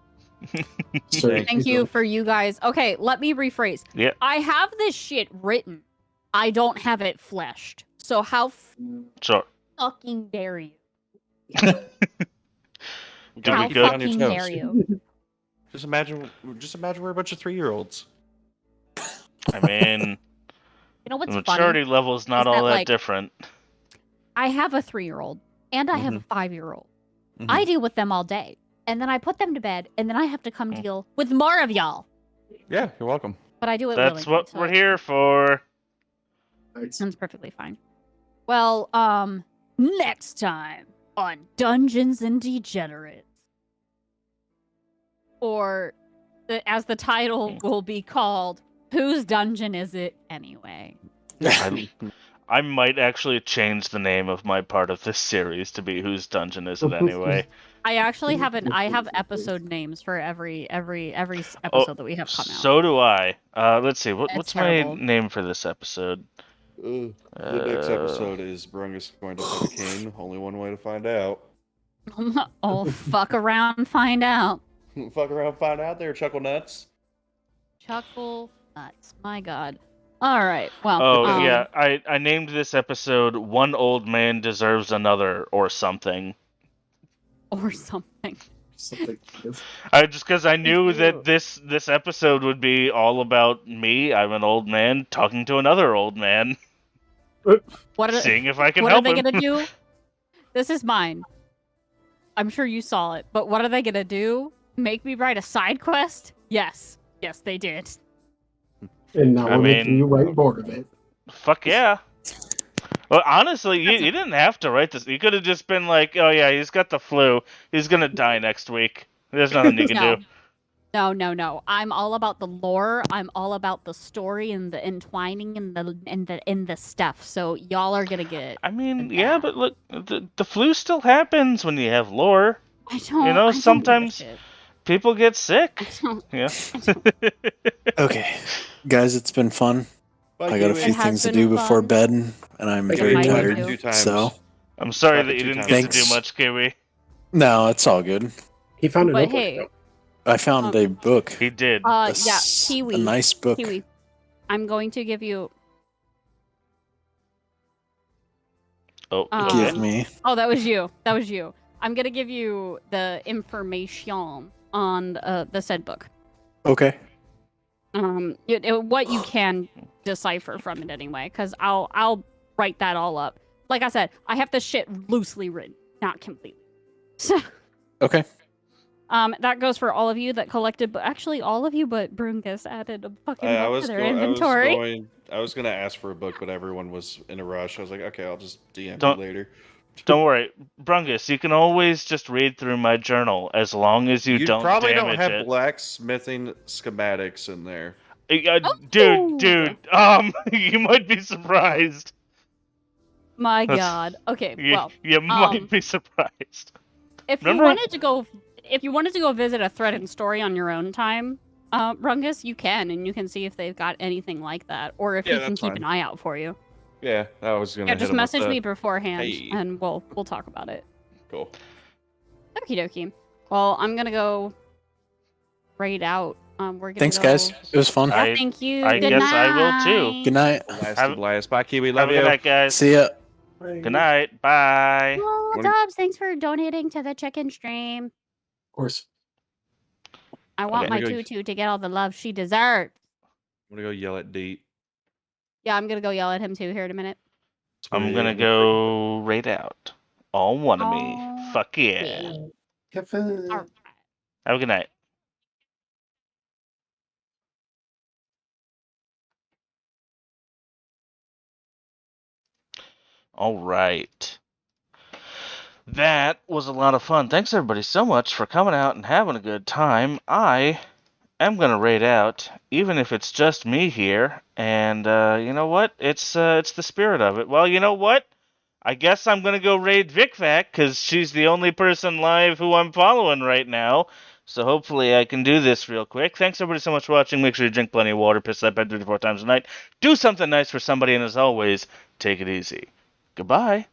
sir. Thank you for you guys. Okay, let me rephrase. Yeah. I have this shit written. I don't have it fleshed. So how Sure. fucking dare you? Gotta How be good. on your fucking toes. dare you? Just imagine we're a bunch of 3-year-olds. I mean, You know what's the funny? maturity level's not is that, all that like, different. I have a 3-year-old and I have a 5-year-old. Mhm. I deal with them all day. And then I put them to bed and then I have to come deal with more of y'all. Yeah, you're welcome. But I do it That's willingly, what so we're here for. That's perfectly fine. Well, next time on Dungeons and Degenerates. Or, as the title will be called, Whose Dungeon Is It Anyway? I might actually change the name of my part of this series to be "Whose Dungeon Is It Anyway?" I actually have episode names for every episode that we have come out. So do I. Let's see. It's What's terrible. my name for this episode? The next episode is Brungus going to fight a king. Only one way to find out. Oh, fuck around, find out. Fuck around, find out there, Chuckle Nuts. Chuckle nuts. My god. All right. Well. Oh yeah, I named this episode "One Old Man Deserves Another" or something. Or something. Just because I knew that this episode would be all about me. I'm an old man talking to another old man, seeing if I can what help are they him. gonna do? This is mine. I'm sure you saw it, but what are they gonna do? Make me write a side quest? Yes, they did. And now we're making you write more of it. Fuck yeah. Well, honestly, you didn't have to write this. You could have just been like, "Oh yeah, he's got the flu. He's gonna die next week. There's nothing you can do." No. I'm all about the lore. I'm all about the story and the entwining and the stuff. So y'all are gonna get. I mean, yeah, but look, the flu still happens when you have lore. I don't. You know, I don't sometimes give a shit. people get sick. Yeah. Okay, guys, it's been fun. Bye, I got a Kiwi. few It has things to been do before fun. bed, and I'm Like, very I tired. do. 2 times. So I'm sorry Fuck that it you 2 didn't times. get to do much, Kiwi. no, it's all good. He found a But notebook. hey, I found a book. He did. A yeah, s- Kiwi. A nice book. Kiwi. I'm going to give you. Oh, Give okay. me. Oh, that was you. That was you. I'm gonna give you the information on the said book. Okay. What you can decipher from it anyway, because I'll write that all up. Like I said, I have the shit loosely written, not completely. So, Okay. that goes for all of you that collected, but actually all of you but Brungus added a fucking I book was to their go- inventory. I was gonna ask for a book, but everyone was in a rush. I was like, okay, I'll just DM Don't- you later. Don't worry, Brungus. You can always just read through my journal as long as you don't probably don't damage have it. blacksmithing schematics in there. Dude, you might be surprised. My That's- God. Okay, You, well, you might be surprised. if remember- you wanted to go visit a threatened story on your own time, Rungus, you can, and you can see if they've got anything like that, or if Yeah, he can that's keep fine. an eye out for you. Yeah, I was gonna. Yeah, hit just him with message the- me beforehand, Hey. and we'll talk about it. Cool. Okie dokie. Well, I'm gonna go raid out. We're gonna Thanks, go... guys. It was fun. Yeah, thank you. I Good guess night. I will too. Good night. Last blast. Bye, Kiwi. Have Love a you. good night, guys. See ya. Good night. Bye. Oh, What- Dobbs, thanks for donating to the chicken stream. Of course. I want Okay. my I'm gonna go- tutu to get all the love she deserves. I'm gonna go yell at Deet. Yeah, I'm gonna go yell at him too here in a minute. I'm gonna Sweet. go raid out. All one of me. Oh, Fuck yeah. yeah. Have fun. All right. Have a good night. All right. That was a lot of fun. Thanks everybody so much for coming out and having a good time. I am gonna raid out, even if it's just me here. And you know what? It's the spirit of it. Well, you know what? I guess I'm gonna go raid VicVac because she's the only person live who I'm following right now. So hopefully I can do this real quick. Thanks everybody so much for watching. Make sure you drink plenty of water, piss that bed 3 to 4 times a night. Do something nice for somebody, and as always, take it easy. Goodbye.